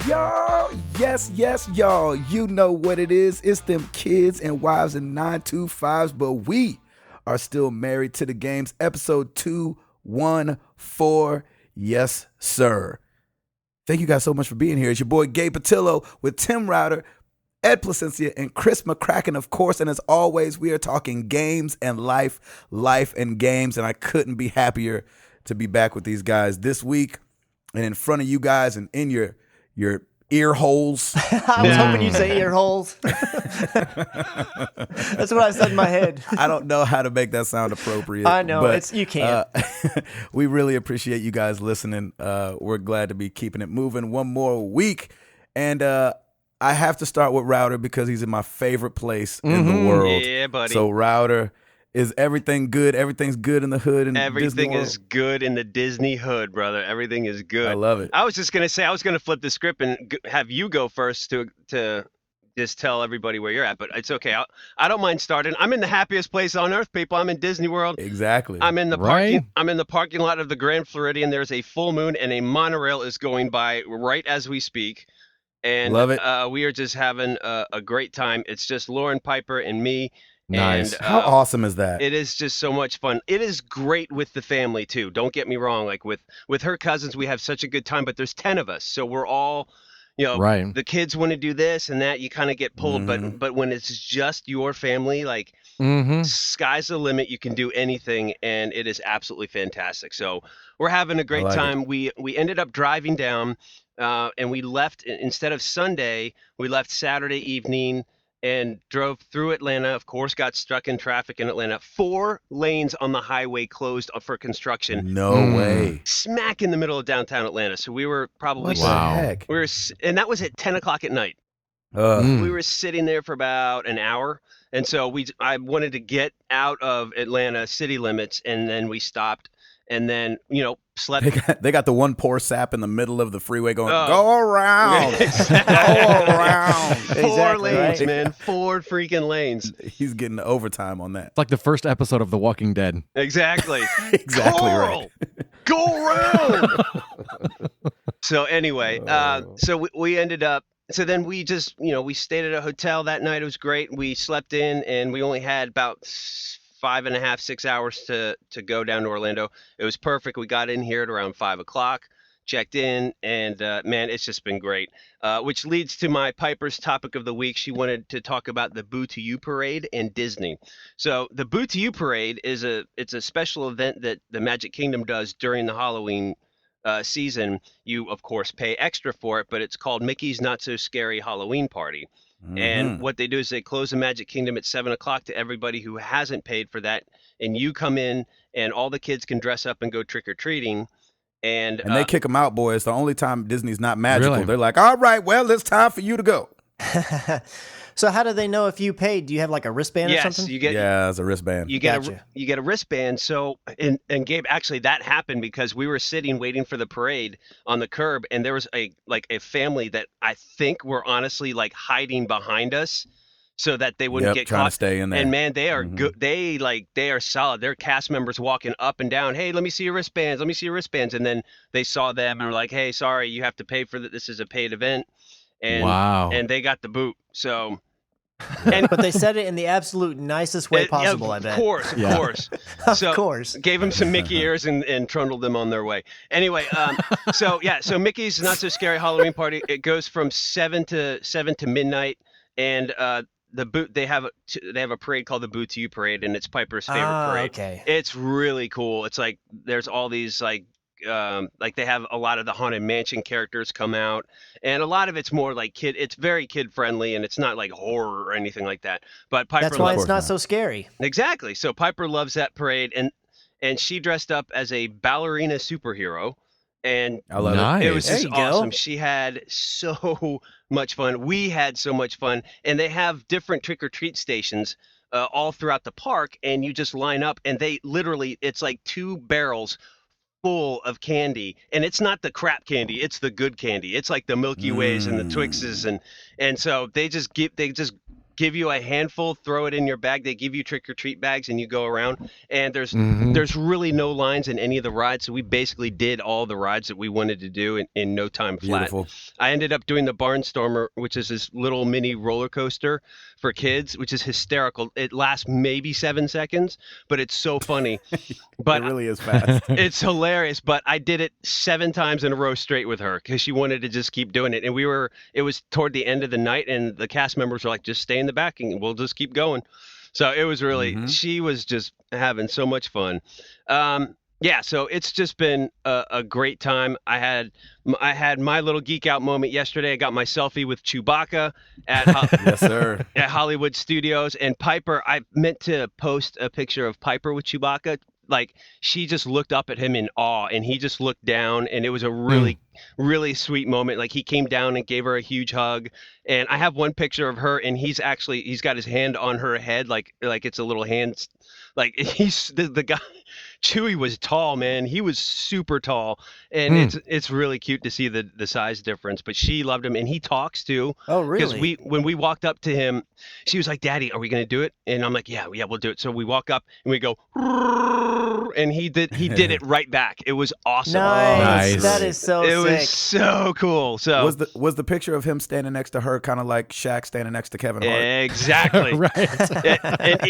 y'all. Yes, y'all. You know what it is. It's them kids and wives and 925s, but we are still married to the games. Episode 214. Yes, sir. Thank you guys so much for being here. It's your boy Gabe Patillo with Tim Router, Ed Placencia, and Chris McCracken, of course. And as always, we are talking games and life and games. And I couldn't be happier to be back with these guys this week and in front of you guys and in your ear holes. I was hoping you'd say ear holes. That's what I said in my head. I don't know how to make that sound appropriate. I know, but, you can't. We really appreciate you guys listening. We're glad to be keeping it moving one more week. And I have to start with Router because he's in my favorite place in the world. Yeah, buddy. So Router, is everything good? Everything's good in the hood and everything is good in the Disney hood, brother. Everything is good. I love it. I was just gonna say I was gonna flip the script and have you go first to just tell everybody where you're at, but it's okay. I don't mind starting. I'm in the happiest place on earth, people. I'm in Disney World. Exactly. I'm in the parking. I'm in the parking lot of the Grand Floridian. There's a full moon and a monorail is going by right as we speak. And love it. We are just having a great time. It's just Lauren Piper and me. Nice. And, how awesome is that? It is just so much fun. It is great with the family too. Don't get me wrong. Like with her cousins, we have such a good time. But there's 10 of us, so we're all, right. The kids want to do this and that. You kind of get pulled. But when it's just your family, like sky's the limit. You can do anything, and it is absolutely fantastic. So we're having a great time. We ended up driving down, and we left instead of Sunday. We left Saturday evening. And drove through Atlanta, of course, got stuck in traffic in Atlanta. 4 lanes on the highway closed for construction. No way. Smack in the middle of downtown Atlanta. So we were probably... What the heck? And that was at 10 o'clock at night. We were sitting there for about an hour. And so I wanted to get out of Atlanta city limits, and then we stopped. And then, slept. They got the one poor sap in the middle of the freeway going, go around. Go around. 4 lanes, man. 4 freaking lanes. He's getting the overtime on that. It's like the first episode of The Walking Dead. Exactly. Exactly Carl, right. Go around. So anyway, so we ended up. So then we just, we stayed at a hotel that night. It was great. We slept in, and we only had about 5.5, 6 hours to go down to Orlando. It was perfect. We got in here at around 5 o'clock, checked in, and man, it's just been great. Which leads to my Piper's topic of the week. She wanted to talk about the Boo to You Parade and Disney. So the Boo to You Parade it's a special event that the Magic Kingdom does during the Halloween season. You of course pay extra for it, but it's called Mickey's Not So Scary Halloween Party. And what they do is they close the Magic Kingdom at 7 o'clock to everybody who hasn't paid for that. And you come in, and all the kids can dress up and go trick-or-treating. And they kick them out, boy. It's the only time Disney's not magical. Really? They're like, all right, well, it's time for you to go. So how do they know if you paid? Do you have like a wristband or something? It's a wristband. You get a wristband. So and Gabe, actually that happened because we were sitting waiting for the parade on the curb, and there was a family that I think were honestly like hiding behind us so that they wouldn't get trying caught. To stay in there. And man, they are good. They are solid. They're cast members walking up and down. Hey, let me see your wristbands. Let me see your wristbands. And then they saw them and were like, hey, sorry, you have to pay for that. This is a paid event. And wow. And they got the boot. So. But they said it in the absolute nicest way possible, I bet. Of course. Of course. Gave them some Mickey ears and trundled them on their way. Anyway, so Mickey's Not So Scary Halloween Party, it goes from 7 to midnight, and the boot they have a parade called the Boo to You Parade, and it's Piper's favorite parade. Okay. It's really cool. It's like there's all these like they have a lot of the Haunted Mansion characters come out, and a lot of it's more like it's very kid friendly, and it's not like horror or anything like that. But Piper that's why it's not so scary. Exactly. So Piper loves that parade, and she dressed up as a ballerina superhero, and I love nice. It was just awesome. Go. She had so much fun. We had so much fun, and they have different trick or treat stations all throughout the park, and you just line up, and they literally it's like 2 barrels full of candy, and it's not the crap candy, it's the good candy. It's like the Milky Ways and the Twixes, and so they just give you a handful, throw it in your bag. They give you trick-or-treat bags, and you go around. And there's really no lines in any of the rides, so we basically did all the rides that we wanted to do in no time flat. Beautiful. I ended up doing the Barnstormer, which is this little mini roller coaster for kids, which is hysterical. It lasts maybe 7 seconds, but it's so funny. But it really is fast. It's hilarious. But I did it 7 times in a row straight with her because she wanted to just keep doing it. And it was toward the end of the night, and the cast members were like, just stay in the back and we'll just keep going. So it was really, she was just having so much fun. Yeah, so it's just been a great time. I had my little geek out moment yesterday. I got my selfie with Chewbacca at yes, sir. at Hollywood Studios. And Piper, I meant to post a picture of Piper with Chewbacca. Like, she just looked up at him in awe, and he just looked down, and it was a really, really sweet moment. Like, he came down and gave her a huge hug. And I have one picture of her, and he's got his hand on her head, like it's a little hand. Like, he's the guy. Chewie was tall, man. He was super tall, and it's really cute to see the size difference. But she loved him, and he talks too. Oh, really? Because when we walked up to him, she was like, "Daddy, are we gonna do it?" And I'm like, "Yeah, we'll do it." So we walk up and we go, and he did it right back. It was awesome. Nice. That is so sick. It was so cool. So was the picture of him standing next to her kind of like Shaq standing next to Kevin Hart? Exactly. Right.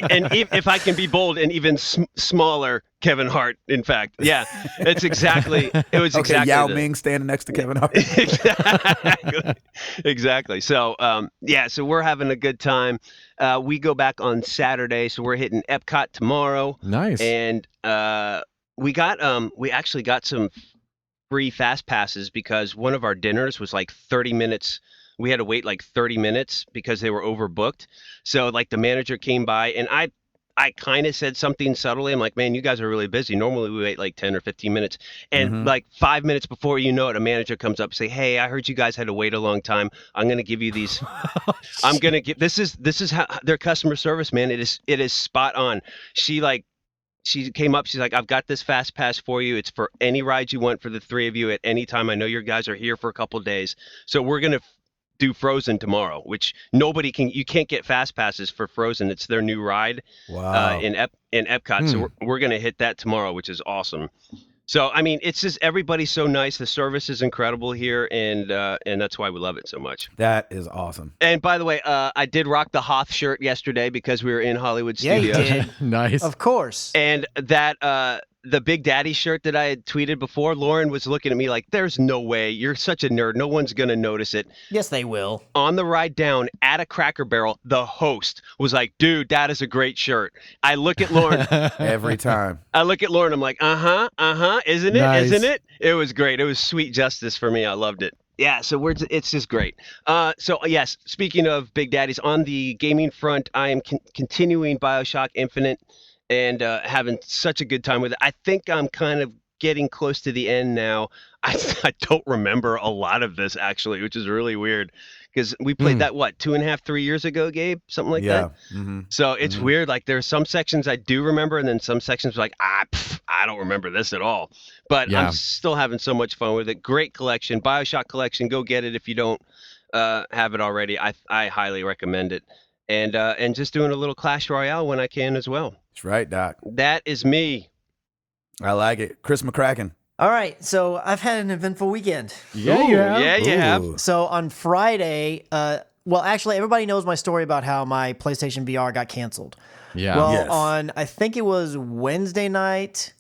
and if I can be bold, and even smaller Kevin Hart, in fact. Yeah, it's exactly. It was exactly. Yao Ming standing next to Kevin Hart. Exactly. So, so we're having a good time. We go back on Saturday, so we're hitting Epcot tomorrow. Nice. And we actually got some free fast passes because one of our dinners was like 30 minutes. We had to wait like 30 minutes because they were overbooked. So like the manager came by, and I kind of said something subtly. I'm like, man, you guys are really busy. Normally we wait like 10 or 15 minutes. And like 5 minutes before you know it, a manager comes up and say, hey, I heard you guys had to wait a long time. I'm going to give you these. I'm going to give, this is how their customer service, man. It is spot on. She came up. She's like, I've got this fast pass for you. It's for any ride you want for the 3 of you at any time. I know your guys are here for a couple days. So we're going to do Frozen tomorrow, which you can't get fast passes for Frozen. It's their new ride in Epcot. So we're going to hit that tomorrow, which is awesome. So, I mean, it's just everybody's so nice. The service is incredible here, and that's why we love it so much. That is awesome. And by the way, I did rock the Hoth shirt yesterday because we were in Hollywood Studios. Yeah, you did. Nice. Of course. And that the Big Daddy shirt that I had tweeted before, Lauren was looking at me like, there's no way. You're such a nerd. No one's going to notice it. Yes, they will. On the ride down at a Cracker Barrel, the host was like, dude, that is a great shirt. I look at Lauren. Every time. I look at Lauren. I'm like, isn't it? Nice. Isn't it? It was great. It was sweet justice for me. I loved it. Yeah, so it's just great. So yes, speaking of Big Daddies, on the gaming front, I am continuing BioShock Infinite and having such a good time with it. I think I'm kind of getting close to the end now. I don't remember a lot of this, actually, which is really weird because we played that, 2.5, 3 years ago, Gabe? Something like that? Mm-hmm. So it's weird. Like, there's some sections I do remember, and then some sections like, I don't remember this at all. But I'm still having so much fun with it. Great collection. BioShock collection. Go get it if you don't have it already. I highly recommend it. And just doing a little Clash Royale when I can as well. That's right, Doc. That is me. I like it. Chris McCracken. All right, so I've had an eventful weekend. Yeah, you have. Yeah, you have. So on Friday, well, actually, everybody knows my story about how my PlayStation VR got canceled. Yeah. Well, on, I think it was Wednesday night.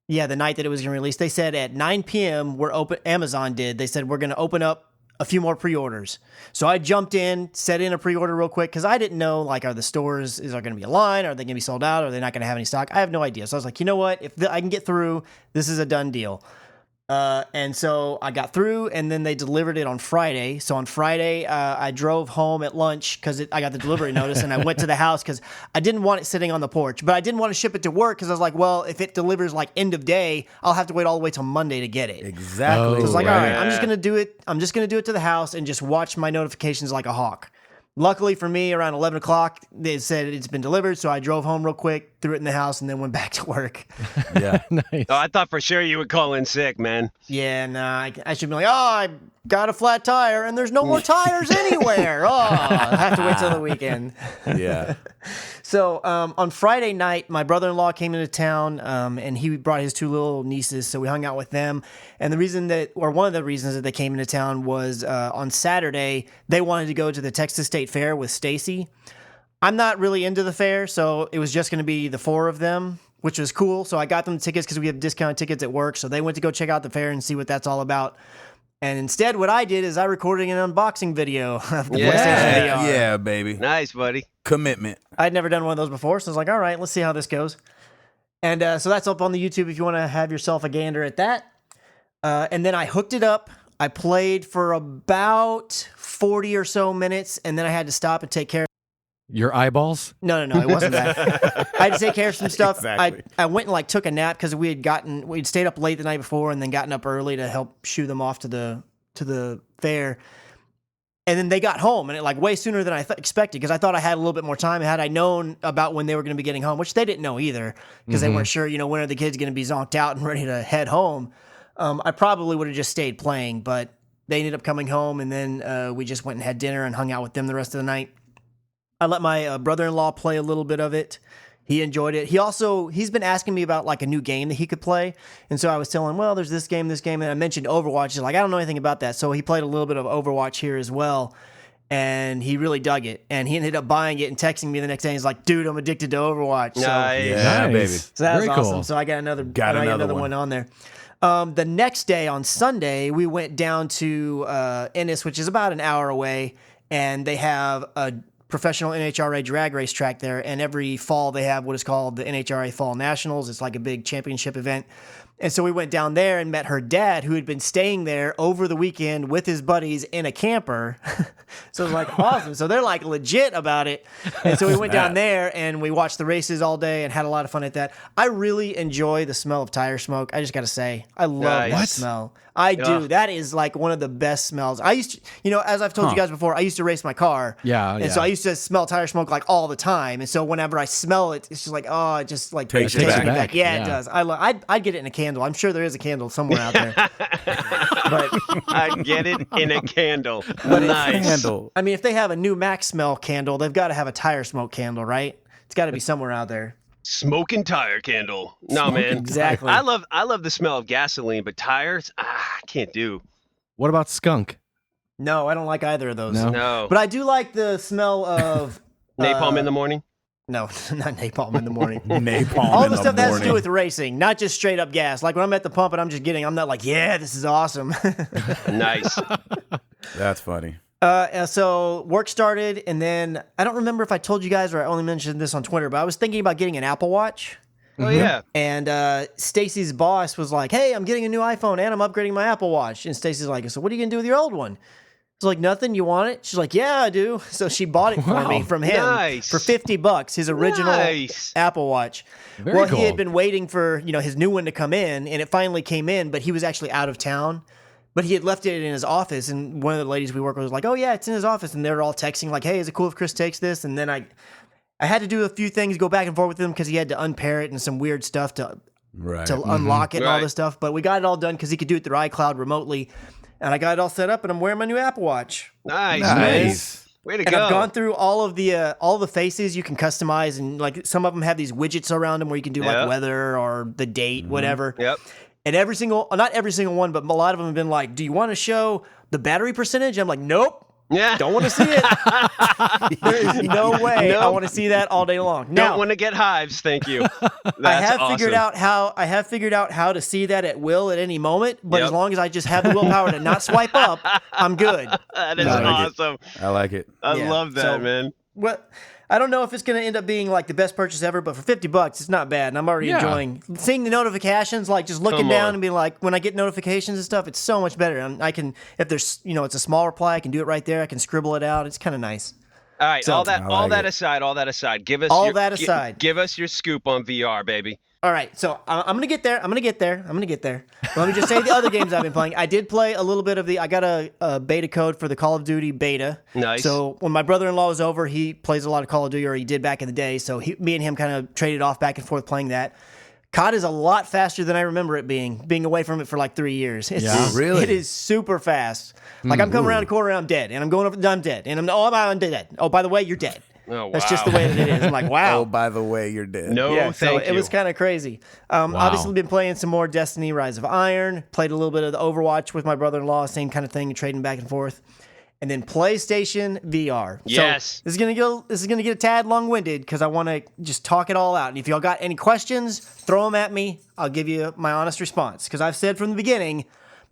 Yeah, the night that it was going to release. They said at 9 p.m. Amazon did. They said we're going to open up a few more pre-orders. So I jumped in, set in a pre-order real quick because I didn't know, like, are the stores, is there going to be a line? Are they going to be sold out? Are they not going to have any stock? I have no idea. So I was like, you know what? If I can get through, this is a done deal. And so I got through, and then they delivered it on Friday. So on Friday, I drove home at lunch because I got the delivery notice, and I went to the house because I didn't want it sitting on the porch. But I didn't want to ship it to work because I was like, well, if it delivers like end of day, I'll have to wait all the way till Monday to get it. Exactly. So I was like, all right, I'm just gonna do it. I'm just gonna do it to the house and just watch my notifications like a hawk. Luckily for me, around 11 o'clock, they said it's been delivered, so I drove home real quick, threw it in the house, and then went back to work. Yeah. Nice. Oh, I thought for sure you would call in sick, man. Yeah, nah, I should be like, I got a flat tire, and there's no more tires anywhere. I have to wait till the weekend. Yeah. So on Friday night, my brother-in-law came into town, and he brought his 2 little nieces, so we hung out with them. And one of the reasons that they came into town was on Saturday, they wanted to go to the Texas State Fair with Stacy. I'm not really into the fair, so it was just going to be the 4 of them, which was cool. So I got them the tickets because we have discounted tickets at work. So they went to go check out the fair and see what that's all about. And instead, what I did is I recorded an unboxing video of the PlayStation VR. Yeah, baby. Nice, buddy. Commitment. I'd never done one of those before, so I was like, all right, let's see how this goes. And so that's up on the YouTube if you want to have yourself a gander at that. And then I hooked it up. I played for about 40 or so minutes, and then I had to stop and take care of Your eyeballs? No, it wasn't that. I had to take care of some stuff. Exactly. I went and like took a nap because we'd stayed up late the night before and then gotten up early to help shoo them off to the fair. And then they got home and it like way sooner than I expected because I thought I had a little bit more time. Had I known about when they were going to be getting home, which they didn't know either because they weren't sure, when are the kids going to be zonked out and ready to head home. I probably would have just stayed playing, but they ended up coming home and then we just went and had dinner and hung out with them the rest of the night. I let my brother-in-law play a little bit of it. He enjoyed it. He's been asking me about like a new game that he could play. And so I was telling him, well, there's this game. And I mentioned Overwatch. He's like, I don't know anything about that. So he played a little bit of Overwatch here as well. And he really dug it. And he ended up buying it and texting me the next day. He's like, dude, I'm addicted to Overwatch. So, Nice. Yeah, baby. so that was Very awesome. cool. So I got another another one on there. The next day on Sunday, we went down to Ennis, which is about an hour away. And they have a professional NHRA drag race track there, and every fall they have what is called the NHRA Fall Nationals. It's like a big championship event. And so we went down there and met her dad, who had been staying there over the weekend with his buddies in a camper. So it was like awesome. So they're like legit about it. And so we went down there and we watched the races all day and had a lot of fun at that. I really enjoy the smell of tire smoke. I just got to say, I love that Nice. smell. I do. That is like one of the best smells. I used to, as I've told you guys before, I used to race my car. Yeah. So I used to smell tire smoke like all the time. And so whenever I smell it, it's just like, oh, it just like Takes you me back. Yeah, Yeah. it does. I'd get it in a candle. I'm sure there is a candle somewhere out there. But I get it in a candle. Nice. Nice. Handle. I mean, if they have a new Max smell candle, they've got to have a tire smoke candle, right? It's got to be somewhere out there. Smoking tire candle. No, man. Exactly. I love the smell of gasoline, but tires, I can't do. What about skunk? No, I don't like either of those. No. No. But I do like the smell of Napalm in the morning? No, not napalm in the morning. Napalm All in the stuff that has to do morning. with racing, not just straight up gas. Like when I'm at the pump and I'm not like, yeah, this is awesome. Nice. That's funny. And so work started, and then I don't remember if I told you guys or I only mentioned this on Twitter, but I was thinking about getting an Apple Watch. Oh, yeah. And Stacy's boss was like, hey, I'm getting a new iPhone and I'm upgrading my Apple Watch. And Stacy's like, so what are you going to do with your old one? It's like, nothing. You want it? She's like, yeah, I do. So she bought it for me from him Nice. for $50, his original Nice. Apple Watch. Very He cool. had been waiting for, his new one to come in, and it finally came in, but he was actually out of town. But he had left it in his office, and one of the ladies we work with was like, oh, yeah, it's in his office. And they were all texting like, hey, is it cool if Chris takes this? And then I had to do a few things, go back and forth with him because he had to unpair it and some weird stuff to Right. unlock it and all Right. this stuff. But we got it all done because he could do it through iCloud remotely. And I got it all set up, and I'm wearing my new Apple Watch. Nice, man. Nice. Way to And go. I've gone through all the faces you can customize, and like some of them have these widgets around them where you can do Yep. like weather or the date, whatever. Yep. And not every single one, but a lot of them have been like, do you want to show the battery percentage? I'm like, nope. Yeah. Don't want to see it. There is no way I Nope. want to see that all day long. Don't Now, want to get hives, thank you. That's I have awesome. figured out how to see that at will at any moment, but Yep. as long as I just have the willpower to not swipe up, I'm good. That is I like it. awesome. I like it. I Yeah, love that, so- man. What I don't know if it's going to end up being like the best purchase ever, but for $50, it's not bad. And I'm already Yeah. enjoying seeing the notifications, like just looking Come down on. and being like, when I get notifications and stuff, it's so much better. And I can, if there's, it's a small reply, I can do it right there. I can scribble it out. It's kind of nice. All right, So- all that I like it. aside, give us All your, that aside. give us your scoop on VR, baby. All right, so I'm gonna get there. I'm gonna get there. But let me just say the other games I've been playing. I did play a little bit of I got a beta code for the Call of Duty beta. Nice. So when my brother-in-law was over, he plays a lot of Call of Duty, or he did back in the day. So me and him kind of traded off back and forth playing that. COD is a lot faster than I remember it being away from it for like 3 years. Really? It is super fast. Like I'm coming around a corner, I'm dead, and I'm going over, I'm dead, and I'm dead. Oh, by the way, you're dead. Oh, wow. That's just the way that it is. I'm like, wow. Oh, by the way, you're dead. No, Yeah, so thank you. it was kind of crazy. Obviously, been playing some more Destiny: Rise of Iron. Played a little bit of the Overwatch with my brother-in-law, same kind of thing, trading back and forth. And then PlayStation VR. Yes. So this is gonna get a tad long-winded because I want to just talk it all out. And if y'all got any questions, throw them at me. I'll give you my honest response. Because I've said from the beginning,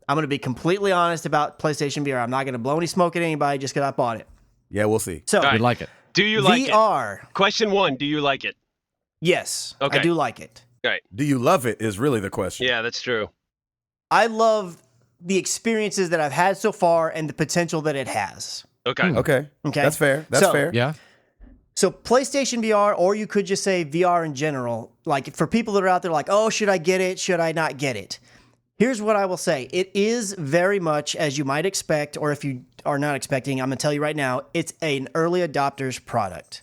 I'm gonna be completely honest about PlayStation VR. I'm not gonna blow any smoke at anybody just because I bought it. Yeah, we'll see. So You'd like it. Do you like VR? it? Question 1, do you like it? Yes, Okay. I do like it. Right. Do you love it is really the question. Yeah, that's true. I love the experiences that I've had so far and the potential that it has. Okay. Okay. Okay. That's fair. That's So- fair. Yeah. So PlayStation VR, or you could just say VR in general, like for people that are out there like, oh, should I get it? Should I not get it? Here's what I will say. It is very much as you might expect, or if you are not expecting, I'm going to tell you right now, it's an early adopter's product.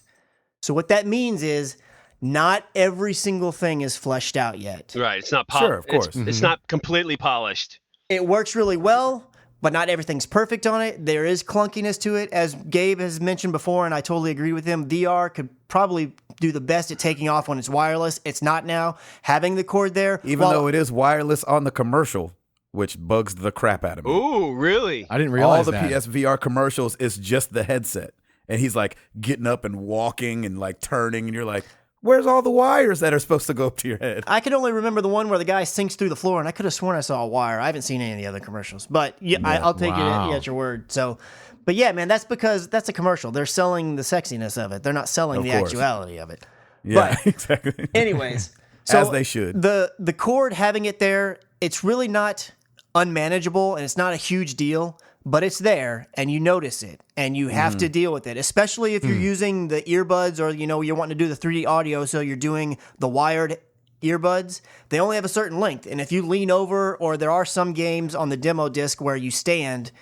So what that means is not every single thing is fleshed out yet. Right. It's not Sure, of course. It's not completely polished. It works really well, but not everything's perfect on it. There is clunkiness to it. As Gabe has mentioned before, and I totally agree with him, VR could probably do the best at taking off when it's wireless. It's not now. Having the cord there. Even though it is wireless on the commercial, which bugs the crap out of me. Ooh, really? I didn't realize All the that. PSVR commercials is just the headset. And he's like getting up and walking and like turning, and you're like, where's all the wires that are supposed to go up to your head? I can only remember the one where the guy sinks through the floor, and I could have sworn I saw a wire. I haven't seen any of the other commercials, but yeah, I'll take Wow. you at your word. So, but yeah, man, that's because that's a commercial. They're selling the sexiness of it. They're not selling Of the course. actuality of it. Yeah, But exactly. anyways, so As they should. The cord, having it there, it's really not unmanageable, and it's not a huge deal, but it's there, and you notice it, and you have to deal with it, especially if you're using the earbuds, or you're wanting to do the 3D audio, so you're doing the wired earbuds. They only have a certain length, and if you lean over, or there are some games on the demo disc where you stand,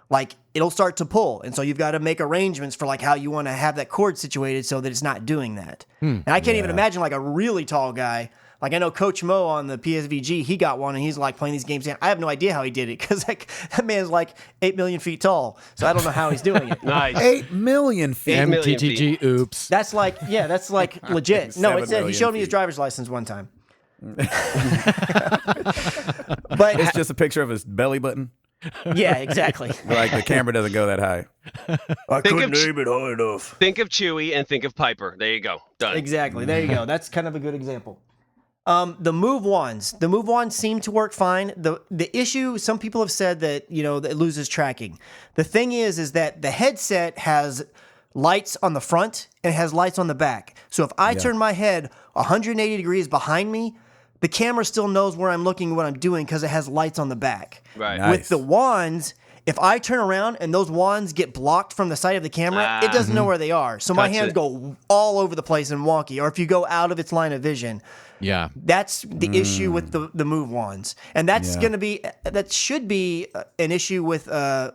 like it'll start to pull, and so you've got to make arrangements for like how you want to have that cord situated so that it's not doing that. And I can't even imagine like a really tall guy. Like I know Coach Mo on the PSVG, he got one, and he's like playing these games. I have no idea how he did it because like that man's like 8 million feet tall, so I don't know how he's doing it. Nice. 8 million feet. 8 million MTTG. Oops. That's like that's like legit. No, 7 it said he million showed me his feet. driver's license one time. But It's just a picture of his belly button. yeah, exactly. Like the camera doesn't go that high. I Think of name it high enough. Think of Chewie and think of Piper. There you go. Done. Exactly. There you go. That's kind of a good example. The Move wands seem to work fine. The issue, some people have said that that it loses tracking. The thing is that the headset has lights on the front and it has lights on the back. So if I turn my head 180 degrees behind me, the camera still knows where I'm looking, what I'm doing, because it has lights on the back. Right. Nice. With the wands, if I turn around and those wands get blocked from the side of the camera, it doesn't know where they are. So my Cuts hands it. go all over the place and wonky. Or if you go out of its line of vision, Yeah. that's the issue with the Move wands. And that's Yeah. going to be, that should be an issue with the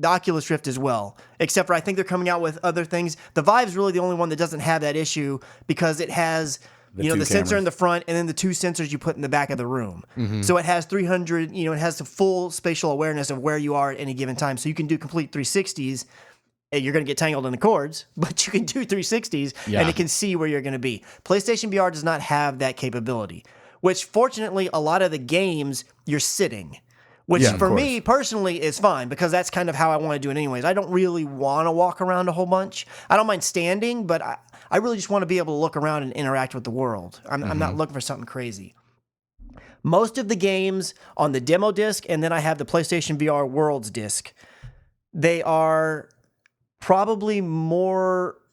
Oculus Rift as well. Except for I think they're coming out with other things. The Vive's really the only one that doesn't have that issue because it has The the two sensor in cameras. the front and then the two sensors you put in the back of the room. So it has 300, it has the full spatial awareness of where you are at any given time. So you can do complete 360s. You're going to get tangled in the cords, but you can do 360s Yeah. and it can see where you're going to be. PlayStation VR does not have that capability, which fortunately, a lot of the games you're sitting, which Yeah, of for course. me personally is fine because that's kind of how I want to do it anyways. I don't really want to walk around a whole bunch. I don't mind standing, but I really just want to be able to look around and interact with the world. I'm not looking for something crazy. Most of the games on the demo disc, and then I have the PlayStation VR Worlds disc, they are probably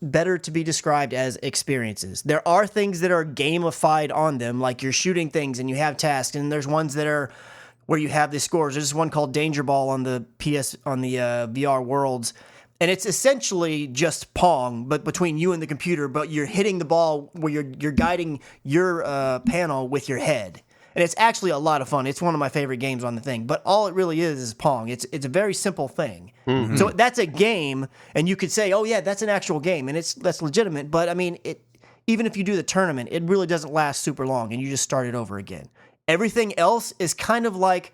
better to be described as experiences. There are things that are gamified on them, like you're shooting things and you have tasks, and there's ones that are where you have the scores. There's one called Danger Ball on the VR Worlds, And it's essentially just Pong, but between you and the computer, but you're hitting the ball where you're guiding your panel with your head. And it's actually a lot of fun. It's one of my favorite games on the thing. But all it really is Pong. It's a very simple thing. Mm-hmm. So that's a game, and you could say, oh, yeah, that's an actual game, and that's legitimate. But, I mean, even if you do the tournament, it really doesn't last super long, and you just start it over again. Everything else is kind of like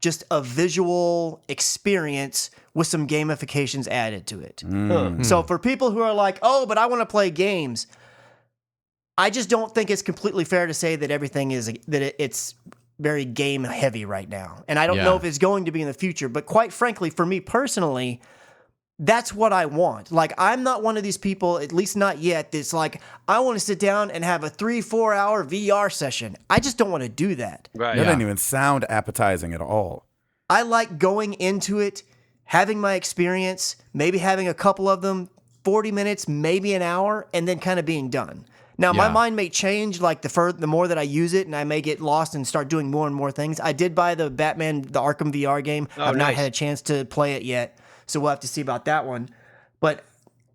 just a visual experience with some gamifications added to it. Mm. So for people who are like, oh, but I want to play games, I just don't think it's completely fair to say that everything is it's very game heavy right now. And I don't know if it's going to be in the future, but quite frankly, for me personally, that's what I want. Like, I'm not one of these people, at least not yet, that's like, I want to sit down and have a 3-4 hour VR session. I just don't want to do that. Right. That doesn't even sound appetizing at all. I like going into it, having my experience, maybe having a couple of them, 40 minutes, maybe an hour, and then kind of being done. Now, my mind may change like the more that I use it, and I may get lost and start doing more and more things. I did buy the Arkham VR game. I've not had a chance to play it yet, so we'll have to see about that one. But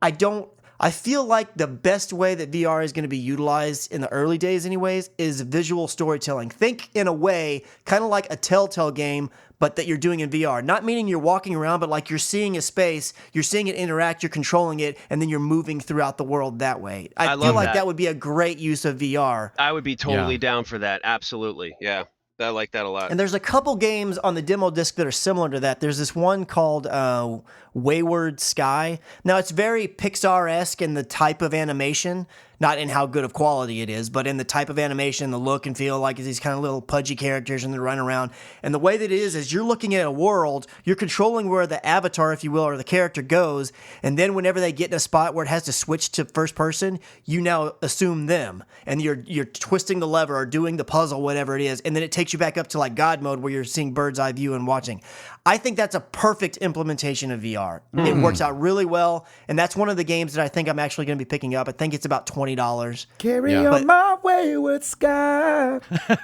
I feel like the best way that VR is going to be utilized in the early days anyways is visual storytelling. Think in a way, kind of like a Telltale game, but that you're doing in VR. Not meaning you're walking around, but like you're seeing a space, you're seeing it interact, you're controlling it, and then you're moving throughout the world that way. I feel like that would be a great use of VR. I would be totally down for that. Absolutely. Yeah. I like that a lot. And there's a couple games on the demo disc that are similar to that. There's this one called Wayward Sky. Now, it's very Pixar-esque in the type of animation, not in how good of quality it is, but in the type of animation, the look and feel like these kind of little pudgy characters and they're running around. And the way that it is you're looking at a world, you're controlling where the avatar, if you will, or the character goes, and then whenever they get in a spot where it has to switch to first person, you now assume them, and you're twisting the lever or doing the puzzle, whatever it is, and then it takes you back up to like God mode where you're seeing bird's eye view and watching. I think that's a perfect implementation of VR. It works out really well, and that's one of the games that I think I'm actually going to be picking up. I think it's about $20. Carry on my wayward sky.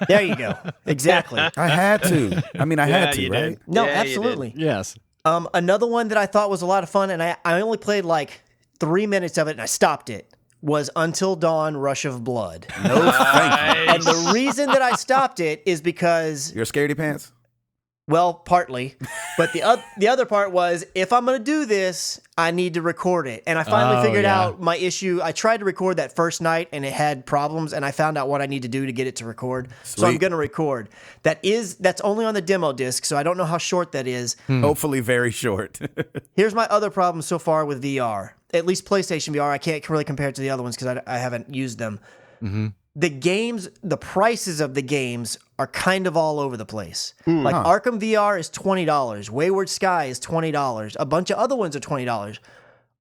There you go. Exactly. I had to. I mean, I had to, right? No, absolutely. Yes. Another one that I thought was a lot of fun, and I only played like 3 minutes of it, and I stopped it, was Until Dawn Rush of Blood. No, thank you. And the reason that I stopped it is because... You're scaredy pants? Well, partly, but the other part was, if I'm going to do this, I need to record it. And I finally figured out my issue. I tried to record that first night, and it had problems, and I found out what I need to do to get it to record. Sweet. So I'm going to record. That's only on the demo disc, so I don't know how short that is. Hopefully very short. Here's my other problem so far with VR. At least PlayStation VR. I can't really compare it to the other ones because I haven't used them. Mm-hmm. The prices of the games are kind of all over the place. Like Arkham VR is $20. Wayward Sky is $20. A bunch of other ones are $20.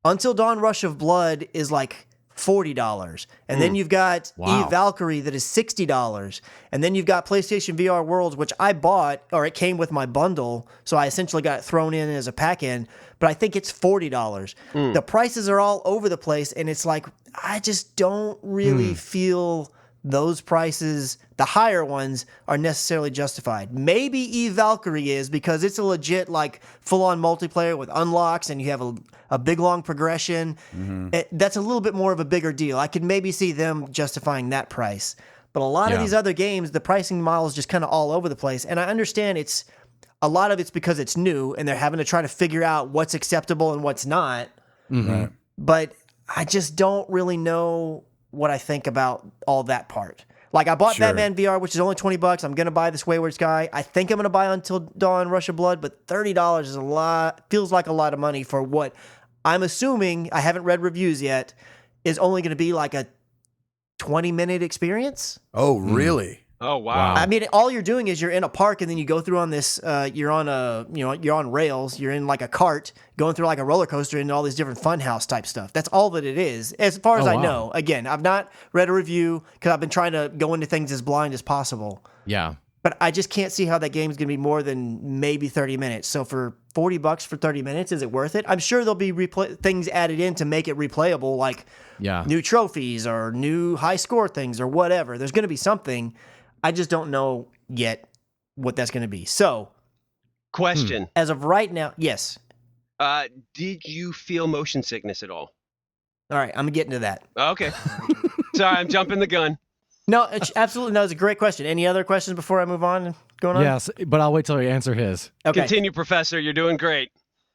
Until Dawn Rush of Blood is like $40. And then you've got Eve Valkyrie that is $60. And then you've got PlayStation VR Worlds, which I bought, or it came with my bundle, so I essentially got it thrown in as a pack-in, but I think it's $40. The prices are all over the place, and it's like, I just don't really feel those prices, the higher ones, are necessarily justified. Maybe Eve Valkyrie is, because it's a legit, like, full-on multiplayer with unlocks, and you have a big, long progression. That's a little bit more of a bigger deal. I could maybe see them justifying that price. But a lot of these other games, the pricing model is just kind of all over the place. And I understand a lot of it's because it's new, and they're having to try to figure out what's acceptable and what's not. Right. But I just don't really know what I think about all that part. Like, I bought Batman VR, which is only $20. I'm going to buy this Wayward Sky. I think I'm going to buy Until Dawn Rush of Blood, but $30 is a lot, feels like a lot of money for what I'm assuming, I haven't read reviews yet, is only going to be like a 20-minute experience. Oh, really? Oh, wow. I mean, all you're doing is you're in a park, and then you go through on this, you're on rails, you're in like a cart, going through like a roller coaster and all these different funhouse type stuff. That's all that it is, as far as I know. Again, I've not read a review because I've been trying to go into things as blind as possible. Yeah. But I just can't see how that game's going to be more than maybe 30 minutes. So for $40 for 30 minutes, is it worth it? I'm sure there'll be things added in to make it replayable, like new trophies or new high score things or whatever. There's going to be something. I just don't know yet what that's going to be. So, question. As of right now, yes. Did you feel motion sickness at all? All right, I'm getting to that. Okay. Sorry, I'm jumping the gun. No, it's absolutely no. It's a great question. Any other questions before I move on and going on? Yes, but I'll wait till you answer his. Okay. Continue, Professor. You're doing great.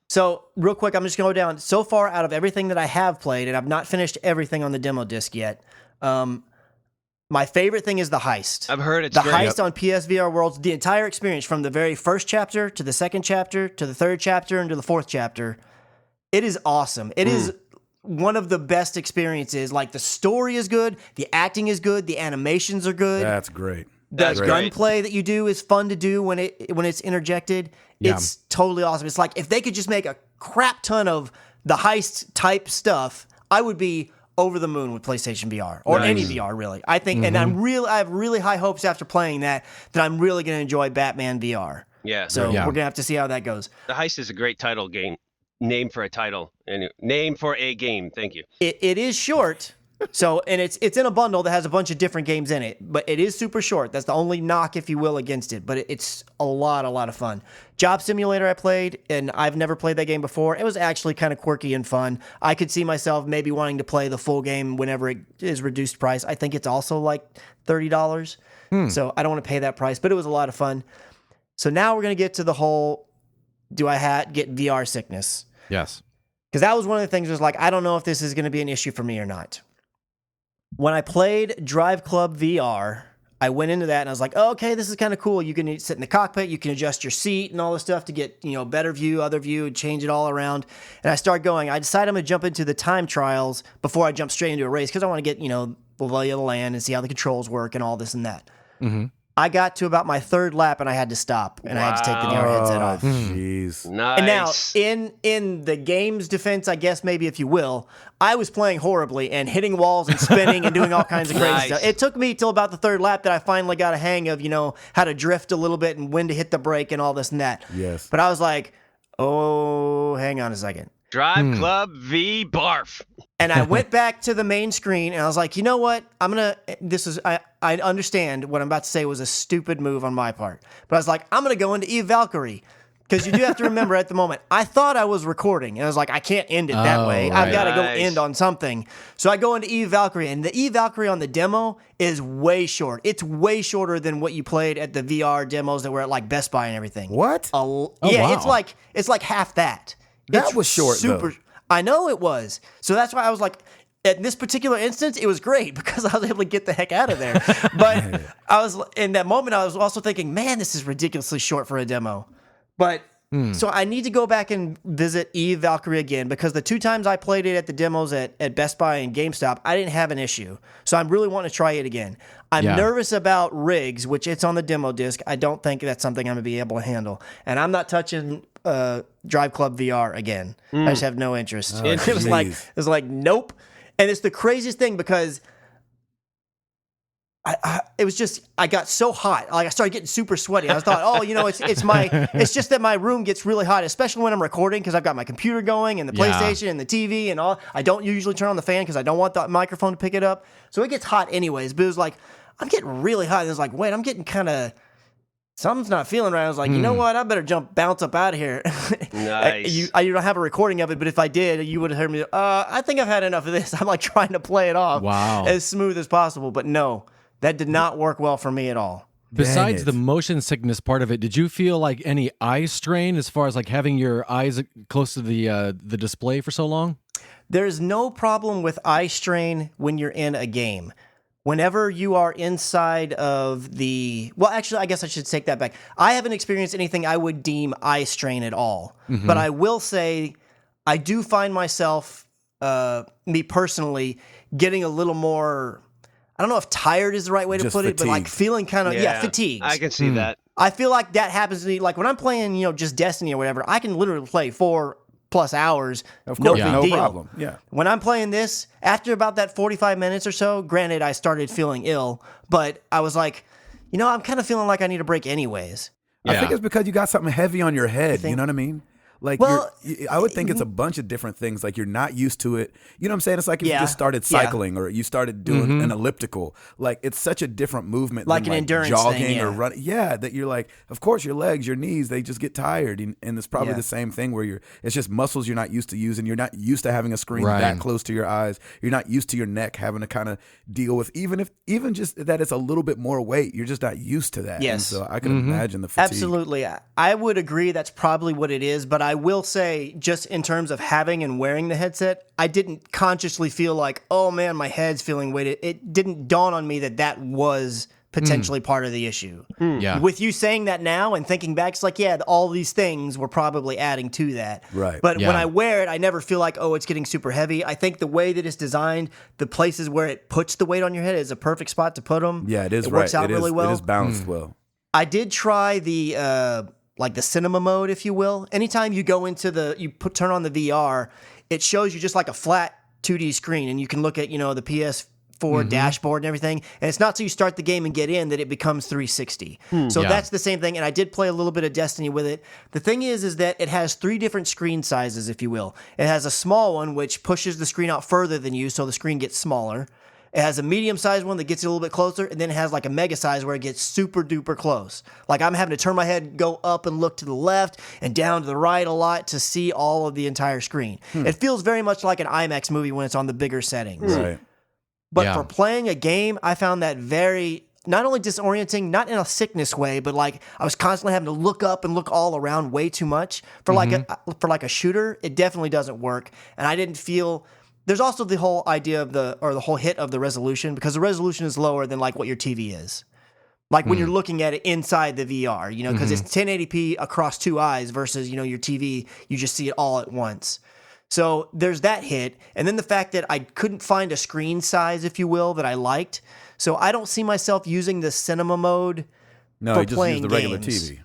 So real quick, I'm just going to go down. So far, out of everything that I have played, and I've not finished everything on the demo disc yet, my favorite thing is the heist. I've heard it's the great. heist on PSVR Worlds, the entire experience from the very first chapter to the second chapter to the third chapter and to the fourth chapter. It is awesome. It is one of the best experiences. Like, the story is good, the acting is good, the animations are good. That's great. That's The great. gunplay that you do is fun to do when it's interjected. Yeah. It's totally awesome. It's like, if they could just make a crap ton of the heist type stuff, I would be over the moon with PlayStation VR or Nice. any VR really. I think, and I have really high hopes after playing that I'm really going to enjoy Batman VR. Yeah. So Yeah. we're gonna have to see how that goes. The heist is a great title game. Name for a title. Name for a game. Thank you. It is short. So, and it's in a bundle that has a bunch of different games in it, but it is super short. That's the only knock, if you will, against it. But it's a lot of fun. Job Simulator I played, and I've never played that game before. It was actually kind of quirky and fun. I could see myself maybe wanting to play the full game whenever it is reduced price. I think it's also like $30. So I don't want to pay that price, but it was a lot of fun. So now we're going to get to the whole, do I get VR sickness? Yes. Because that was one of the things was like, I don't know if this is going to be an issue for me or not. When I played Drive Club VR, I went into that and I was like, oh, okay, this is kind of cool. You can sit in the cockpit, you can adjust your seat and all this stuff to get, better view, other view, and change it all around. And I start going. I decided I'm going to jump into the time trials before I jump straight into a race because I want to get, the lay of the land and see how the controls work and all this and that. Mm-hmm. I got to about my third lap and I had to stop and I had to take the VR headset off. Jeez. Nice. And now, in the game's defense, I guess maybe if you will, I was playing horribly and hitting walls and spinning and doing all kinds of crazy Nice. stuff. It took me till about the third lap that I finally got a hang of, how to drift a little bit and when to hit the brake and all this and that. Yes. But I was like, oh, hang on a second. Drive Club v. Barf. And I went back to the main screen and I was like, you know what? I understand what I'm about to say was a stupid move on my part. But I was like, I'm going to go into Eve Valkyrie. Because you do have to remember at the moment, I thought I was recording. And I was like, I can't end it that way. I've right. got to go Nice. end on something. So I go into Eve Valkyrie. And the Eve Valkyrie on the demo is way short. It's way shorter than what you played at the VR demos that were at like Best Buy and everything. What? Yeah, wow. it's like half that. That It's was short, though. I know it was. So that's why I was like, at this particular instance, it was great because I was able to get the heck out of there. But I was in that moment, I was also thinking, man, this is ridiculously short for a demo. But so I need to go back and visit Eve Valkyrie again because the two times I played it at the demos at Best Buy and GameStop, I didn't have an issue. So I'm really wanting to try it again. I'm nervous about rigs, which it's on the demo disc. I don't think that's something I'm going to be able to handle. And I'm not touching Drive Club VR again. I just have no interest. Oh, It was jeez. like, nope. And it's the craziest thing because it was just, I got so hot. Like I started getting super sweaty. I thought, oh, it's just that my room gets really hot, especially when I'm recording because I've got my computer going and the PlayStation and the TV and all. I don't usually turn on the fan because I don't want the microphone to pick it up. So it gets hot anyways. But it was like, I'm getting really hot. And it was like, wait, I'm getting kind of, something's not feeling right. I was like, you know what? I better bounce up out of here. Nice. You don't have a recording of it, but if I did, you would have heard me. I think I've had enough of this. I'm like trying to play it off as smooth as possible. But no, that did not work well for me at all. Besides it. the motion sickness part of it, did you feel like any eye strain as far as like having your eyes close to the display for so long? There's no problem with eye strain when you're in a game. Whenever you are inside of actually, I guess I should take that back. I haven't experienced anything I would deem eye strain at all. But I will say, I do find myself, me personally, getting a little more, I don't know if tired is the right way to Just put it, but like fatigued. feeling kind of, fatigued. I can see that. I feel like that happens to me. Like when I'm playing, just Destiny or whatever, I can literally play 4+ hours. Of no course, big no deal. problem. Yeah. When I'm playing this, after about that 45 minutes or so, granted, I started feeling ill, but I was like, I'm kind of feeling like I need a break anyways. I think it's because you got something heavy on your head. You know what I mean? Like, Well, I would think it's a bunch of different things. Like, you're not used to it. You know what I'm saying? It's like if you Yeah. just started cycling or you started doing an elliptical. Like, it's such a different movement Like than an endurance thing, jogging yeah. or running. Yeah, that you're like, of course, your legs, your knees, they just get tired. And it's probably Yeah. the same thing where it's just muscles you're not used to using. You're not used to having a screen Right. that close to your eyes. You're not used to your neck having to kind of deal with, even just that it's a little bit more weight. You're just not used to that. Yes. And so I can imagine the fatigue. Absolutely. I would agree that's probably what it is, but I will say, just in terms of having and wearing the headset, I didn't consciously feel like, oh man, my head's feeling weighted. It didn't dawn on me that was potentially part of the issue. Yeah. With you saying that now and thinking back, it's like, yeah, all these things were probably adding to that. Right. But Yeah. when I wear it, I never feel like, oh, it's getting super heavy. I think the way that it's designed, the places where it puts the weight on your head is a perfect spot to put them. Yeah, it is It right. works out really well. It is balanced well. I did try the like the cinema mode, if you will. Anytime you go into turn on the VR, it shows you just like a flat 2D screen, and you can look at the PS4 dashboard and everything. And it's not till you start the game and get in that it becomes 360. So Yeah. that's the same thing. And I did play a little bit of Destiny with it. The thing is that it has 3 different screen sizes, if you will. It has a small one which pushes the screen out further than you, so the screen gets smaller. It has a medium-sized one that gets a little bit closer, and then it has like a mega size where it gets super duper close. Like I'm having to turn my head, go up and look to the left and down to the right a lot to see all of the entire screen. It feels very much like an IMAX movie when it's on the bigger settings. Right. But Yeah. for playing a game, I found that very not only disorienting, not in a sickness way, but like I was constantly having to look up and look all around way too much. For like a shooter, it definitely doesn't work. And I didn't feel. There's also the whole idea of the whole hit of the resolution, because the resolution is lower than like what your TV is. Like when you're looking at it inside the VR, because it's 1080p across 2 eyes versus, your TV, you just see it all at once. So there's that hit. And then the fact that I couldn't find a screen size, if you will, that I liked. So I don't see myself using the cinema mode No, for you just use playing the regular games. TV.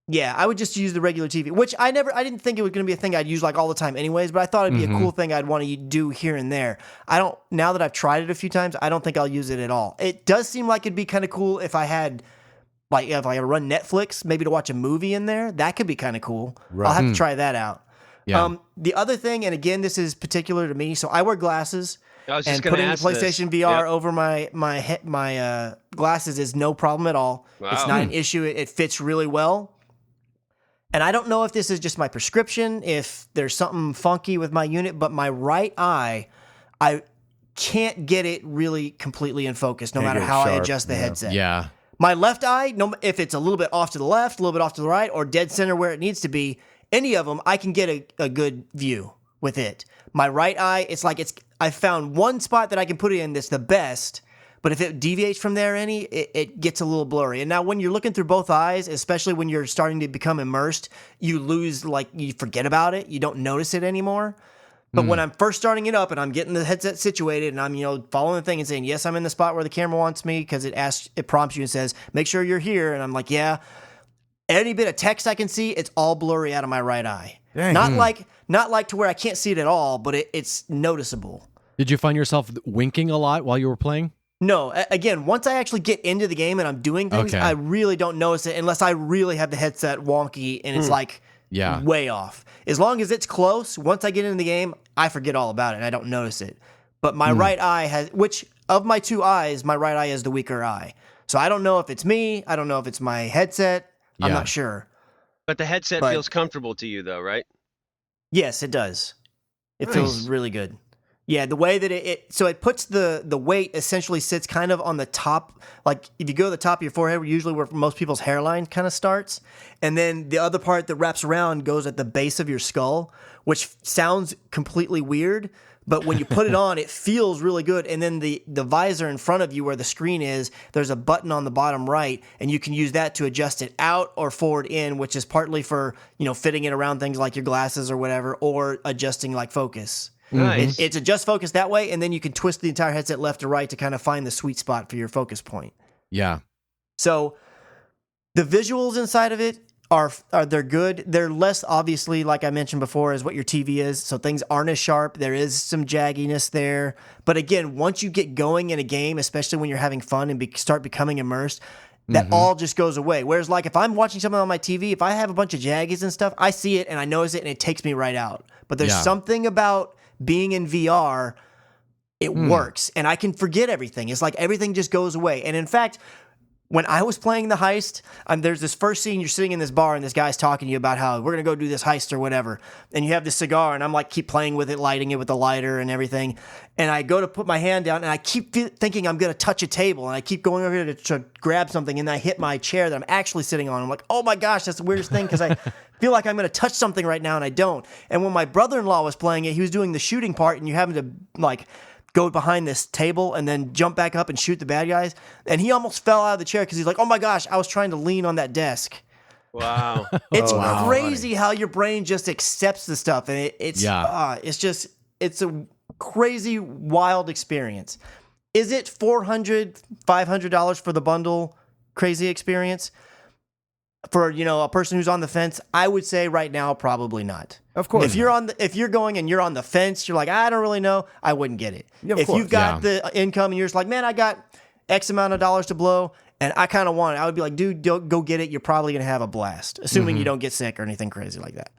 Yeah, I would just use the regular TV, which I didn't think it was going to be a thing I'd use like all the time anyways, but I thought it'd be a cool thing I'd want to do here and there. Now that I've tried it a few times, I don't think I'll use it at all. It does seem like it'd be kind of cool if I had, like, if I run Netflix, maybe to watch a movie in there. That could be kind of cool. Right. I'll have to try that out. Yeah. The other thing, and again, this is particular to me, so I wear glasses. I was just And going to putting the ask PlayStation this. VR Yep. over my glasses is no problem at all. It's Wow. not an issue. It fits really well. And I don't know if this is just my prescription, if there's something funky with my unit, but my right eye, I can't get it really completely in focus, no Can't matter get it how I sharp, adjust the yeah. headset. Yeah. My left eye, if it's a little bit off to the left, a little bit off to the right, or dead center where it needs to be, any of them, I can get a good view with it. My right eye, I found one spot that I can put it in that's the best, but if it deviates from there it gets a little blurry. And now when you're looking through both eyes, especially when you're starting to become immersed, you forget about it. You don't notice it anymore. But when I'm first starting it up and I'm getting the headset situated and I'm, following the thing and saying, yes, I'm in the spot where the camera wants me, because it prompts you and says, make sure you're here. And I'm like, yeah. Any bit of text I can see, it's all blurry out of my right eye. Dang. Not like to where I can't see it at all, but it's noticeable. Did you find yourself winking a lot while you were playing? No, again, once I actually get into the game and I'm doing things, Okay. I really don't notice it unless I really have the headset wonky and it's Yeah. way off. As long as it's close, once I get into the game, I forget all about it and I don't notice it. But my right eye which of my 2 eyes, my right eye is the weaker eye. So I don't know if it's me. I don't know if it's my headset. I'm Yeah. not sure. But the headset But- feels comfortable to you, though, right? Yes, it does. It Nice. feels really good. Yeah, the way that it puts the weight essentially sits kind of on the top, like if you go to the top of your forehead, usually where most people's hairline kind of starts, and then the other part that wraps around goes at the base of your skull, which sounds completely weird, but when you put it on, it feels really good. And then the visor in front of you where the screen is, there's a button on the bottom right, and you can use that to adjust it out or forward in, which is partly for, fitting it around things like your glasses or whatever, or adjusting like focus. Nice. It's adjust focus that way, and then you can twist the entire headset left to right to kind of find the sweet spot for your focus point. Yeah. So the visuals inside of it are they're good. They're less obviously, like I mentioned before, as what your TV is. So things aren't as sharp. There is some jagginess there. But again, once you get going in a game, especially when you're having fun and start becoming immersed, that all just goes away. Whereas like if I'm watching something on my TV, if I have a bunch of jaggies and stuff, I see it and I notice it and it takes me right out. But there's something about being in VR, it works. And I can forget everything. It's like everything just goes away. And in fact, when I was playing the heist, there's this first scene, you're sitting in this bar and this guy's talking to you about how we're going to go do this heist or whatever. And you have this cigar and I'm like, keep playing with it, lighting it with the lighter and everything. And I go to put my hand down and I keep thinking I'm going to touch a table. And I keep going over here to grab something and I hit my chair that I'm actually sitting on. I'm like, oh my gosh, that's the weirdest thing because I feel like I'm going to touch something right now and I don't. And when my brother-in-law was playing it, he was doing the shooting part and you having to like go behind this table and then jump back up and shoot the bad guys. And he almost fell out of the chair because he's like, oh my gosh, I was trying to lean on that desk. Wow. It's crazy how your brain just accepts the stuff. And it's a crazy, wild experience. Is it $400, $500 for the bundle? Crazy experience? For, a person who's on the fence, I would say right now, probably not. Of course. If you're going and you're on the fence, you're like, I don't really know, I wouldn't get it. Yeah, if you've got the income and you're just like, man, I got X amount of dollars to blow and I kind of want it, I would be like, dude, go get it. You're probably going to have a blast, assuming you don't get sick or anything crazy like that.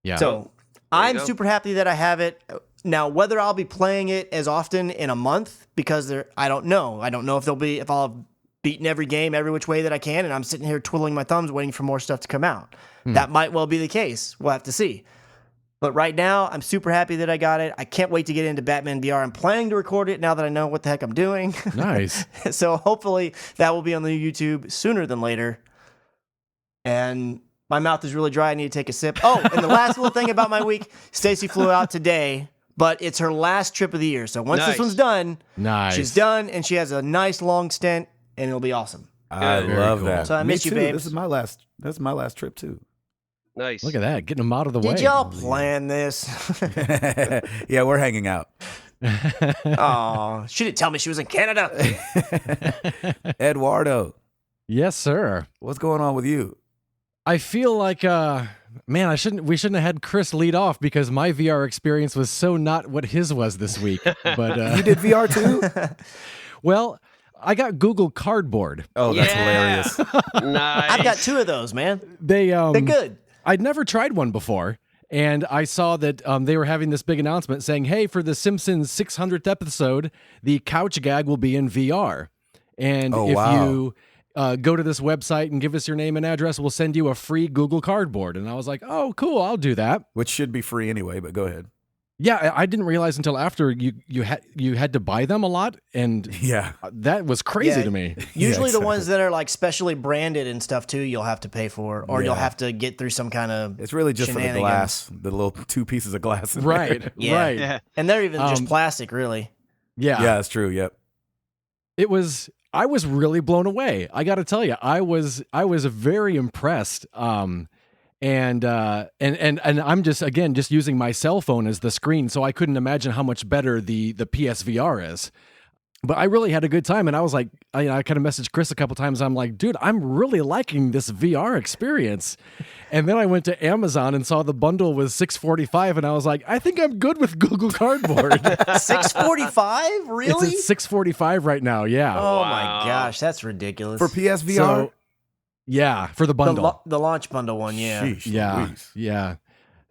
Yeah. So I'm super happy that I have it. Now, whether I'll be playing it as often in a month, because I don't know. I don't know if I'll have beaten every game every which way that I can, and I'm sitting here twiddling my thumbs waiting for more stuff to come out. That might well be the case. We'll have to see. But right now, I'm super happy that I got it. I can't wait to get into Batman VR. I'm planning to record it now that I know what the heck I'm doing. Nice. So hopefully that will be on the YouTube sooner than later. And my mouth is really dry. I need to take a sip. Oh, and the last little thing about my week, Stacy flew out today, but it's her last trip of the year. So once this one's done, she's done, and she has a nice long stint, and it'll be awesome. I love that. So I miss you, babe. That's my last trip too. Nice. Look at that, getting them out of the way. Did y'all plan this? Yeah, we're hanging out. Oh, she didn't tell me she was in Canada. Eduardo. Yes, sir. What's going on with you? I feel like, man, we shouldn't have had Chris lead off because my VR experience was so not what his was this week. But you did VR too? Well, I got Google Cardboard. Oh, that's hilarious. Nice. I've got 2 of those, man. They're good. I'd never tried one before, and I saw that they were having this big announcement saying, hey, for the Simpsons 600th episode, the couch gag will be in VR. And you go to this website and give us your name and address, we'll send you a free Google Cardboard. And I was like, oh, cool, I'll do that. Which should be free anyway, but go ahead. Yeah, I didn't realize until after you had to buy them a lot, and that was crazy to me. Usually the ones that are like specially branded and stuff too, you'll have to pay for, or you'll have to get through some kind of. It's really just for the glass, the little 2 pieces of glass. Right, right. Yeah. And they're even just plastic, really. Yeah, that's true. Yep. I was really blown away. I got to tell you, I was very impressed. And I'm just using my cell phone as the screen, so I couldn't imagine how much better the PSVR is. But I really had a good time, and I was like, I kind of messaged Chris a couple times. I'm like, dude, I'm really liking this VR experience. And then I went to Amazon and saw the bundle was $645, and I was like, I think I'm good with Google Cardboard. $645? Really? It's at $645 right now. Yeah. Oh my gosh, that's ridiculous. For PSVR. So, yeah, for the bundle. The launch bundle one, yeah. Sheesh, yeah.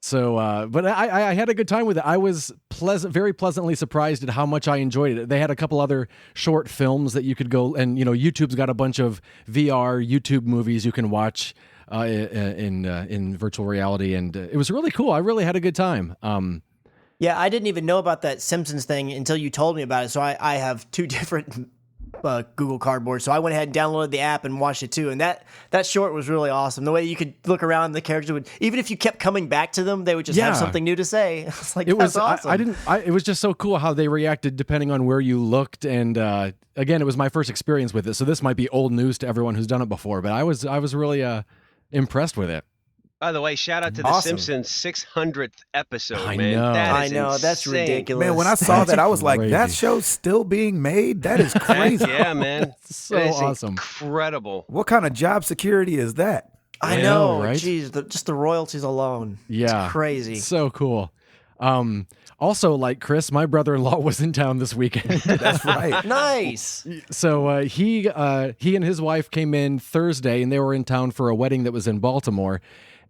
So, but I had a good time with it. I was very pleasantly surprised at how much I enjoyed it. They had a couple other short films that you could go, and YouTube's got a bunch of VR YouTube movies you can watch in virtual reality, and it was really cool. I really had a good time. Yeah, I didn't even know about that Simpsons thing until you told me about it. So I have 2 different Google Cardboard, so I went ahead and downloaded the app and watched it too, and that short was really awesome. The way you could look around, the characters would, even if you kept coming back to them, they would just have something new to say. It's like, that's awesome. It was just so cool how they reacted depending on where you looked, and again, it was my first experience with it, so this might be old news to everyone who's done it before, but I was really impressed with it. By the way, shout out to the Simpsons 600th episode, man. I know. That's ridiculous. Man, when I saw that, I was like, that show's still being made? That is crazy. Yeah, man. So awesome. Incredible. What kind of job security is that? I know, right? Jeez, just the royalties alone. Yeah. It's crazy. So cool. Also, like Chris, my brother-in-law was in town this weekend. That's right. Nice. So he and his wife came in Thursday, and they were in town for a wedding that was in Baltimore.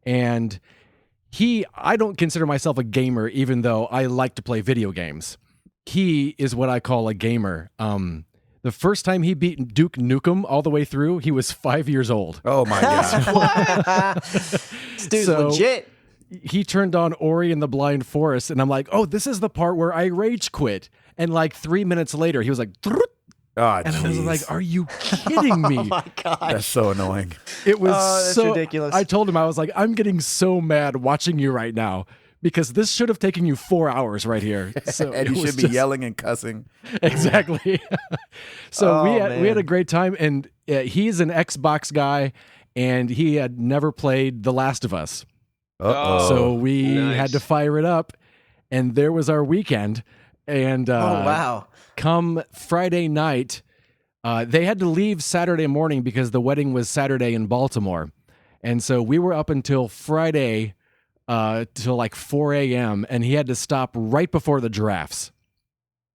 And I don't consider myself a gamer, even though I like to play video games. He is what I call a gamer. The first time he beat Duke Nukem all the way through, he was 5 years old. Oh my God. This dude's So- legit. He turned on Ori and the Blind Forest, and I'm like, oh, this is the part where I rage quit. And like 3 minutes later, he was like, "Thrrrt," Oh, and I was like, are you kidding me? Oh my gosh. that's so annoying. It was that's so ridiculous. I told him, I was like, I'm getting so mad watching you right now because this should have taken you 4 hours right here. So And it you was should be just- yelling and cussing. Exactly. So Oh, we had man. a great time, and he's an Xbox guy, and he had never played The Last of Us. Uh-oh. So we nice. had to fire it up, and there was our weekend. And Oh, wow. come Friday night, they had to leave Saturday morning because the wedding was Saturday in Baltimore. And so we were up until Friday till like 4 a.m., and he had to stop right before the drafts.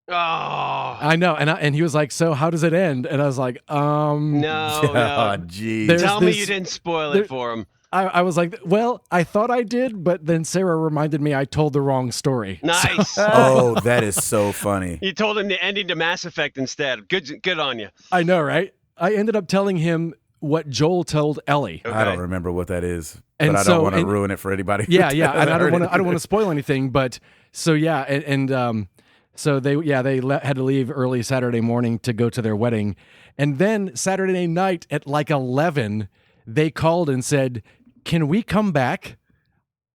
Oh I know. And he was like, so how does it end? And I was like, no, Oh, no. geez. There's Tell me this- you didn't spoil there- it for him. I was like, well, I thought I did, but then Sarah reminded me I told the wrong story. Nice. Oh, that is so funny. You told him the ending to Mass Effect instead. Good on you. I know, right? I ended up telling him what Joel told Ellie. Okay. I don't remember what that is, And but I so- don't want to and- ruin it for anybody. Yeah, yeah. And I Heard don't it. want to spoil anything, but so yeah, and so they had to leave early Saturday morning to go to their wedding, and then Saturday night at like 11, they called and said, "Can we come back?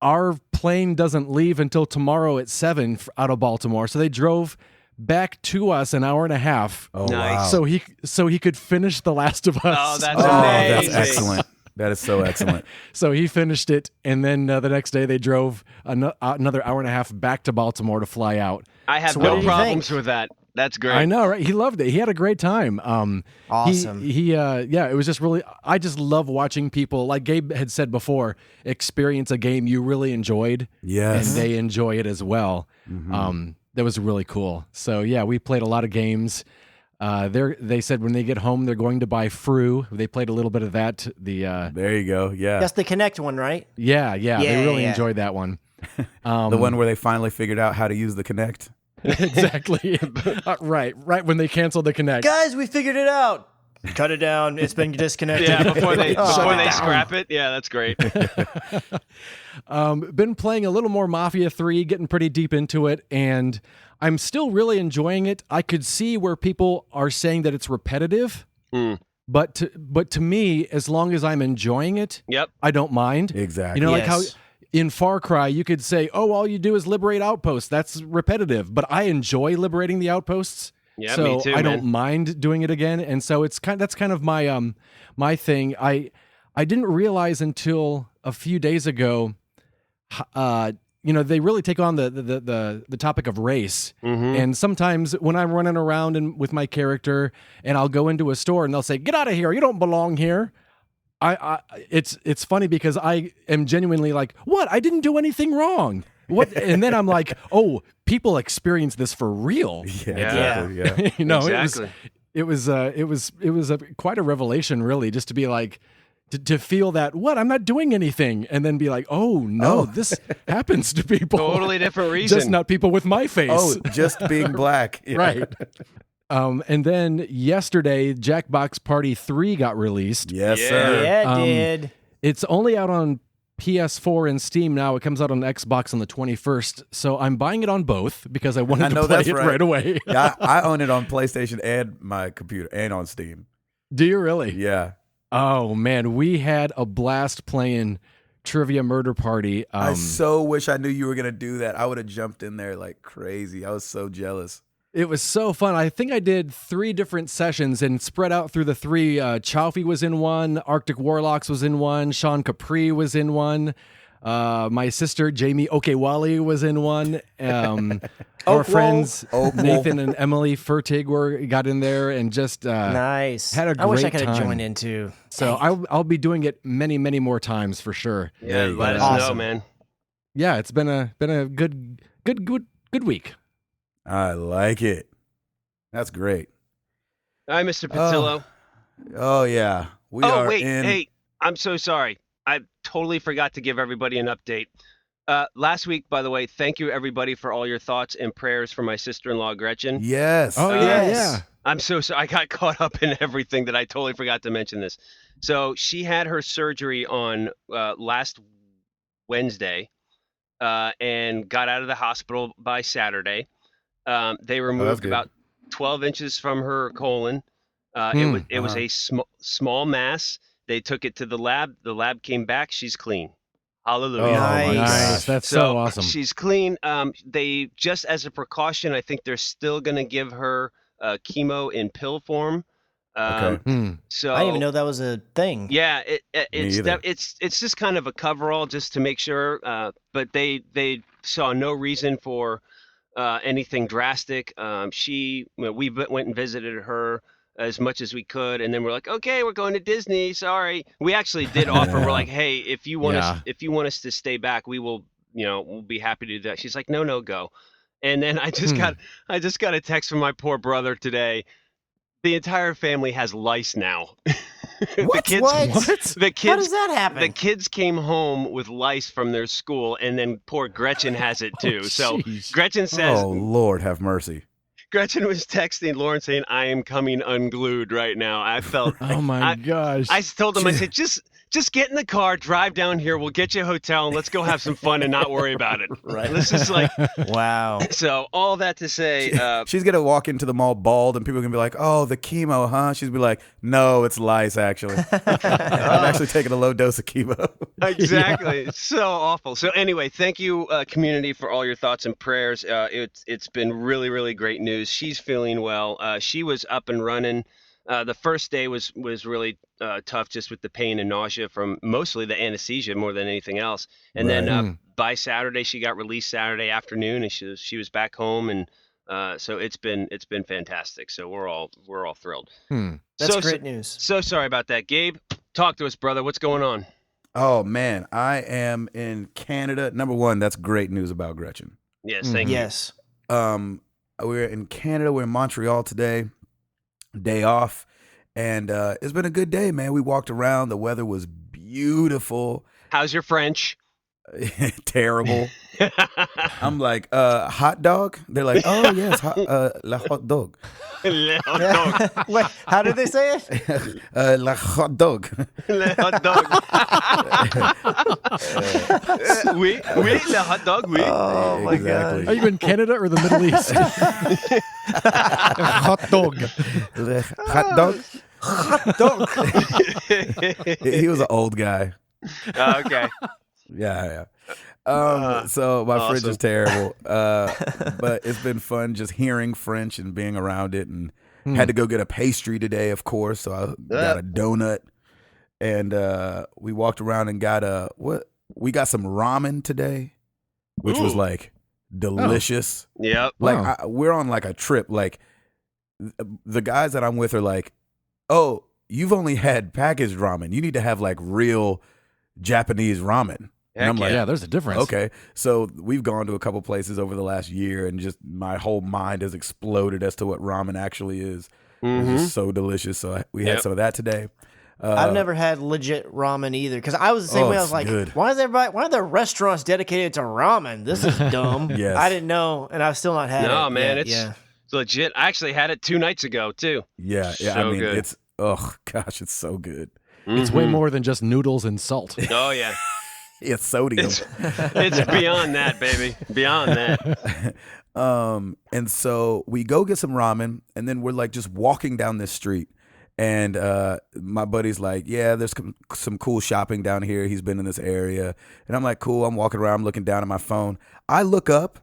Our plane doesn't leave until tomorrow at 7 out of Baltimore." So they drove back to us an hour and a half, Oh, Nice. wow. so he could finish The Last of Us. Oh, that's Oh, that's amazing. excellent. That is so excellent. So he finished it, and then the next day they drove another hour and a half back to Baltimore to fly out. I have So what no did you problems think? with that. That's great. I know, right? He loved it. He had a great time. Awesome. It was just really. I just love watching people, like Gabe had said before, experience a game you really enjoyed, Yes. and they enjoy it as well. That was really cool. So yeah, we played a lot of games. They said when they get home they're going to buy Fru. They played a little bit of that. There you go. Yeah. That's the Connect one, right? Yeah, they Yeah, really yeah. enjoyed that one. The one where they finally figured out how to use the Kinect. Exactly. Right when they canceled the Connect. Guys, we figured it out. Cut it down. It's been disconnected. Yeah, before they Shut it down. scrap it. Yeah, that's great. Been playing a little more Mafia 3, getting pretty deep into it, and I'm still really enjoying it. I could see where people are saying that it's repetitive, but to me, as long as I'm enjoying it, Yep. I don't mind. Exactly. You know, like how Yes. in Far Cry you could say, "Oh, all you do is liberate outposts." That's repetitive, but I enjoy liberating the outposts. Yeah, so me too, I don't man. mind doing it again, and so that's kind of my my thing. I didn't realize until a few days ago, they really take on the topic of race, and sometimes when I'm running around with my character, and I'll go into a store and they'll say, "Get out of here! You don't belong here." It's funny because I am genuinely like, what? I didn't do anything wrong. What? And then I'm like, oh, people experience this for real. Yeah. Exactly. Yeah. You know, Exactly. it was quite a revelation, really, just to be like, to feel that, what? I'm not doing anything, and then be like, oh no, this happens to people. Totally different reason. Just not people with my face. Oh, just being black. Yeah. Right. And then yesterday, Jackbox Party 3 got released. Yes, Yeah. sir. Yeah, it did. It's only out on PS4 and Steam now. It comes out on Xbox on the 21st. So I'm buying it on both because I wanted I know to play that's it right away. Yeah, I own it on PlayStation and my computer and on Steam. Do you really? Yeah. Oh, man. We had a blast playing Trivia Murder Party. I so wish I knew you were going to do that. I would have jumped in there like crazy. I was so jealous. It was so fun. I think I did 3 different sessions and spread out through the 3. Chaufi was in one, Arctic Warlocks was in one, Sean Capri was in one, my sister Jamie Okewale was in one. Our friends Nathan and Emily Fertig got in there and just Nice. had a I wish I great could have time. joined in too. So I'll be doing it many more times for sure. Yeah, you let go. us know, Awesome. man. yeah, it's been a good week. I like it. That's great. Hi, Mr. Patillo. Oh yeah. We are wait, in. hey, I'm so sorry. I totally forgot to give everybody an update. Last week, by the way, thank you everybody for all your thoughts and prayers for my sister-in-law Gretchen. Yes. Oh yeah. I'm so sorry. I got caught up in everything that I totally forgot to mention this. So she had her surgery on last Wednesday and got out of the hospital by Saturday. They removed good. about 12 inches from her colon. It was a small mass. They took it to the lab. The lab came back. She's clean. Hallelujah. Oh, Nice. my gosh. Nice. That's so awesome. She's clean. They just as a precaution, I think they're still going to give her chemo in pill form. Okay. So I didn't even know that was a thing. yeah, it's either. it's just kind of a coverall just to make sure. But they saw no reason for anything drastic. We went and visited her as much as we could, and then we're like, okay, we're going to Disney. Sorry, we actually did offer. We're like, hey, if you want us to stay back, we will. We'll be happy to do that. She's like, no, go. And then I just got a text from my poor brother today. The entire family has lice now. What? The How kids. does that happen? The kids came home with lice from their school, and then poor Gretchen has it too. So jeez. Gretchen says, Oh Lord, have mercy. Gretchen was texting Lauren saying, I am coming unglued right now. I felt, Oh my gosh. I told him, I said, just get in the car, drive down here. We'll get you a hotel and let's go have some fun and not worry about it. Right. This is like, Wow. so all that to say, She's gonna walk into the mall bald, and people are gonna be like, "Oh, the chemo, huh?" She's gonna be like, "No, it's lice. Actually, I'm actually taking a low dose of chemo." exactly. It's so awful. So anyway, thank you, community, for all your thoughts and prayers. It's been really, really great news. She's feeling well. She was up and running. The first day was really tough, just with the pain and nausea from mostly the anesthesia more than anything else. And then by Saturday, she got released Saturday afternoon, and she was back home, and so it's been fantastic. So we're all thrilled. That's great news. So sorry about that, Gabe. Talk to us, brother. What's going on? Oh man, I am in Canada. Number one, that's great news about Gretchen. Yes, thank you. Yes. We're in Canada. We're in Montreal today. Day off, and it's been a good day, man. We walked around. The weather was beautiful. How's your French? Terrible. I'm like, hot dog? They're like, oh yes, la hot dog. Le hot dog. Wait, how did they say it? La hot dog. Le hot dog. Oui, le hot dog, oui. Oh my Exactly. god. Are you in Canada or the Middle East? Hot dog. Le hot dog. He was an old guy. Okay. Yeah. So my French is terrible. But it's been fun just hearing French and being around it, and had to go get a pastry today, of course. So I got a donut, and we walked around and got we got some ramen today, which was like delicious. Yep. Like Wow. we're on like a trip. Like the guys that I'm with are like, oh, you've only had packaged ramen. You need to have like real Japanese ramen. And I'm like, Yeah, there's a difference. okay. So we've gone to a couple places over the last year, and just my whole mind has exploded as to what ramen actually is. It's just so delicious. So we had some of that today. I've never had legit ramen either, because I was the same way. I was it's like, good. why are there restaurants dedicated to ramen? This is dumb. Yes. I didn't know, and I've still not had it. No, man, yet. it's legit. I actually had it 2 nights ago too. Yeah. I So mean, good. it's, oh gosh, it's so good. It's way more than just noodles and salt. Oh yeah. It's sodium. It's beyond that, baby. Beyond that. And so we go get some ramen, and then we're like just walking down this street, and my buddy's like, yeah, there's some cool shopping down here. He's been in this area, and I'm like, cool. I'm walking around, I'm looking down at my phone. I look up,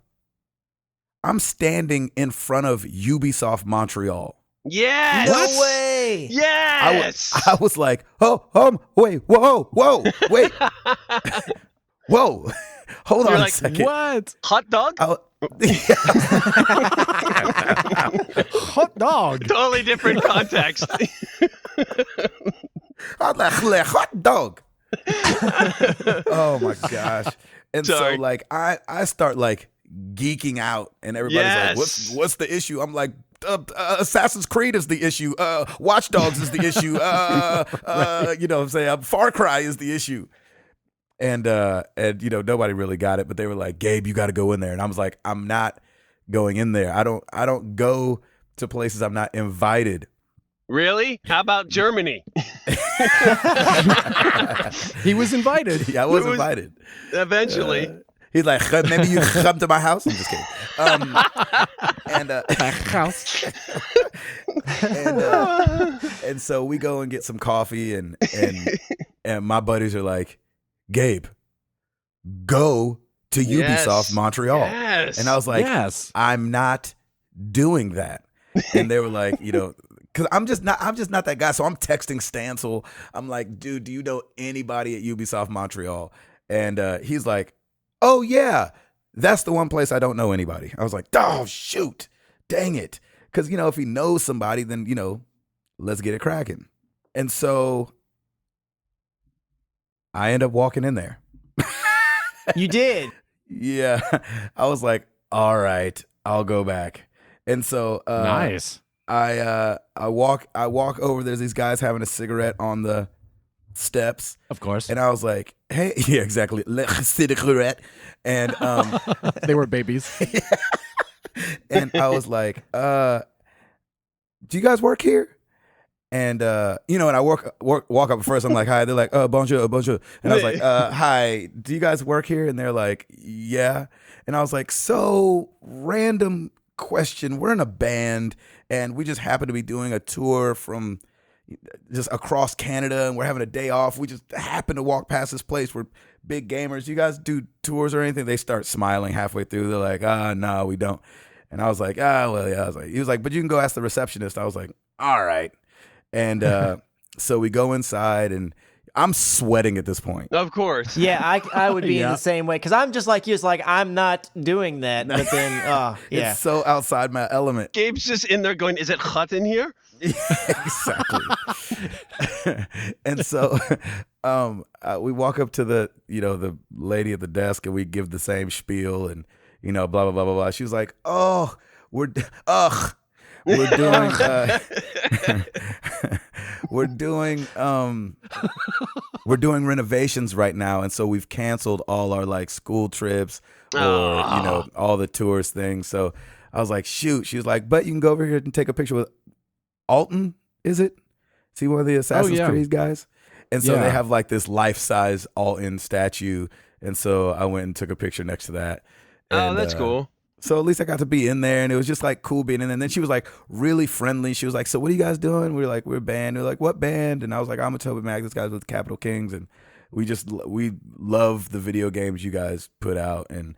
I'm standing in front of Ubisoft Montreal. Yes. No way. Yes. I was like, wait, whoa, wait, whoa, hold You're on like, a second. What? Hot dog? Hot dog. Totally different context. I'm like, hot dog. Oh my gosh. And Sorry. so like I start like geeking out and everybody's like, what's the issue? I'm like, Assassin's Creed is the issue. Watch Dogs is the issue. You know what I'm saying? Far Cry is the issue. And you know, nobody really got it, but they were like, Gabe, you got to go in there. And I was like, I'm not going in there. I don't go to places I'm not invited. Really? How about Germany? He was invited. Yeah, I was invited. Eventually. He's like, maybe you come to my house. I'm just kidding. House. And so we go and get some coffee, and my buddies are like, Gabe, go to Ubisoft Montreal. Yes. And I was like, Yes. I'm not doing that. And they were like, you know, because I'm just not that guy. So I'm texting Stancil. I'm like, dude, do you know anybody at Ubisoft Montreal? And he's like, oh yeah, that's the one place I don't know anybody. I was like, oh shoot, dang it. Because, you know, if he knows somebody, then, you know, let's get it cracking. And so I end up walking in there. You did. Yeah. I was like, all right, I'll go back. And so Nice. I walk over. There's these guys having a cigarette on the steps, Of course. and I was like, "Hey, yeah, exactly, cigarette." And They were babies. and I was like, "Do you guys work here?" And you know, and I walk up first. I'm like, "Hi." They're like, bonjour, bonjour." And I was like, "Hi, do you guys work here?" And they're like, "Yeah." And I was like, "So random question. We're in a band, and we just happen to be doing a tour from just across Canada, and we're having a day off. We just happen to walk past this place. We're big gamers. You guys do tours or anything?" They start smiling halfway through. They're like, no, we don't." And I was like, well, yeah. I was like, he was like, "But you can go ask the receptionist." I was like, all right. And so we go inside, and I'm sweating at this point. Of course. Yeah, I would be in Yeah. the same way because I'm just like you. It's like I'm not doing that, but then yeah. It's so outside my element. Gabe's just in there going, is it hot in here? Exactly. And so we walk up to the lady at the desk, and we give the same spiel, and you know, blah blah blah blah blah. She was like, we're doing we're doing renovations right now, and so we've canceled all our like school trips or you know, all the tourist things. So I was like, shoot. She was like, but you can go over here and take a picture with Alton, is it? See, one of the Assassin's Creed guys? And so they have like this life-size Alton statue. And so I went and took a picture next to that. And, That's cool. So at least I got to be in there, and it was just like cool being in there. And then she was like really friendly. She was like, "So what are you guys doing?" We were like, "We're a band." They're like, "What band?" And I was like, "I'm a Toby Mac. This guy's with Capital Kings." And we love the video games you guys put out, and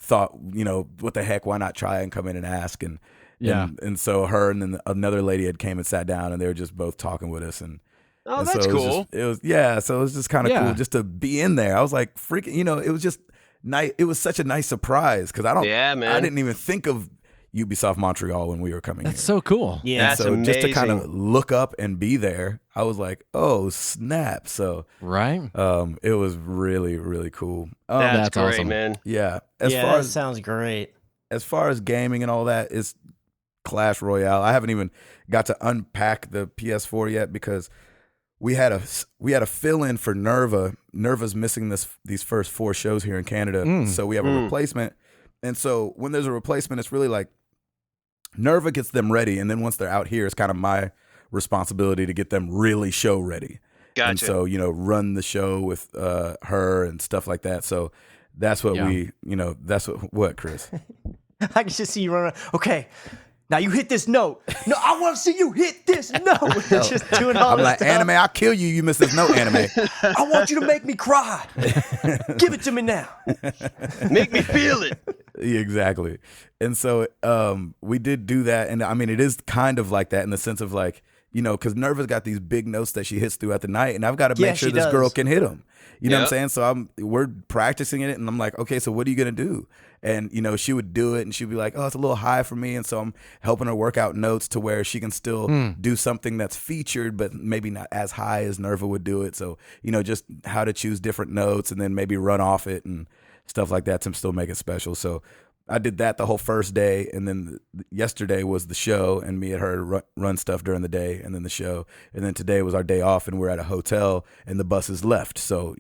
thought, you know, what the heck, why not try and come in and ask? And Yeah. and so her and then another lady had came and sat down, and they were just both talking with us. And Oh, so that's cool. So it was just kind of cool just to be in there. I was like, freaking, you know, it was just nice. It was such a nice surprise because Yeah, man. I didn't even think of Ubisoft Montreal when we were coming That's here. so cool. Yeah. And so That's just to kind of amazing. look up and be there, I was like, oh snap. So Right? it was really, really cool. That's That's great, awesome. man. Yeah. That sounds great. As far as gaming and all that, is Clash Royale. I haven't even got to unpack the PS4 yet because we had a fill in for Nerva. Nerva's missing these first 4 shows here in Canada, so we have a replacement. And so when there's a replacement, it's really like Nerva gets them ready, and then once they're out here, it's kind of my responsibility to get them really show ready. Gotcha. And so, you know, run the show with her and stuff like that. So that's what that's what Chris. I can just see you running. Okay, now you hit this note. No, I want to see you hit this note. Just doing all I'm this like, stuff. anime, I'll kill you. You miss this note, anime. I want you to make me cry. Give it to me now. Make me feel it. Yeah, exactly. And so we did do that. And I mean, it is kind of like that in the sense of like, you know, because Nerva's got these big notes that she hits throughout the night, and I've got to Yeah, make sure she this girl does. can hit them. You know what I'm saying? So we're practicing it, and I'm like, okay, so what are you gonna do? And she would do it, and she'd be like, oh, it's a little high for me, and so I'm helping her work out notes to where she can still do something that's featured, but maybe not as high as Nerva would do it. So just how to choose different notes, and then maybe run off it and stuff like that to still make it special. So I did that the whole first day, and then yesterday was the show, and me and her run stuff during the day, and then the show, and then today was our day off, and we're at a hotel, and the bus is left, so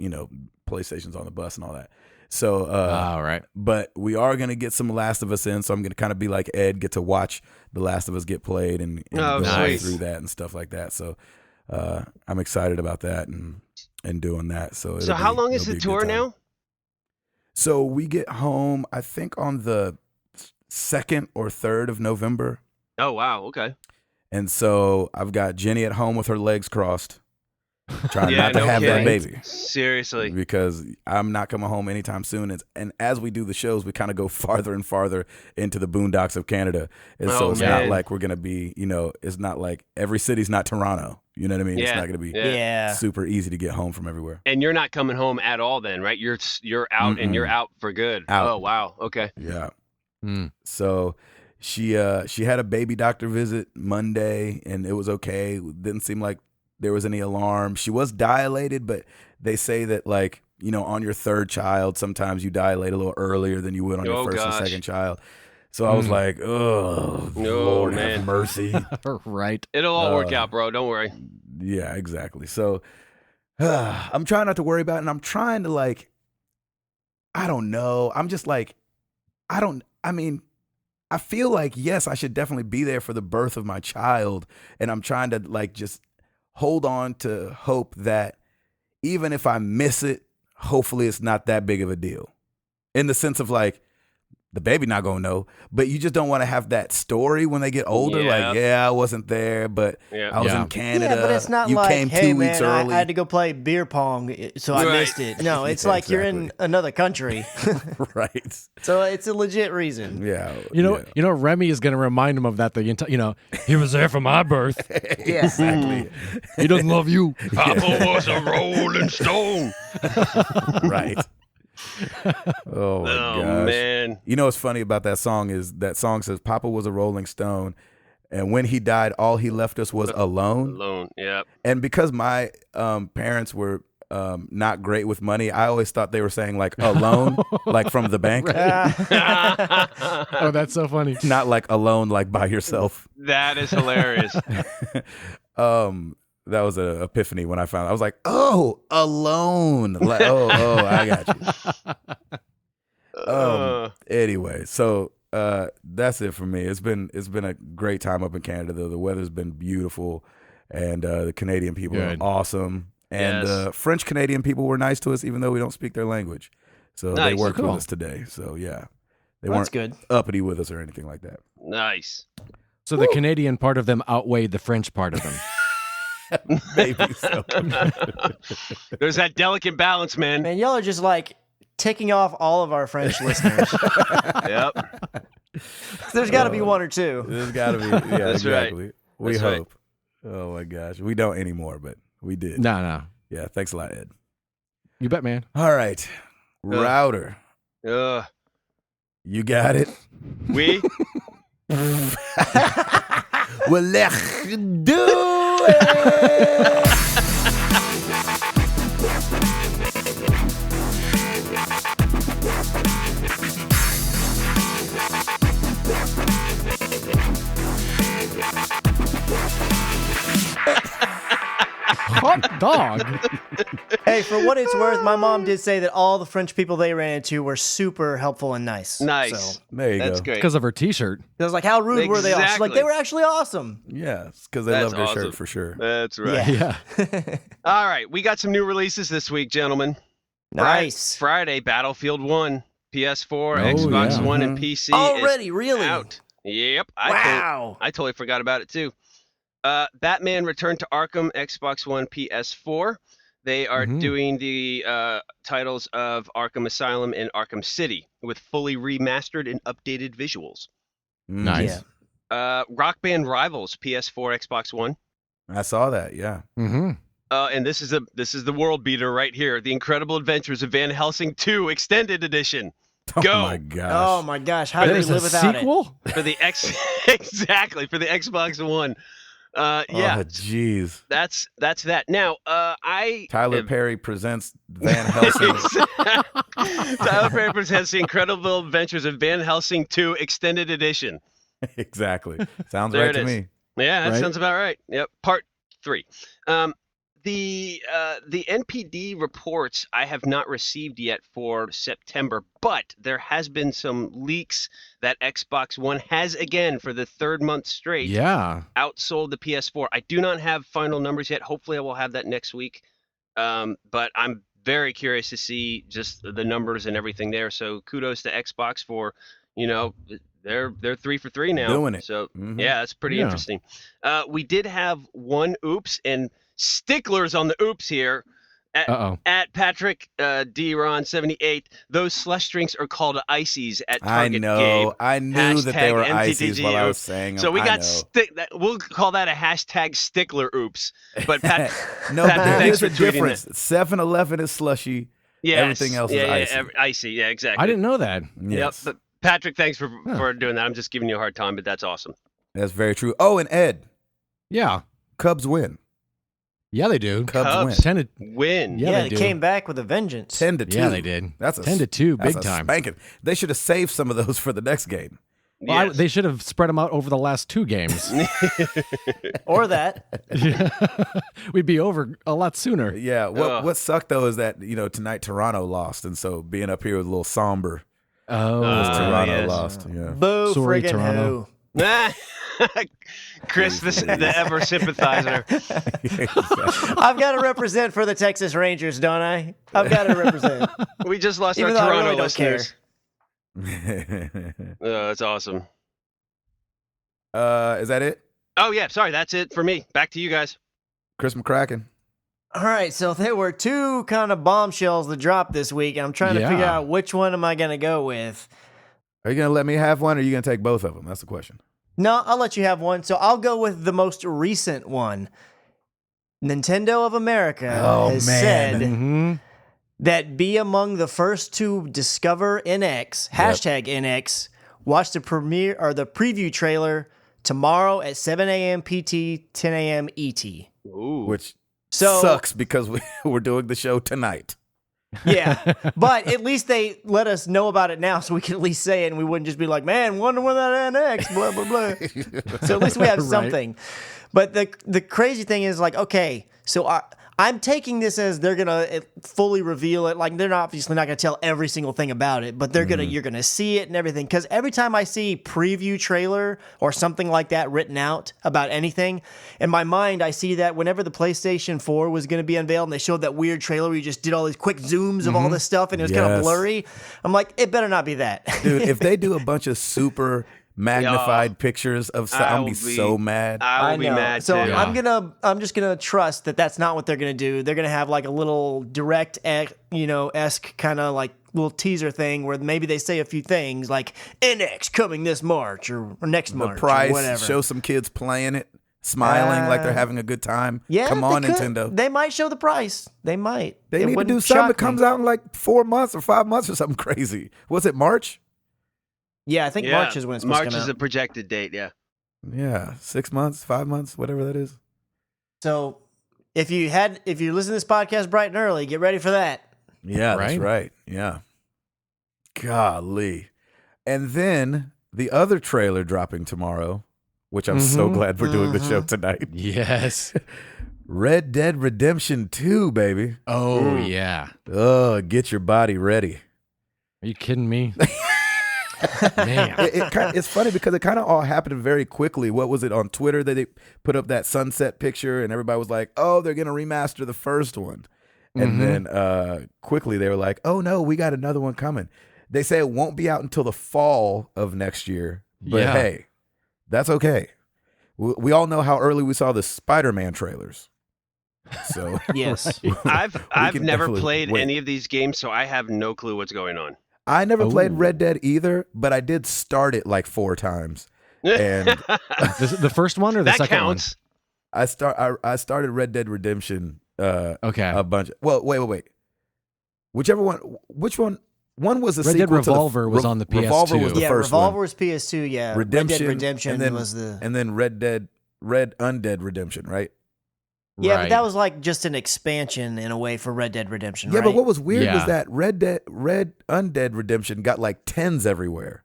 PlayStation's on the bus and all that. So, all right. But we are gonna get some Last of Us in, so I'm gonna kind of be like Ed, get to watch The Last of Us get played and go nice. through that and stuff like that. So, I'm excited about that and doing that. So how long is the tour now? So we get home, I think, on the 2nd or 3rd of November. Oh, wow. Okay. And so I've got Jenny at home with her legs crossed, trying not to have that baby. Seriously. Because I'm not coming home anytime soon. And as we do the shows, we kind of go farther and farther into the boondocks of Canada. And so it's not like we're going to be, it's not like every city's not Toronto. You know what I mean? Yeah. It's not going to be super easy to get home from everywhere. And you're not coming home at all then, right? You're out and you're out for good. Out. Oh, wow. Okay. Yeah. So she had a baby doctor visit Monday, and it was okay. It didn't seem like there was any alarm. She was dilated, but they say that on your third child, sometimes you dilate a little earlier than you would on your first and second child. So I was like, oh, Lord have mercy. Right. It'll all work out, bro. Don't worry. Yeah, exactly. So I'm trying not to worry about it, and I'm trying to I don't know. I'm just I feel like, yes, I should definitely be there for the birth of my child, and I'm trying to just hold on to hope that even if I miss it, hopefully it's not that big of a deal. In the sense of the baby not gonna know, but you just don't want to have that story when they get older. I wasn't there, but I was in Canada. Yeah, but it's not you like, came hey, 2 weeks man, early. I had to go play beer pong, so I missed it. No, it's like you're in another country. Right. So it's a legit reason. Yeah. Remy is going to remind him of that. He was there for my birth. Yeah. Exactly. He doesn't love you. Papa was a rolling stone. Right. Oh my gosh. Man. What's funny about that song is that song says Papa was a rolling stone, and when he died, all he left us was alone. Alone, yeah. And because my parents were not great with money, I always thought they were saying alone, from the bank. Oh, that's so funny. Not alone, by yourself. That is hilarious. That was an epiphany when I found it. I was like, oh, alone. I got you. Anyway, so that's it for me. It's been a great time up in Canada, though. The weather's been beautiful, and the Canadian people are awesome. And French Canadian people were nice to us, even though we don't speak their language. So they worked with us today. So yeah, they weren't good. Uppity with us or anything like that. Nice. So the Canadian part of them outweighed the French part of them. Maybe so. There's that delicate balance, man. Man, y'all are just ticking off all of our French listeners. Yep. There's got to be one or two. There's got to be. Yeah, That's exactly. right. We That's hope. Right. Oh my gosh, we don't anymore, but we did. No. Yeah, thanks a lot, Ed. You bet, man. All right, Router. You got it. We. Well, let's do it. Hot dog. Hey, for what it's worth, my mom did say that all the French people they ran into were super helpful and nice. Nice. So, There you That's go. great. Because of her T-shirt. I was like, how rude were they all? She's like, Exactly. they were actually awesome. Yes, because they That's loved her awesome. shirt for sure. That's right. Yeah. Yeah. All right, we got some new releases this week, gentlemen. Nice. Friday, Battlefield 1, PS4, Oh, Xbox yeah. One, and PC. is Already, really? out. Yep. Wow. I totally forgot about it too. Batman Return to Arkham, Xbox One, PS4. They are doing the titles of Arkham Asylum and Arkham City with fully remastered and updated visuals. Nice. Yeah. Rock Band Rivals, PS4, Xbox One. I saw that. Yeah. Mm-hmm. And this is the world beater right here. The Incredible Adventures of Van Helsing 2 Extended Edition. Go. Oh my gosh. Oh my gosh, how do we There's live a without sequel? For the exactly for the Xbox One. Yeah, Oh, jeez. that's that. Now, Tyler Perry presents Van Helsing. Tyler Perry presents The Incredible Adventures of Van Helsing 2 Extended Edition. Exactly. Sounds There right it to is. me. Yeah, that Right? sounds about right. Yep, part 3. The NPD reports I have not received yet for September, but there has been some leaks that Xbox One has again for the third month straight Yeah. outsold the PS4. I do not have final numbers yet. Hopefully, I will have that next week. But I'm very curious to see just the numbers and everything there. So kudos to Xbox for, they're 3 for 3 now. Doing it. So Mhm. yeah, that's pretty Yeah. interesting. We did have one oops and sticklers on the oops here. Uh-oh. At Patrick D-Ron 78, those slush drinks are called ices at I Target. know. Gabe. I knew that they were Hashtag ices while I MTTG. was saying them. So we I got know. we'll call that a hashtag stickler oops. But Pat, No, Patrick, but thanks here's the for tweeting difference. 7-Eleven is slushy. yes, Everything else is icy. Icy, yeah, exactly. I didn't know that. Yes. Yep. But Patrick, thanks for doing that. I'm just giving you a hard time, but that's awesome. That's very true. Oh, and Ed, Yeah. Cubs win. Yeah, they do. Cubs win. 10 to Win. Yeah, Yeah, they they do. came back with a vengeance. 10-2. Yeah, they did. That's a 10-2, that's big a time. Spanking. They should have saved some of those for the next game. Well, Yes. they should have spread them out over the last 2 games. Or that. We'd be over a lot sooner. Yeah. Ugh. What sucked though is that tonight Toronto lost, and so being up here was a little somber. Oh, Toronto yes. lost. Yeah. Boo, Sorry, friggin' Toronto. Chris, the ever sympathizer. I've got to represent for the Texas Rangers, don't I? I've got to represent. We just lost Even our though I Toronto really don't listeners. care. That's awesome. Is that it? Oh yeah, sorry, that's it for me. Back to you guys. Chris McCracken. All right, so there were 2 kind of bombshells that dropped this week, and I'm trying to Yeah. figure out which one am I going to go with. Are you gonna let me have one, or are you gonna take both of them? That's the question. No, I'll let you have one. So I'll go with the most recent one. Nintendo of America has said Mhm. that be among the first to discover NX, hashtag NX, watch the premiere or the preview trailer tomorrow at 7 a.m. PT, 10 a.m. ET. Ooh. Which So sucks because we're doing the show tonight. yeah, but at least they let us know about it now, so we can at least say it, and we wouldn't just be like, "Man, wonder when that NX." Blah blah blah. So at least we have Right. something. But the crazy thing is, like, okay, so I'm taking this as they're gonna fully reveal it. Like, they're obviously not gonna tell every single thing about it, but they're you're gonna see it and everything. Because every time I see preview trailer or something like that written out about anything, in my mind I see that whenever the PlayStation 4 was gonna be unveiled and they showed that weird trailer where you just did all these quick zooms of all this stuff and it was kind of Yes. blurry. I'm like, it better not be that. Dude, if they do a bunch of super magnified pictures of stuff, I'm gonna be so mad. I will be know. mad So too. Yeah. I'm just gonna trust that that's not what they're gonna do. They're gonna have like a little direct, esque kind of like little teaser thing where maybe they say a few things like NX coming this March or next The March or price, whatever. show some kids playing it, smiling like they're having a good time. Yeah, Come they on, could. Nintendo. They might show the price. They might. They It need to wouldn't do something that shock me. comes out in like 4 months or 5 months or something crazy. Was it March? Yeah, I think Yeah, March is when it's supposed March to come is out. a projected date. Yeah. Yeah, 6 months, 5 months, whatever that is. So if you listen to this podcast bright and early, get ready for that. Yeah, that's Right? right. Yeah. Golly. And then the other trailer dropping tomorrow, which I'm so Mhm. glad we're doing the show tonight. Yes. Red Dead Redemption 2, baby. Oh, yeah. Oh, get your body ready. Are you kidding me? Man. It's funny because it kind of all happened very quickly. What was it on Twitter that they put up that sunset picture and everybody was like, oh, they're going to remaster the first one. And then quickly they were like, oh, no, we got another one coming. They say it won't be out until the fall of next year. But Yeah. hey, that's okay. We all know how early we saw the Spider-Man trailers. So Yes. I've can never definitely played wait. any of these games, so I have no clue what's going on. I never played Ooh. Red Dead either, but I did start it like 4 times. And The first one or the that second counts. I started Red Dead Redemption Okay. a bunch. Well, wait. Whichever one. Which one? One was a Red Dead sequel Revolver to was on the Revolver PS2. was the Yeah, first Revolver one. was PS2. Yeah, Redemption, Red Dead Redemption and then, was the. and then Red Undead Redemption, right? Yeah, Right. but that was like just an expansion in a way for Red Dead Redemption. Yeah, right? but what was weird was Yeah. that Red Undead Redemption got like 10s everywhere,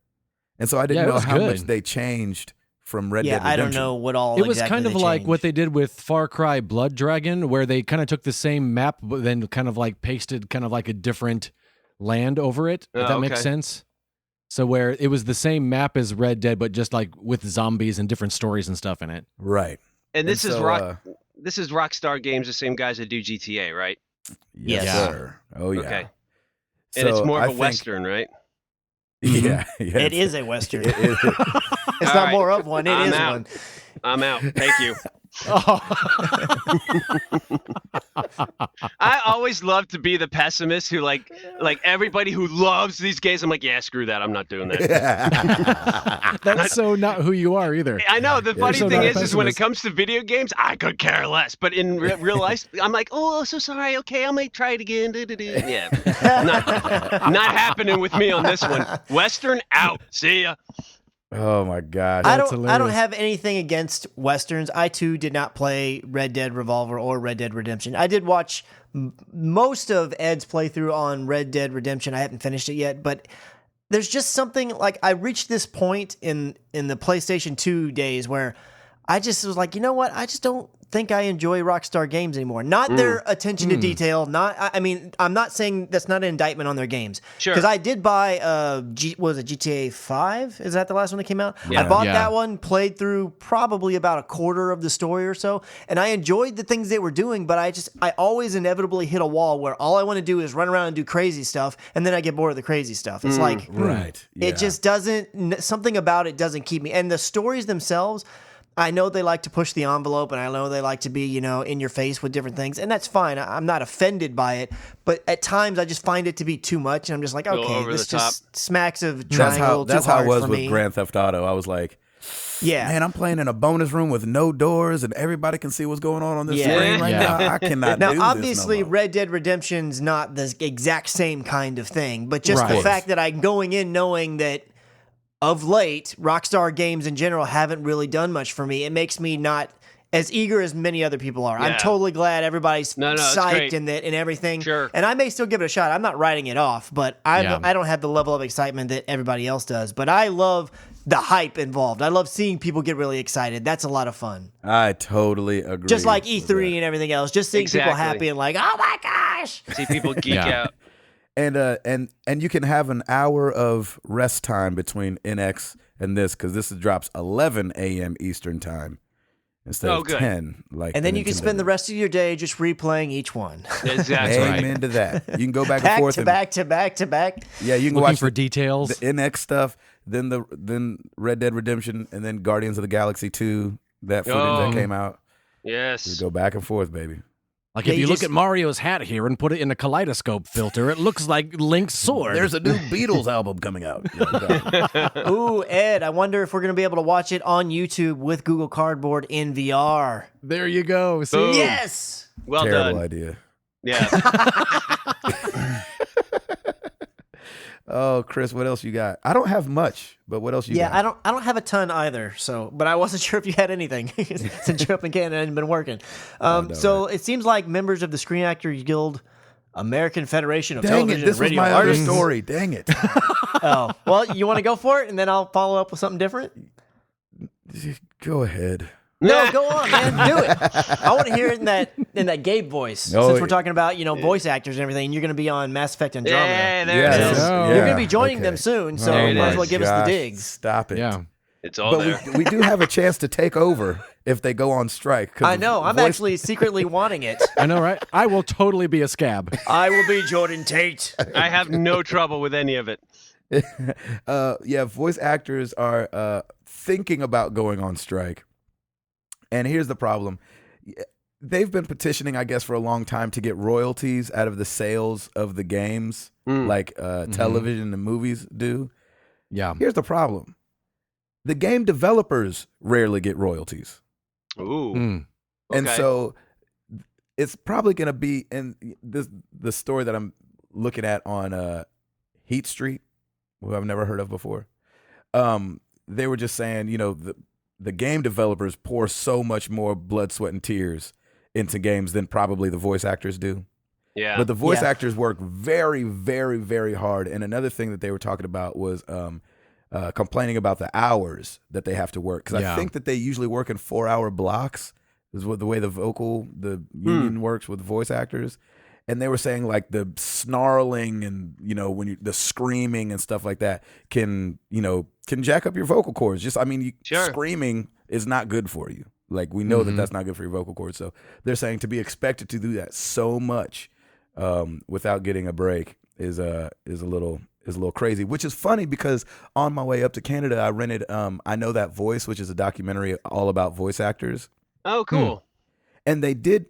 and so I Yeah, didn't it know was how good. much they changed from Red Yeah, Dead I Redemption. don't know what all. It was exactly kind of they like changed. what they did with Far Cry Blood Dragon, where they kind of took the same map, but then kind of like pasted kind of like a different land over it. If Oh, that makes okay. sense. So where it was the same map as Red Dead, but just like with zombies and different stories and stuff in it. Right. And this And is so, This is Rockstar Games, the same guys that do GTA, right? Yes, Yes. sir. Oh yeah. Okay. And it's So more I of a think- Western, right? Yeah, yeah. It is a Western. It is. It's All not right. more of one. It I'm is out. one. I'm out. Thank you. Oh. I always love to be the pessimist who like everybody who loves these games. I'm like, yeah, screw that. I'm not doing that. That's so not who you are either. I know. The funny so thing not a is when it pessimist. comes to video games, I could care less. But in real life, I'm like, oh, so sorry. Okay, I might try it again. Yeah, not happening with me on this one. Western out. See ya. Oh my gosh. I That's don't hilarious. have anything against Westerns. I too did not play Red Dead Revolver or Red Dead Redemption. I did watch most of Ed's playthrough on Red Dead Redemption. I haven't finished it yet, but there's just something like I reached this point in the PlayStation 2 days where I just was like, you know what? I just don't think I enjoy Rockstar Games anymore. Not their attention to detail. I mean, I'm not saying that's not an indictment on their games. Sure. Because I did buy, was it GTA 5? Is that the last one that came out? Yeah. I bought Yeah. that one, played through probably about a quarter of the story or so, and I enjoyed the things they were doing, but I always inevitably hit a wall where all I want to do is run around and do crazy stuff, and then I get bored of the crazy stuff. It's like, Right. Yeah. it just doesn't, something about it doesn't keep me. And the stories themselves, I know they like to push the envelope, and I know they like to be, in your face with different things, and that's fine. I'm not offended by it, but at times I just find it to be too much, and I'm just like, okay, over this the just smacks of trying That's a how little too how hard it was for with me. Grand Theft Auto. I was like, Yeah. man, I'm playing in a bonus room with no doors and everybody can see what's going on this Yeah. screen right Yeah. now. I cannot Now, do obviously, this no more. Red Dead Redemption's not the exact same kind of thing, but just the Right. fact that I'm going in knowing that of late, Rockstar Games in general haven't really done much for me, it makes me not as eager as many other people are. Yeah. I'm totally glad everybody's No, it's psyched great. and everything. Sure. And I may still give it a shot. I'm not writing it off, but I Yeah. don't have the level of excitement that everybody else does. But I love the hype involved. I love seeing people get really excited. That's a lot of fun. I totally agree. Just like with E3 that. and everything else. Just seeing people Exactly. happy and like, oh my gosh. See people geek Yeah. out. And you can have an hour of rest time between NX and this because this drops 11 a.m. Eastern time instead Oh, of good. 10. Like And then you can Nintendo spend the does. rest of your day just replaying each one. Exactly. right. Amen to that. You can go back and Back forth to and back to back to back. yeah, you can Looking watch for the details. NX stuff, then Red Dead Redemption, and then Guardians of the Galaxy 2. That footage Oh. that came out. Yes. Just go back and forth, baby. Like Yeah, if you you look just- at Mario's hat here and put it in a kaleidoscope filter, it looks like Link's sword. There's a new Beatles album coming out. Ooh, Ed, I wonder if we're going to be able to watch it on YouTube with Google Cardboard in VR. There you go. See? Boom. Yes. Well Terrible done. idea. Yeah. Oh, Chris, what else you got? I don't have much, but what else you Yeah, got? I don't have a ton either. So, but I wasn't sure if you had anything since you're up in Canada and been working. So it seems like members of the Screen Actors Guild, American Federation of Dang Television it, this and was Radio my other Artists. story. Dang it. Oh, well, you want to go for it, and then I'll follow up with something different. Go ahead. No, go on, man. Do it. I want to hear it in that Gabe voice. Oh, Since we're talking about voice actors and everything, and you're going to be on Mass Effect Andromeda. Yeah, there Yeah, it is. Oh. You're going to be joining them soon, so There it might as is. well give us the Gosh, digs. Stop it. Yeah. It's all there. But we do have a chance to take over if they go on strike. 'cause I know. I'm voice- actually secretly wanting it. I know, right? I will totally be a scab. I will be Jordan Tate. I have no trouble with any of it. yeah, voice actors are thinking about going on strike. And here's the problem. They've been petitioning, I guess, for a long time to get royalties out of the sales of the games, like television and movies do. Yeah. Here's the problem. The game developers rarely get royalties. Ooh. Mm. And Okay. so it's probably going to be in the story that I'm looking at on Heat Street, who I've never heard of before. They were just saying, the game developers pour so much more blood, sweat, and tears into games than probably the voice actors do. Yeah. But the voice actors work very, very, very hard. And another thing that they were talking about was complaining about the hours that they have to work. Because I think that they usually work in 4-hour blocks, is what the way the union works with voice actors. And they were saying like the snarling and, the screaming and stuff like that can jack up your vocal cords. Screaming is not good for you. Like we know that that's not good for your vocal cords. So they're saying to be expected to do that so much without getting a break is a little crazy, which is funny because on my way up to Canada, I rented I Know That Voice, which is a documentary all about voice actors. Oh, cool. And they did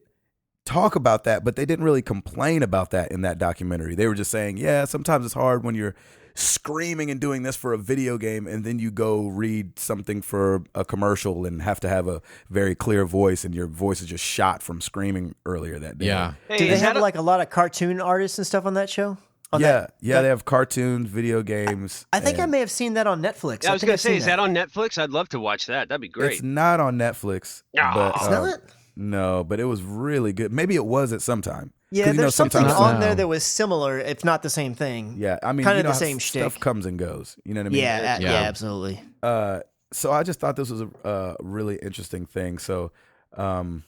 talk about that, but they didn't really complain about that in that documentary. They were just saying, yeah, sometimes it's hard when you're screaming and doing this for a video game and then you go read something for a commercial and have to have a very clear voice and your voice is just shot from screaming earlier that day. Yeah. Hey, Do they have like a lot of cartoon artists and stuff on that show? They have cartoons, video games. I think I may have seen that on Netflix. I was going to say, is that on Netflix? I'd love to watch that. That'd be great. It's not on Netflix. But, It's not? No, but it was really good. Maybe it was at some time. Yeah, there's something sometimes on there that was similar, if not the same thing. Yeah, I mean, kind of the how same stuff shtick. comes and goes. You know what I mean? Yeah, absolutely. So I just thought this was a really interesting thing. So, the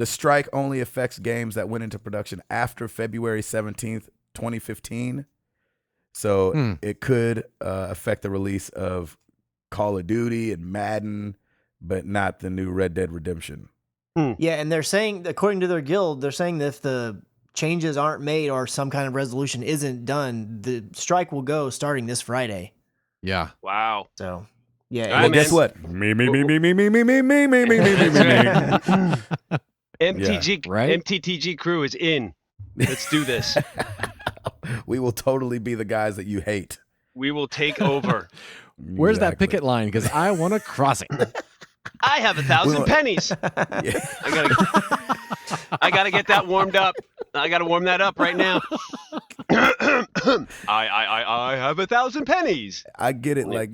strike only affects games that went into production after February 17th, 2015. So it could affect the release of Call of Duty and Madden, but not the new Red Dead Redemption. Yeah, and they're saying, according to their guild, they're saying that if the changes aren't made or some kind of resolution isn't done, the strike will go starting this Friday. Yeah. Wow. So, yeah. Well, Well, guess what? Me. MTG, right? MTTG crew is in. Let's do this. We will totally be the guys that you hate. We will take over. Where's that picket line? Because I want to cross it. I have 1,000 pennies. Yeah. I gotta get that warmed up. I gotta warm that up right now. I have 1,000 pennies. I get it. Like,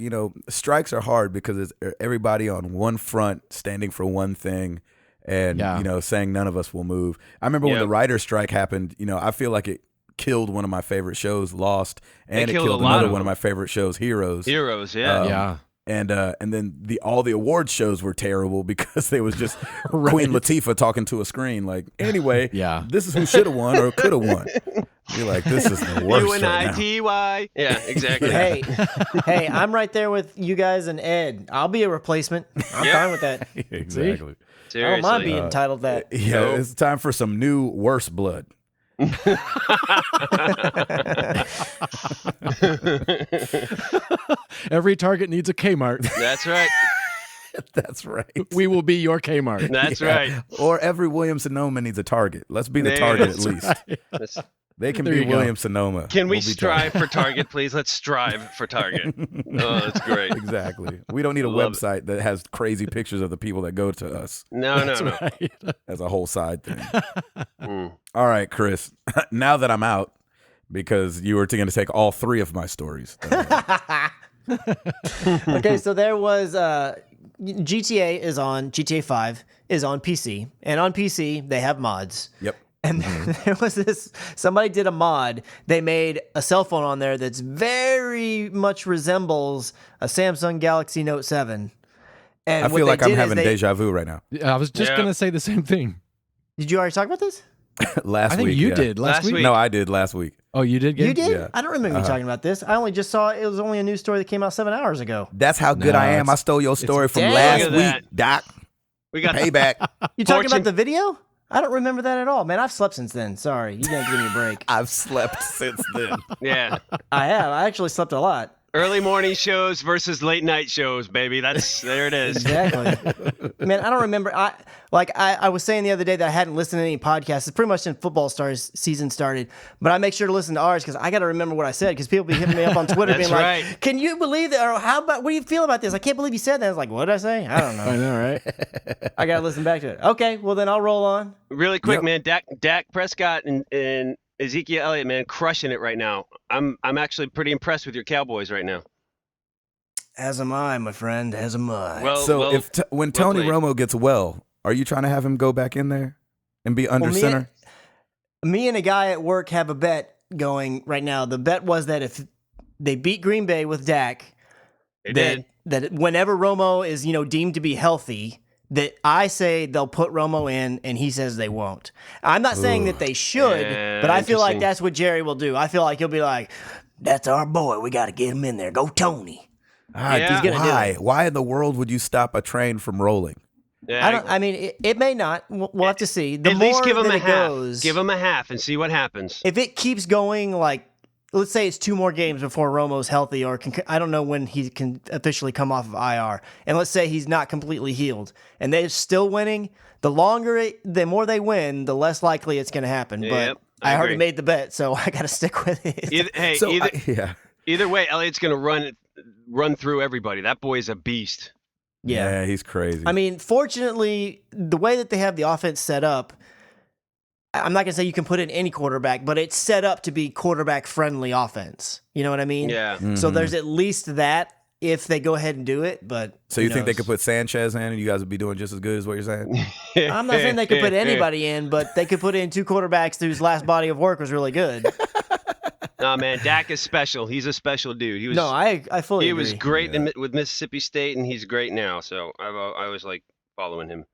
strikes are hard because it's everybody on one front standing for one thing and, saying none of us will move. I remember when the writer's strike happened, I feel like it killed one of my favorite shows, Lost, and it killed another one of my favorite shows, Heroes. Heroes, yeah. Yeah. And then all the awards shows were terrible because they was just Queen Latifah talking to a screen. Like, anyway, this is who should have won or could have won. You're like, this is the worst. UNITY. Yeah, exactly. Hey, I'm right there with you guys and Ed. I'll be a replacement. I'm fine with that. Exactly. Seriously. I don't mind being titled that. Yeah, it's time for some new worse blood. Every Target needs a Kmart. That's right. That's right. We will be your Kmart. That's right. Or every Williams-Sonoma needs a Target. Let's be the Target at least. Right. They can There be you go. Williams-Sonoma. Can we We'll be strive for Target, please? Let's strive for Target. Oh, that's great. Exactly. We don't need a Love website that has crazy pictures of the people that go to us No. Right. as a whole side thing. Mm. All right, Chris. Now that I'm out, because you were going to take all three of my stories. Okay, so there was GTA 5 is on PC, and on PC they have mods. Yep. And there was somebody did a mod. They made a cell phone on there that's very much resembles a Samsung Galaxy Note 7. And I what feel they like I'm did is having deja vu right now. I was just going to say the same thing. Did you already talk about this? Last I think week. you yeah. did last week. No, I did last week. Oh, you did? Gabe? You did? Yeah. I don't remember you talking about this. I only just saw it was only a news story that came out 7 hours ago. That's how good No, I am. I it's- stole your story from Dang. last Look at week, Doc. We got Payback. You talking Fortune- about the video? I don't remember that at all, man. I've slept since then. Sorry, you gotta give me a break. I've slept since then. Yeah. I have. I actually slept a lot. Early morning shows versus late night shows, baby. There it is. Exactly. Man, I don't remember. I was saying the other day that I hadn't listened to any podcasts. It's pretty much since football stars season started. But I make sure to listen to ours because I got to remember what I said because people be hitting me up on Twitter being right. like, "Can you believe that?" Or what do you feel about this? I can't believe you said that. I was like, "What did I say? I don't know." I know, right? I got to listen back to it. Okay, well then I'll roll on. Really quick, Yep. man. Dak Prescott and Ezekiel Elliott, man, crushing it right now. I'm actually pretty impressed with your Cowboys right now. As am I, my friend. As am I. So when Tony played. Romo gets well, are you trying to have him go back in there and be under center? Me and a guy at work have a bet going right now. The bet was that if they beat Green Bay with Dak, that whenever Romo is, deemed to be healthy, that I say they'll put Romo in, and he says they won't. I'm not saying that they should, but I feel like interesting. that's what Jerry will do. I feel like he'll be like, "That's our boy. We got to get him in there. Go Tony." Yeah. He's gonna do Why? it. Why in the world would you stop a train from rolling? Yeah, I mean, it may not. We'll have to see. The at least more give him that a it half. goes, Give him a half and see what happens. if it keeps going, like, let's say it's 2 more games before Romo's healthy, or I don't know when he can officially come off of IR, and let's say he's not completely healed, and they're still winning, the more they win, the less likely it's going to happen. But Yep, I I already agree. made the bet, so I got to stick with it. Either way, Elliott's going to run through everybody. That boy is a beast. Yeah. He's crazy. I mean, fortunately, the way that they have the offense set up, I'm not going to say you can put in any quarterback, but it's set up to be quarterback-friendly offense. You know what I mean? Yeah. So there's at least that if they go ahead and do it, but so you who think they knows? could put Sanchez in and you guys would be doing just as good as what you're saying? I'm not saying they could put anybody in, but they could put in 2 quarterbacks whose last body of work was really good. No, man, Dak is special. He's a special dude. He was I fully he agree. was great with Mississippi State, and he's great now. So I was like following him.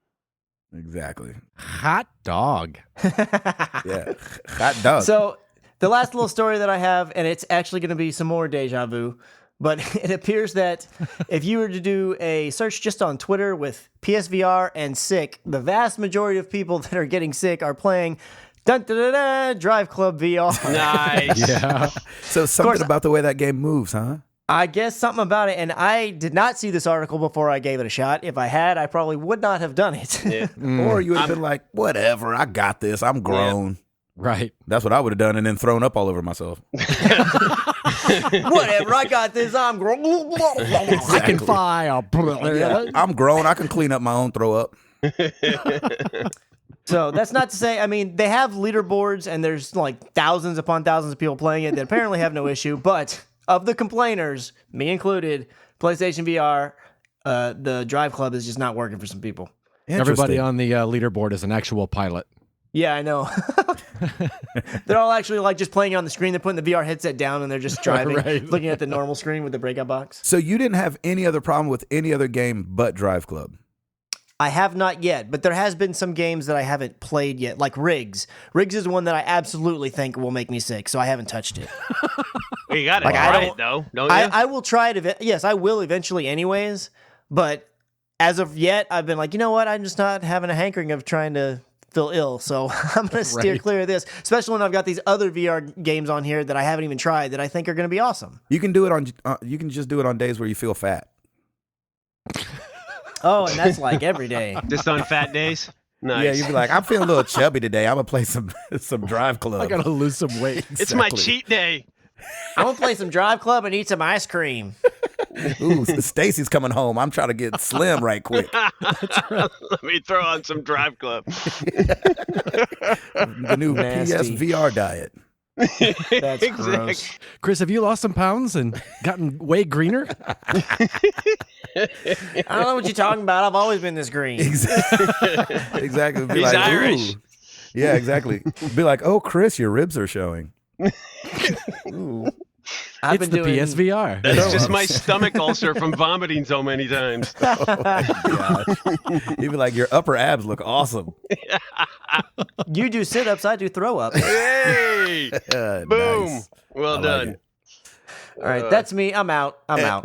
Exactly. Hot dog. Yeah. Hot dog. So the last little story that I have, and it's actually going to be some more deja vu, but it appears that if you were to do a search just on Twitter with PSVR and sick, the vast majority of people that are getting sick are playing Drive Club VR. Nice. Yeah. So something about the way that game moves, huh? I guess something about it, and I did not see this article before I gave it a shot. If I had, I probably would not have done it. Yeah. Or you would have been like, whatever, I got this. I'm grown. Right. That's what I would have done and then thrown up all over myself. Whatever, I got this. I'm grown. I can fly. I'm grown. I can clean up my own throw up. So that's not to say, I mean, they have leaderboards and there's like thousands upon thousands of people playing it that apparently have no issue. But of the complainers, me included, PlayStation VR, the Drive Club is just not working for some people. Everybody on the leaderboard is an actual pilot. Yeah, I know. They're all actually like just playing on the screen. They're putting the VR headset down and they're just driving, Right. looking at the normal screen with the breakout box. So you didn't have any other problem with any other game but Drive Club? I have not yet, but there has been some games that I haven't played yet, like Riggs. Riggs is one that I absolutely think will make me sick, so I haven't touched it. Well, you got to Like, I try don't- it though, don't you? I will try it. Yes, I will eventually anyways, but as of yet, I've been like, you know what? I'm just not having a hankering of trying to feel ill, so I'm going to steer Right. clear of this, especially when I've got these other VR games on here that I haven't even tried that I think are going to be awesome. You can do it on. You can just do it on days where you feel fat. Oh, and that's like every day. Just on fat days. Nice. Yeah, you'd be like, I'm feeling a little chubby today. I'm gonna play some Drive Club. I gotta lose some weight. It's my Exactly. cheat day. I'm going to play some Drive Club and eat some ice cream. Ooh, Stacy's coming home. I'm trying to get slim right quick. Let me throw on some Drive Club. The new Nasty. PSVR diet. That's Exactly. gross. Chris, have you lost some pounds and gotten way greener? I don't know what you're talking about. I've always been this green. Exactly. Be He's like, Irish. ooh. Yeah, exactly. Be like, oh, Chris, your ribs are showing. I've It's been the doing PSVR. That's just my stomach ulcer from vomiting so many times. Gosh. You'd be like, your upper abs look awesome. You do sit-ups, I do throw-ups. Hey! Boom! Nice. Well I like done. it. All right, that's me. I'm out. I'm out.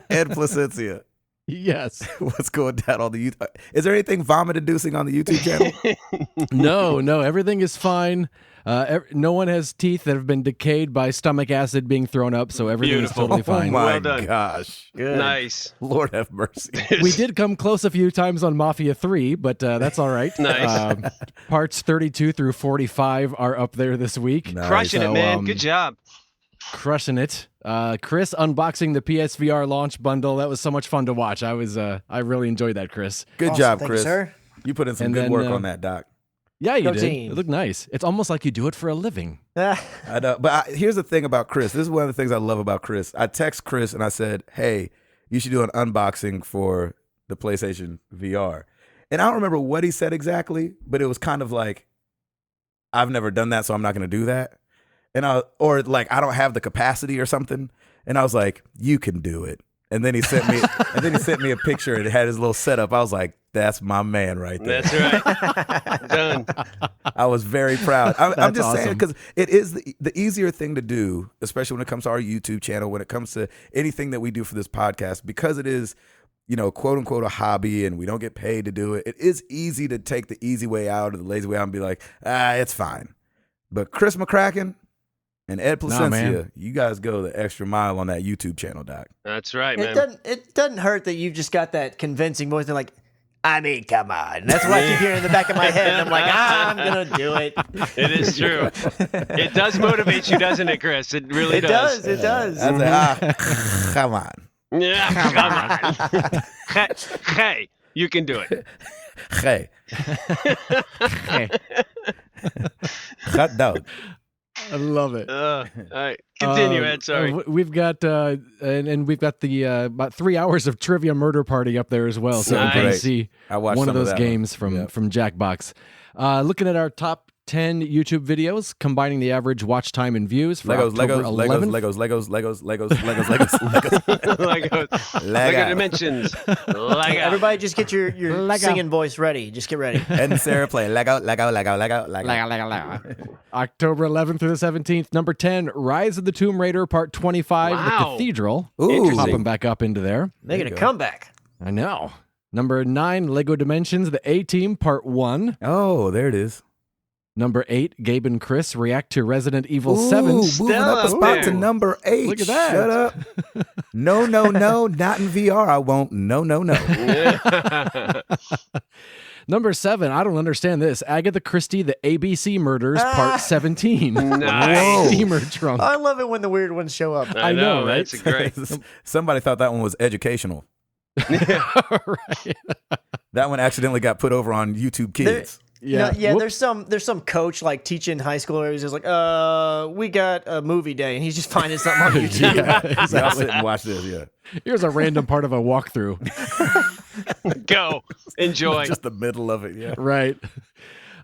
Ed Placencia. Yes. What's going down on the YouTube? Is there anything vomit-inducing on the YouTube channel? No, everything is fine. No one has teeth that have been decayed by stomach acid being thrown up, so everything Beautiful. is totally Oh fine. my Well done. gosh. Good. Nice. Lord have mercy. We did come close a few times on Mafia 3, but that's all right. Nice. Parts 32 through 45 are up there this week. Nice. Crushing So, it, man. Good job. Crushing it. Chris unboxing the PSVR launch bundle. That was so much fun to watch. I really enjoyed that, Chris. Good Awesome. job, Thank you, Chris. sir. You put in some And good then, work on that, Doc. Yeah, you Go did. team. It looked nice. It's almost like you do it for a living. I know, but here's the thing about Chris. This is one of the things I love about Chris. I text Chris and I said, "Hey, you should do an unboxing for the PlayStation VR." And I don't remember what he said exactly, but it was kind of like, "I've never done that, so I'm not going to do that." And I don't have the capacity or something. And I was like, "You can do it." And then he sent me a picture and it had his little setup. I was like, "That's my man right there." That's right. Done. I was very proud. I'm That's just saying awesome. because it is the easier thing to do, especially when it comes to our YouTube channel, when it comes to anything that we do for this podcast, because it is, quote unquote, a hobby and we don't get paid to do it. It is easy to take the easy way out or the lazy way out and be like, it's fine. But Chris McCracken and Ed Placencia, man. you guys go the extra mile on that YouTube channel, Doc. That's right, It man. doesn't hurt that you've just got that convincing voice. They're like, I mean, come on. That's what I keep hearing in the back of my head. And I'm like, I'm gonna do it. It is true. It does motivate you, doesn't it, Chris? It really It does. It does. I said, come on. Yeah, come on. Hey, you can do it. Hey. Hey, Hot dog. I love it. All right, continue, Ed. Sorry. We've got and we've got the about 3 hours of Trivia Murder Party up there as well, so Nice. you can Great. see I watched one of some those that games one. from Jackbox. Looking at our top 10 YouTube videos, combining the average watch time and views for Legos, October Legos, 11th. Lego Lego. Dimensions. Lego. Everybody, just get your Lego. singing voice ready. Just get ready. Ed and Sarah play Lego. October 11th through the 17th. Number 10, Rise of the Tomb Raider Part 25, The Wow. Cathedral. Ooh. Popping back up into there. Making a you go. comeback. I know. Number 9, Lego Dimensions, The A-Team Part 1. Oh, there it is. Number 8, Gabe and Chris react to Resident Evil Ooh, 7. moving up a Still spot up to there. number 8. Look at that. Shut up. No, not in VR. I won't. No. Number 7, I don't understand this. Agatha Christie, The ABC Murders Part 17. Nice. Steamer trunk. I love it when the weird ones show up. I know, right? That's great. Somebody thought that one was educational. Right. That one accidentally got put over on YouTube Kids. Yeah. There's some coach like teaching high schoolers. He's like, we got a movie day, and he's just finding something on YouTube. Yeah, Y'all exactly. sit and watch this. Yeah, Here's a random part of a walkthrough. Go. Enjoy. just the middle of it. Yeah. Right.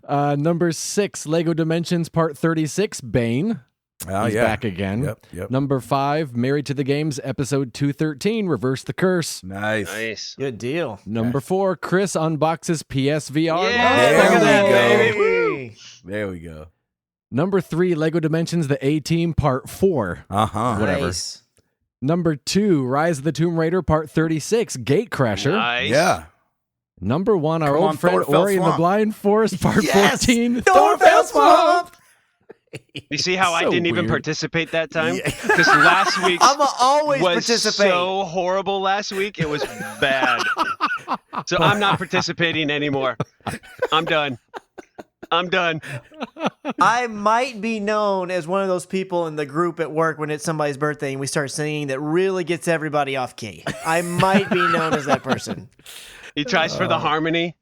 Number 6, Lego Dimensions Part 36, Bane. Oh, He's yeah. back again. Yep. Number 5, Married to the Games, Episode 213, Reverse the Curse. Nice. Nice. Good deal. Number 4, Chris unboxes PSVR. Yeah, There look at we that, go. baby. There we go. Number 3, Lego Dimensions, The A-Team Part 4. Whatever. Nice. Number 2, Rise of the Tomb Raider Part 36, Gatecrasher. Nice. Yeah. Number 1, our Come old on, friend Thorfell Ori and the Swamp. Blind Forest Part Yes! 14. Thorfell Swamp. You see how I So didn't even weird. participate that time? Because last week's I'm gonna always was participate. so horrible last week. It was bad. So I'm not participating anymore. I'm done. I might be known as one of those people in the group at work when it's somebody's birthday and we start singing that really gets everybody off key. I might be known as that person. He tries for the harmony.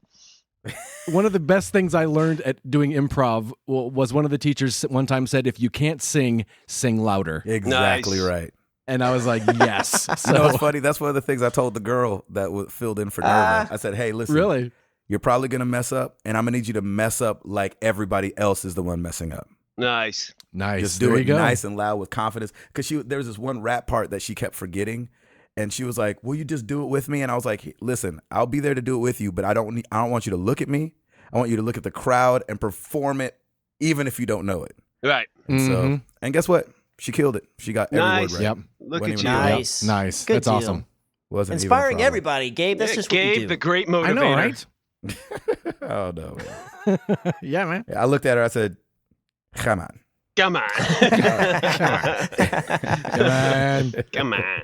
One of the best things I learned at doing improv was one of the teachers one time said, if you can't sing, sing louder. Exactly Nice. right. And I was like, yes. You know So, what's funny? That's one of the things I told the girl that filled in for Nerva. I said, hey, listen. really? You're probably going to mess up, and I'm going to need you to mess up like everybody else is the one messing up. Nice. Nice. Just There do you it go. nice and loud with confidence. Because there was this one rap part that she kept forgetting, and she was like, will you just do it with me? And I was like, listen, I'll be there to do it with you, but I don't want you to look at me. I want you to look at the crowd and perform it, even if you don't know it. Right. And Mhm. so, and guess what? She killed it. She got every Nice. word right. Yep. Look Wasn't at you. even- Nice. Nice. Good That's deal. awesome. Wasn't even a Inspiring problem. everybody, Gabe. That's just what you Gabe, do. the great motivator. I know, right? Oh no. Man. Yeah, man. I looked at her. I said, "Come on." Come on. Man. Come on.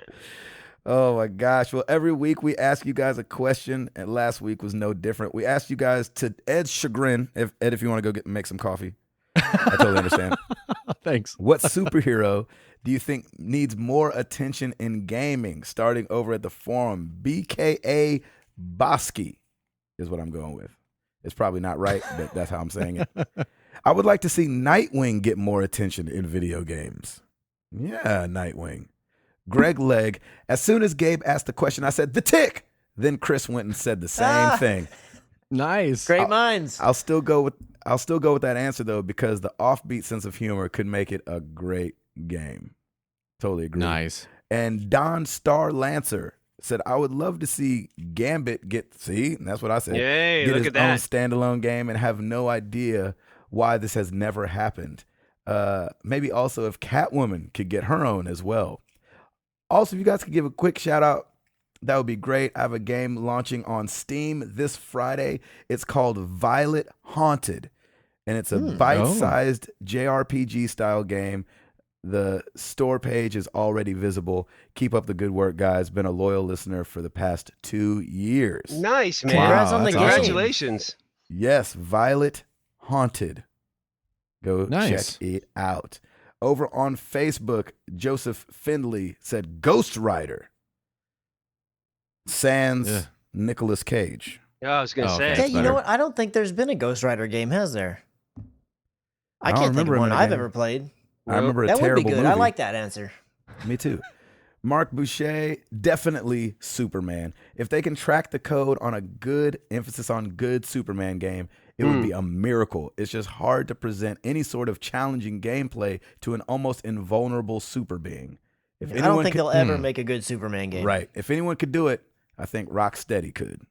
Oh my gosh. Well, every week we ask you guys a question, and last week was no different. We asked you guys, to Ed's chagrin, if you want to go make some coffee. I totally understand. Thanks. What superhero do you think needs more attention in gaming? Starting over at the forum, BKA Bosky is what I'm going with. It's probably not right, but that's how I'm saying it. I would like to see Nightwing get more attention in video games. Yeah, Nightwing. Greg Legg. As soon as Gabe asked the question, I said, the Tick. Then Chris went and said the same thing. Nice. Great minds. I'll still go with that answer though, because the offbeat sense of humor could make it a great game. Totally agree. Nice. And Don Star Lancer said, I would love to see Gambit and that's what I said. Yay, get look his at that. own standalone game and have no idea why this has never happened. Maybe also if Catwoman could get her own as well. Also, if you guys could give a quick shout out, that would be great. I have a game launching on Steam this Friday. It's called Violet Haunted, and it's a bite-sized JRPG style game. The store page is already visible. Keep up the good work, guys. Been a loyal listener for the past 2 years. Nice, man. Congrats on the that's game. awesome. Congratulations. Yes, Violet Haunted. Go Nice. check it out. Over on Facebook, Joseph Findley said Ghost Rider. Sans Nicolas Cage. Yeah, I was going to Oh, say. okay. Yeah, you better. know what? I don't think there's been a Ghost Rider game, has there? I I don't can't think remember of him one in a I've game. ever played. I remember a That would be terrible good. movie. I like that answer. Me too. Mark Boucher, definitely Superman. If they can track the code on a good emphasis on good Superman game, it would be a miracle. It's just hard to present any sort of challenging gameplay to an almost invulnerable super being. If I don't anyone think could, they'll ever make a good Superman game. right. If anyone could do it, I think Rocksteady could.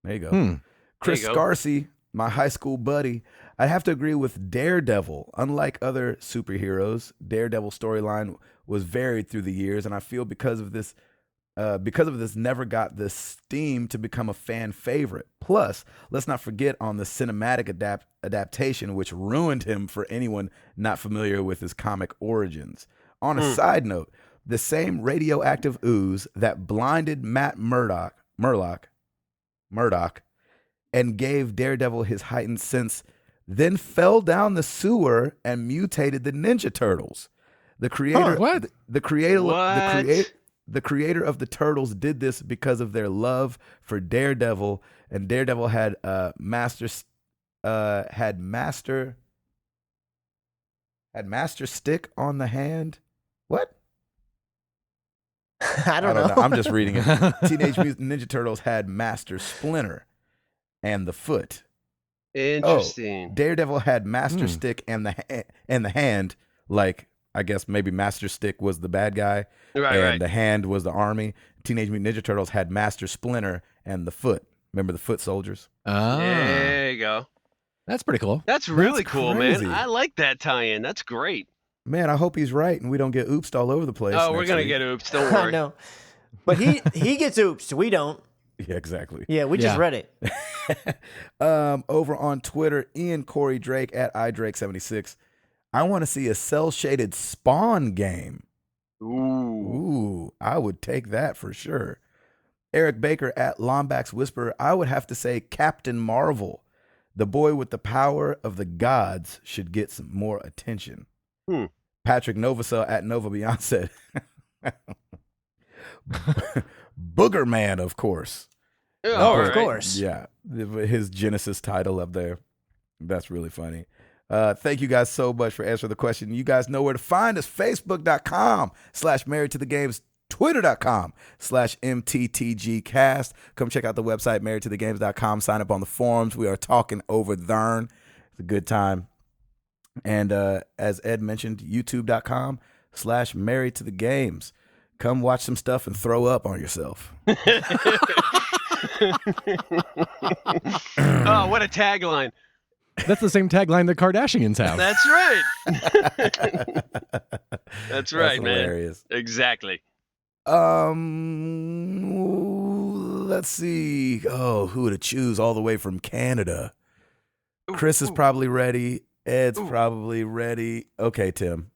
There you go. Hmm. Chris There you go. Scarsey, my high school buddy. I have to agree with Daredevil. Unlike other superheroes, Daredevil storyline was varied through the years, and I feel because of this never got the steam to become a fan favorite. Plus, let's not forget on the cinematic adaptation, which ruined him for anyone not familiar with his comic origins. On a side note, the same radioactive ooze that blinded Matt Murdock, and gave Daredevil his heightened sense, then fell down the sewer and mutated the Ninja Turtles. The creator, what? The creator, What? the creator of the Turtles did this because of their love for Daredevil, and Daredevil had master stick on the hand. What? I don't know. I'm just reading it. Teenage Mutant Ninja Turtles had Master Splinter and the foot. Interesting. Daredevil had Master Stick and the hand. Like, I guess maybe Master Stick was the bad guy, and the hand was the army. Teenage Mutant Ninja Turtles had Master Splinter and the foot. Remember the foot soldiers? Ah, There you go. that's pretty cool. That's really That's cool, crazy. man. I like that tie-in. That's great. Man, I hope he's right and we don't get oopsed all over the place. Oh, we're next going to week. get oops. Don't I worry. know. But he gets oops. We don't. Yeah, exactly. Yeah, we just Yeah. read it. Over on Twitter, Ian Corey Drake at iDrake76. I want to see a cell-shaded Spawn game. Ooh, I would take that for sure. Eric Baker at Lombax Whisperer. I would have to say Captain Marvel. The boy with the power of the gods should get some more attention. Patrick Novacell at Nova Beyond said, Booger Man, of course. Oh, of course. Yeah, his Genesis title up there. That's really funny. Thank you guys so much for answering the question. You guys know where to find us. Facebook.com/Married to the Games. Twitter.com/MTTGcast. Come check out the website, marriedtothegames.com. Sign up on the forums. We are talking over thern. It's a good time. And as Ed mentioned, youtube.com/Married to the Games. Come watch some stuff and throw up on yourself. Oh, what a tagline. That's the same tagline the Kardashians have. That's right. That's right, man. Hilarious. Exactly. Let's see. Oh, who to choose all the way from Canada? Chris is probably ready. Ed's probably ready. Okay, Tim.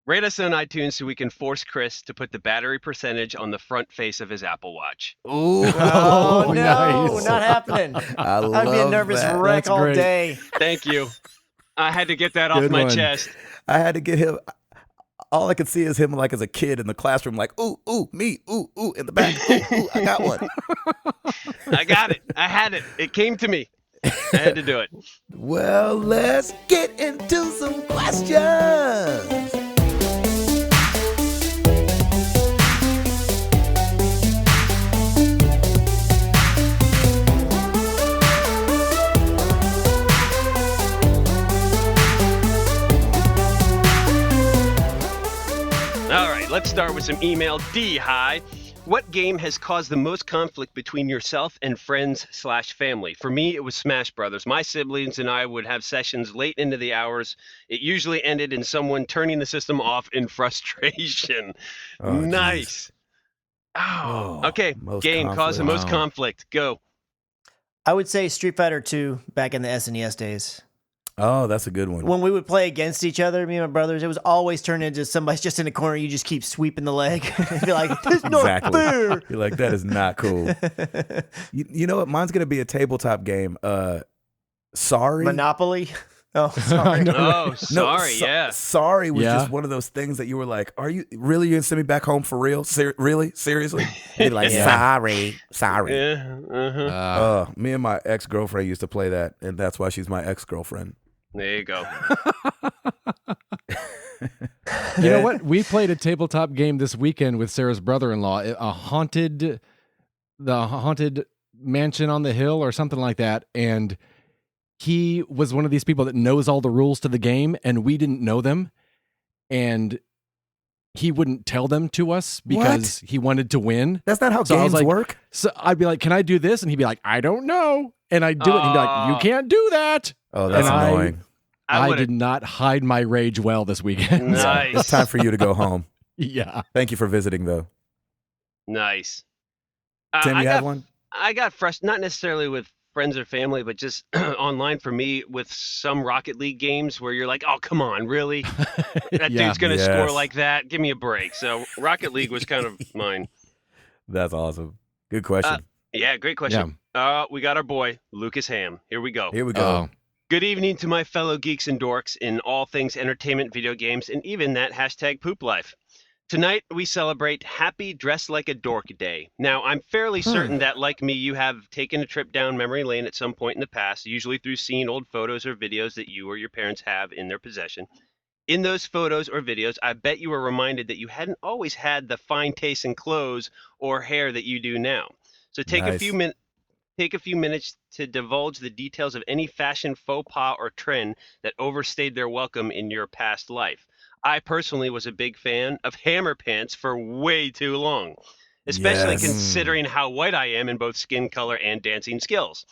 Rate us on iTunes so we can force Chris to put the battery percentage on the front face of his Apple Watch. Ooh. Oh, no, nice. not happening. I'd be a nervous wreck That's all great. day. Thank you. I had to get that off Good my one. chest. I had to get him. All I could see is him like as a kid in the classroom, like, ooh, ooh, me, ooh, ooh, in the back. Ooh, ooh, I got one. I got it. I had it. It came to me. I had to do it. Well, let's get into some questions. All right, let's start with some email. D, hi. What game has caused the most conflict between yourself and friends/family? For me, it was Smash Brothers. My siblings and I would have sessions late into the hours. It usually ended in someone turning the system off in frustration. Oh, Nice. Oh, okay. most Game caused the most Wow. conflict. Go. I would say Street Fighter 2 back in the SNES days. Oh, that's a good one. When we would play against each other, me and my brothers, it was always turned into somebody's just in a corner. You just keep sweeping the leg. Be like, "This is not Exactly. fair." You're like, that is not cool. You know what? Mine's going to be a tabletop game. Sorry. Monopoly. Oh, sorry. Oh, No, sorry. Yeah. Sorry was Yeah. just one of those things that you were like, are you really going to send me back home for real? Really? Seriously? You'd be like, Yeah. sorry. Yeah. Uh-huh. Me and my ex-girlfriend used to play that, and that's why she's my ex-girlfriend. There you go. You know what? We played a tabletop game this weekend with Sarah's brother-in-law, the haunted mansion on the hill or something like that. And he was one of these people that knows all the rules to the game, and we didn't know them. And he wouldn't tell them to us because he wanted to win. That's not how So I was games like- work. So I'd be like, "Can I do this?" And he'd be like, "I don't know." And I'd do it. And he'd be like, "You can't do that." Oh, that's And annoying. I would've- did not hide my rage well this weekend. Nice. It's time for you to go home. Yeah. Thank you for visiting, though. Nice. Tim, I you got have one? I got frustrated, not necessarily with friends or family, but just online for me with some Rocket League games where you're like, oh, come on, really? That Yeah. dude's going to Yes. score like that? Give me a break. So Rocket League was kind of mine. That's awesome. Good question. Yeah, great question. We got our boy, Lucas Ham. Here we go. Here we go. Oh, Good evening to my fellow geeks and dorks in all things entertainment, video games, and even that hashtag poop life. Tonight, we celebrate Happy Dress Like a Dork Day. Now, I'm fairly certain that, like me, you have taken a trip down memory lane at some point in the past, usually through seeing old photos or videos that you or your parents have in their possession. In those photos or videos, I bet you were reminded that you hadn't always had the fine taste in clothes or hair that you do now. So take a Nice. few minutes to divulge the details of any fashion faux pas or trend that overstayed their welcome in your past life. I personally was a big fan of hammer pants for way too long, especially Yes. considering how white I am in both skin color and dancing skills.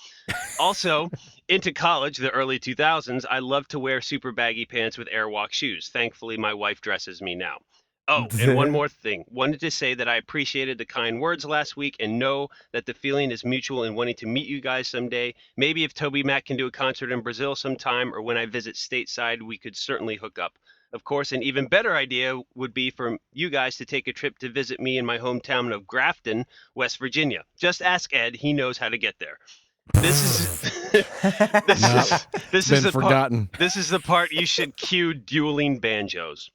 Also, into college, the early 2000s, I loved to wear super baggy pants with Airwalk shoes. Thankfully, my wife dresses me now. Oh, and one more thing. Wanted to say that I appreciated the kind words last week and know that the feeling is mutual in wanting to meet you guys someday. Maybe if Toby Mac can do a concert in Brazil sometime or when I visit stateside, we could certainly hook up. Of course, an even better idea would be for you guys to take a trip to visit me in my hometown of Grafton, West Virginia. Just ask Ed. He knows how to get there. This is this been is the part, forgotten. this is the part you should cue dueling banjos.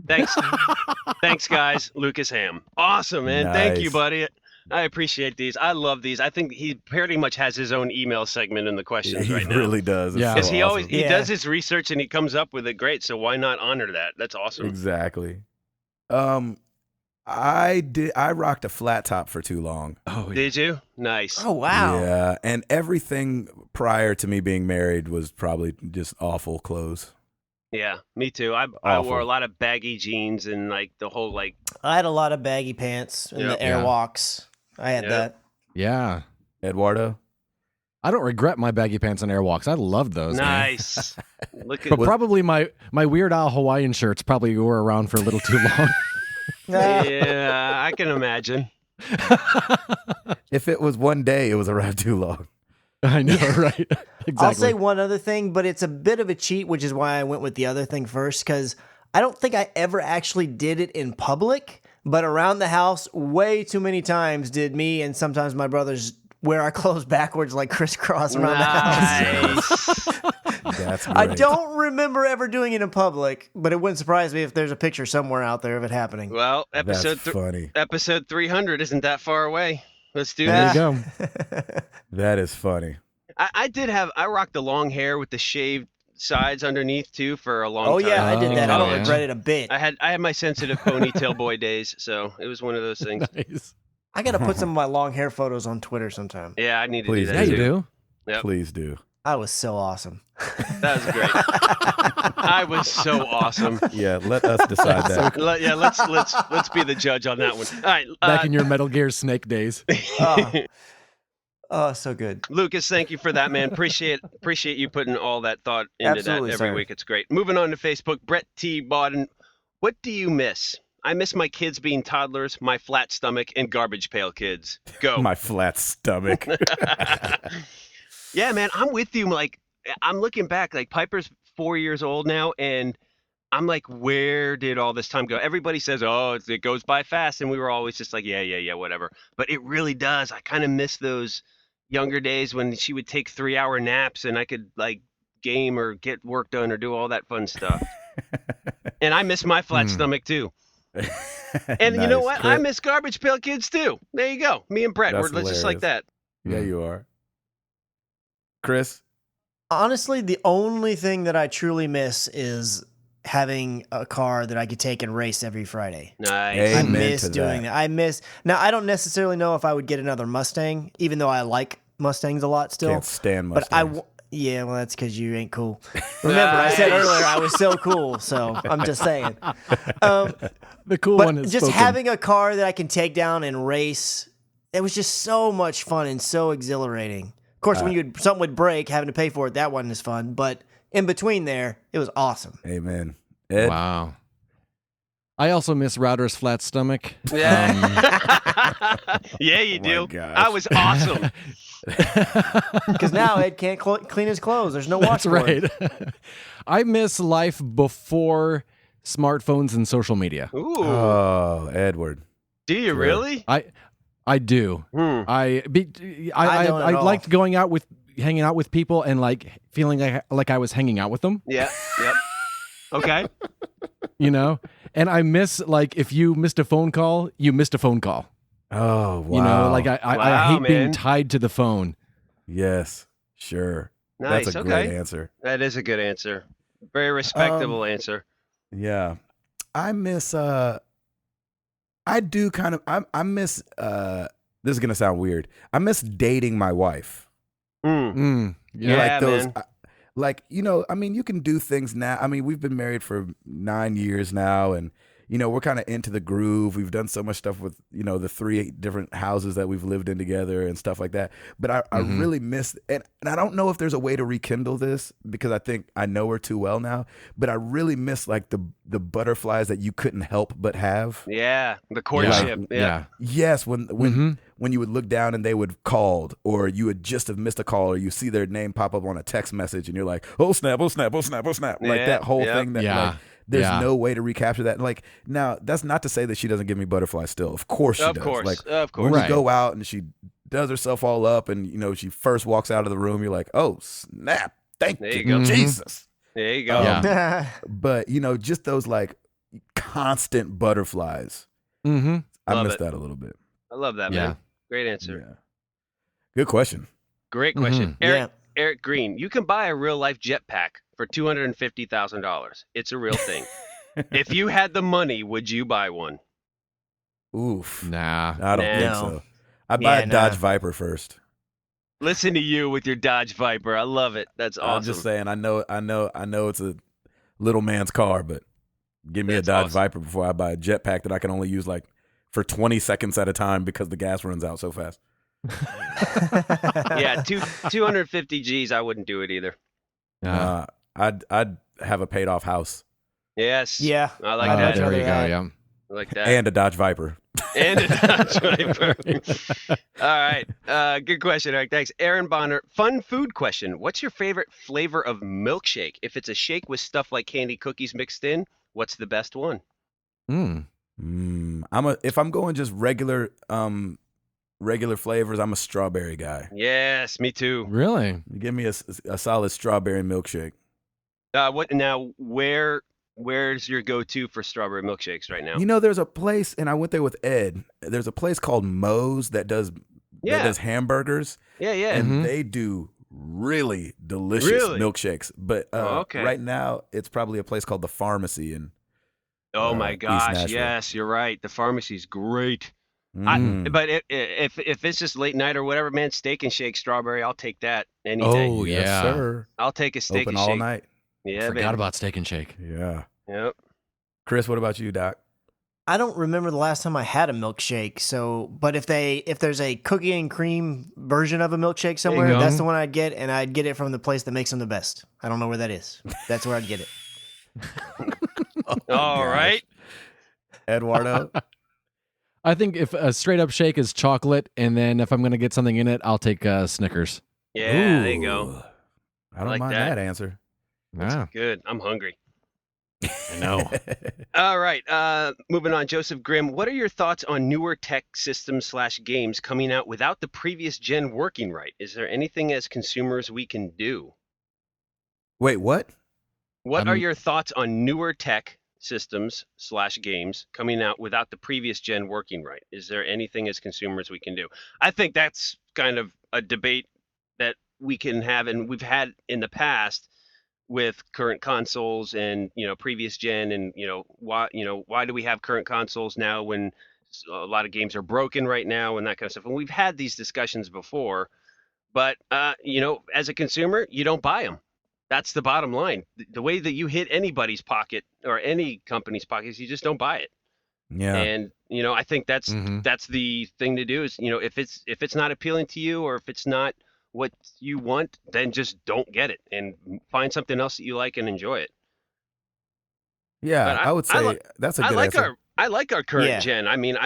Thanks, guys. Lucas Ham. Awesome, man. Thank you, Nice. buddy. I appreciate these. I love these. I think he pretty much has his own email segment in the Yeah, questions he right now. really does. It's Yeah. so Because he always awesome. he Yeah. does his research and he comes up with it great. So why not honor that? That's awesome. Exactly. I rocked a flat top for too long. Oh, Did you? Nice. Oh, wow. Yeah, and everything prior to me being married was probably just awful clothes. Yeah, me too. I Awful. wore a lot of baggy jeans and like the whole like I had a lot of baggy pants and Yep. the Yeah. Airwalks. I had Yep. that. yeah. Eduardo? I don't regret my baggy pants and Airwalks. I loved those. man. nice. Look at But probably my Weird Al Hawaiian shirts probably were around for a little too long. Yeah, I can imagine. If it was one day, it was a ride too long. I know, right? Exactly. I'll say one other thing, but it's a bit of a cheat, which is why I went with the other thing first, because I don't think I ever actually did it in public, but around the house, way too many times did me and sometimes my brothers wear our clothes backwards like crisscross around the house. Nice. That's great. I don't remember ever doing it in public, but it wouldn't surprise me if there's a picture somewhere out there of it happening. Well, That's funny. episode 300 isn't that far away. Let's do There this. you go. That is funny. I rocked the long hair with the shaved sides underneath too for a long Oh time. yeah, I did that. I don't yeah. regret it a bit. I had my sensitive ponytail boy days, so it was one of those things. Nice. I got to put some of my long hair photos on Twitter sometime. Yeah, I need to Please do Yeah, that you too. do. Yep. Please do. I was so awesome. That was great. I was so awesome. Yeah, let us decide that. Let's be the judge on that one. All right, Back in your Metal Gear Snake days. Oh, so good. Lucas, thank you for that, man. Appreciate you putting all that thought into Absolutely, that every sir. week. It's great. Moving on to Facebook, Brett T. Bodden. What do you miss? I miss my kids being toddlers, my flat stomach, and garbage pail kids. Go. My flat stomach. Yeah, man, I'm with you. Like, I'm looking back. Like, Piper's 4 years old now, and I'm like, where did all this time go? Everybody says, oh, it goes by fast, and we were always just like, yeah, whatever. But it really does. I kind of miss those younger days when she would take 3-hour naps, and I could like game or get work done or do all that fun stuff. And I miss my flat stomach too. And you know what? I miss garbage pail kids too. There you go. Me and Brett, That's we're just like that. Yeah, you are. Chris? Honestly, the only thing that I truly miss is having a car that I could take and race every Friday. Nice. I Amen miss to doing that. Now, I don't necessarily know if I would get another Mustang, even though I like Mustangs a lot still. Can't stand But Mustangs. yeah, well, that's because you ain't cool. Remember, I said earlier I was so cool, so I'm just saying. The cool But one is just spoken. having a car that I can take down and race, it was just so much fun and so exhilarating. Of course, when something would break, having to pay for it, that wasn't as fun. But in between there, it was awesome. Amen. Ed? Wow. I also miss Router's flat stomach. Yeah. Yeah, you Oh my do. gosh. I was awesome. Because now Ed can't clean his clothes. There's no That's washboard. right. I miss life before smartphones and social media. Ooh. Oh, Edward. Do you really? I do. I don't at all. liked going out hanging out with people and like feeling like I was hanging out with them, Yeah. Yep. Okay. you know? And I miss like if you missed a phone call, you missed a phone call. Oh, wow. You know, like I Wow, hate being man. tied to the phone. Yes, sure. Nice. That's a Okay. great answer. That is a good answer. Very respectable answer. Yeah. I miss I do kind of I miss this is going to sound weird. I miss dating my wife. Yeah, Like those man. like, you know, I mean, you can do things now. I mean, we've been married for 9 years now, and you know, we're kind of into the groove. We've done so much stuff with, you know, the 3 different houses that we've lived in together and stuff like that. But I really miss, and I don't know if there's a way to rekindle this because I think I know her too well now, but I really miss like the butterflies that you couldn't help but have. Yeah. The courtship. Yeah. Yes, when you would look down and they would called, or you would just have missed a call, or you see their name pop up on a text message, and you're like, oh snap, oh snap, oh snap, oh snap, like Yeah, that whole yeah. thing. That Yeah. like, there's Yeah. no way to recapture that. Like now, that's not to say that she doesn't give me butterflies still. Of course she Of does. course. Like Of course. when Right. you go out and she does herself all up, and you know she first walks out of the room, you're like, oh snap, thank There you, you go. Jesus. There you go. Yeah. But you know, just those like constant butterflies. Mm-hmm. I Love miss it. that a little bit. I love that, Yeah. man. Great answer. Yeah. Good question. Great question. Yeah. Eric Green, you can buy a real life jetpack for $250,000. It's a real thing. If you had the money, would you buy one? Oof. Nah. I don't think No. so. I'd buy Yeah, a Dodge nah. Viper first. Listen to you with your Dodge Viper. I love it. That's awesome. I'm just saying. I know it's a little man's car, but give me That's a Dodge awesome. Viper before I buy a jetpack that I can only use like for 20 seconds at a time because the gas runs out so fast. Yeah, 250 G's. I wouldn't do it either. I'd have a paid off house. Yes. Yeah. I like I'd that. much There rather you go. that. Yeah. like that. And a Dodge Viper. And a Dodge Viper. All right. Good question, Eric. Thanks. Aaron Bonner. Fun food question. What's your favorite flavor of milkshake? If it's a shake with stuff like candy cookies mixed in, what's the best one? If I'm going just regular flavors, I'm a strawberry guy. Yes, me too. Really? Give me a solid strawberry milkshake. What now? Where's your go-to for strawberry milkshakes right now? You know, there's a place, and I went there with Ed. There's a place called Moe's that does hamburgers. Yeah. And they do really delicious milkshakes. But right now, it's probably a place called The Pharmacy in Oh my East gosh! Nashville. Yes, you're right. The Pharmacy's great. Mm. But if it's just late night or whatever, man, Steak and Shake strawberry, I'll take that any day. Oh, Yes, yeah. sir. I'll take a Steak Open and all Shake. night. Yeah, Forgot man. about Steak and Shake. Yeah. Yep. Chris, what about you, Doc? I don't remember the last time I had a milkshake. So, but if there's a cookie and cream version of a milkshake somewhere, go. that's the one I'd get, and I'd get it from the place that makes them the best. I don't know where that is. That's where I'd get it. All right. Eduardo? I think if a straight up shake is chocolate, and then if I'm going to get something in it, I'll take Snickers. Yeah, there you go. Ooh. I don't like mind that. that answer. Yeah. Good. I'm hungry. I know. All right. Moving on. Joseph Grimm, what are your thoughts on newer tech systems / games coming out without the previous gen working right? Is there anything as consumers we can do? Wait, what? What are your thoughts on newer tech systems / games coming out without the previous gen working right? Is there anything as consumers we can do? I think that's kind of a debate that we can have, and we've had in the past with current consoles and previous gen, and why do we have current consoles now when a lot of games are broken right now and that kind of stuff. And we've had these discussions before, but as a consumer, you don't buy them. That's the bottom line. The way that you hit anybody's pocket or any company's pockets, you just don't buy it. Yeah. And I think that's the thing to do is if it's not appealing to you, or if it's not what you want, then just don't get it and find something else that you like and enjoy it. Yeah, I would say that's a good answer. I like our current gen. I mean,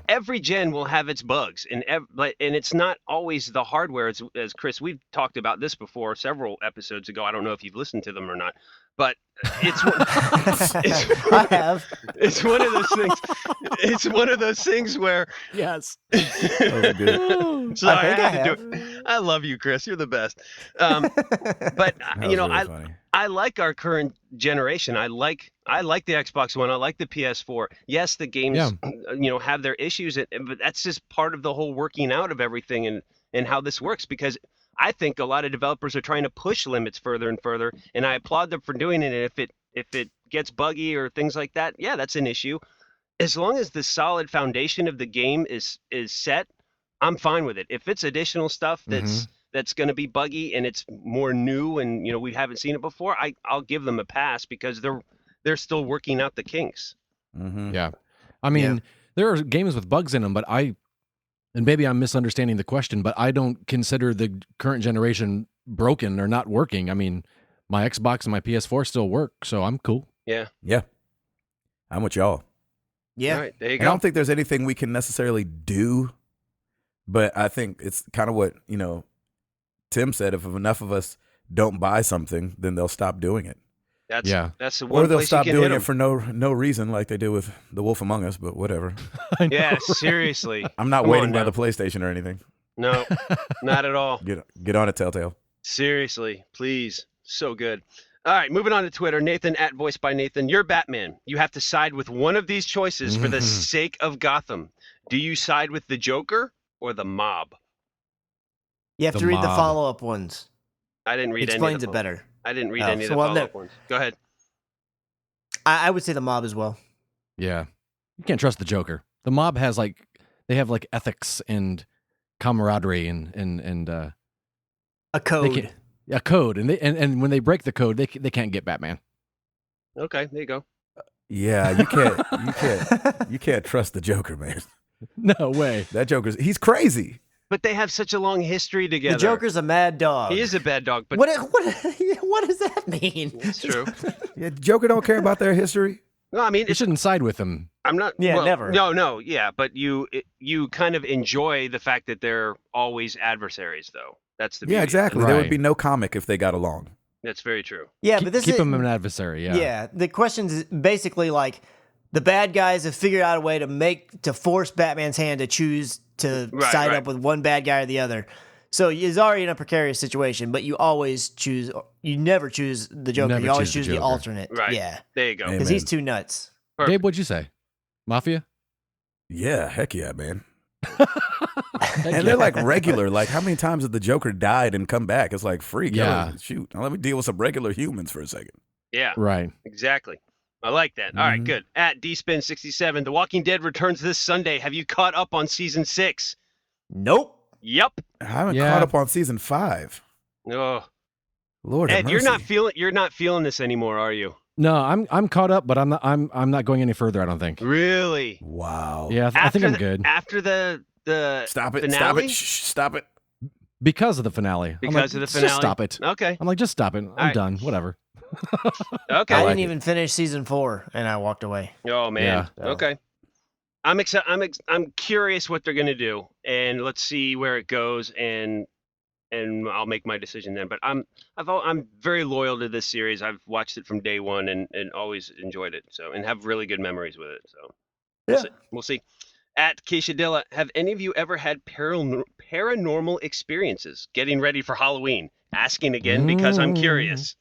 every gen will have its bugs, and it's not always the hardware. As Chris, we've talked about this before several episodes ago. I don't know if you've listened to them or not, but I have. It's one of those things. It's one of those things where Yes. That was good. So I had to do it. I love you, Chris. You're the best. But That was really funny. I like our current generation. I like the Xbox One. I like the PS4. Yes, the games have their issues, but that's just part of the whole working out of everything and how this works, because I think a lot of developers are trying to push limits further and further, and I applaud them for doing it. And if it gets buggy or things like that, yeah, that's an issue. As long as the solid foundation of the game is set, I'm fine with it. If it's additional stuff that's going to be buggy and it's more new and we haven't seen it before, I'll give them a pass, because they're still working out the kinks. Mm-hmm. Yeah. I mean, there are games with bugs in them, but and maybe I'm misunderstanding the question, but I don't consider the current generation broken or not working. I mean, my Xbox and my PS4 still work, so I'm cool. Yeah. Yeah. I'm with y'all. Yeah. All right, there you And I go. don't think there's anything we can necessarily do, but I think it's kind of what, Tim said. If enough of us don't buy something, then they'll stop doing it. That's the one Or they'll place stop you can hit doing it 'em. for no reason, like they do with The Wolf Among Us, but whatever. Yeah, seriously. I'm not Come waiting on by now. the PlayStation or anything. No, not at all. Get on it, Telltale. Seriously, please. So good. All right, moving on to Twitter. Nathan at Voice by Nathan. You're Batman. You have to side with one of these choices for the sake of Gotham. Do you side with the Joker or the Mob? You have The to read the Mob. follow-up ones. I didn't read Explains any of it the better. I didn't read Oh, any of so the well, follow-up no. ones. Go ahead. I would say the Mob as well. Yeah. You can't trust the Joker. The Mob has they have ethics and camaraderie and A code. a code, and and when they break the code, they can't get Batman. Okay, there you go. Yeah, you can't trust the Joker, man. No way. That he's crazy. But they have such a long history together. The Joker's a mad dog. He is a bad dog, but What does that mean? it's true. Yeah, Joker don't care about their history. No, I mean, You shouldn't side with them. I'm not. Yeah, well, never. No, yeah, but you kind of enjoy the fact that they're always adversaries, though. That's the beauty Yeah, of it. exactly. There would Right. be no comic if they got along. That's very true. Yeah, but this keep is them an adversary. Yeah. Yeah, the question is basically like the bad guys have figured out a way to force Batman's hand to choose to Right, side right. up with one bad guy or the other. So he's already in a precarious situation, but you never choose the Joker. Never You always choose the choose the Joker. alternate. Right. Yeah, There you go. Amen. because he's too nuts. Perfect. Gabe, what'd you say? Mafia? Yeah, heck yeah, man. Heck And yeah. they're like regular. Like, how many times have the Joker died and come back? It's like freak. Yeah. Shoot. Now let me deal with some regular humans for a second. Yeah, Right. exactly. I like that. All right, Mhm. good. At DSpin67, The Walking Dead returns this Sunday. Have you caught up on season 6? Nope. Yep. I haven't Yeah. caught up on season 5. Oh, Lord have Ed, you're not mercy. feeling this anymore, are you? No, I'm caught up, but I'm not going any further. I don't think. Really? Wow. Yeah, I think I'm good After the Stop it. finale? Stop it. Shh, stop it. because of the finale. I'm Because like, of the finale. Just stop it. Okay. I'm like, just stop it. I'm right. done. Whatever. Okay. I like didn't it. even finish season 4, and I walked away. Oh man. Yeah. So- Okay. I'm excited. I'm curious what they're gonna do, and let's see where it goes, and I'll make my decision then. But I'm very loyal to this series. I've watched it from day one and always enjoyed it. So and have really good memories with it. So we'll see. At Keisha Dilla, have any of you ever had paranormal experiences getting ready for Halloween? Asking again because I'm curious.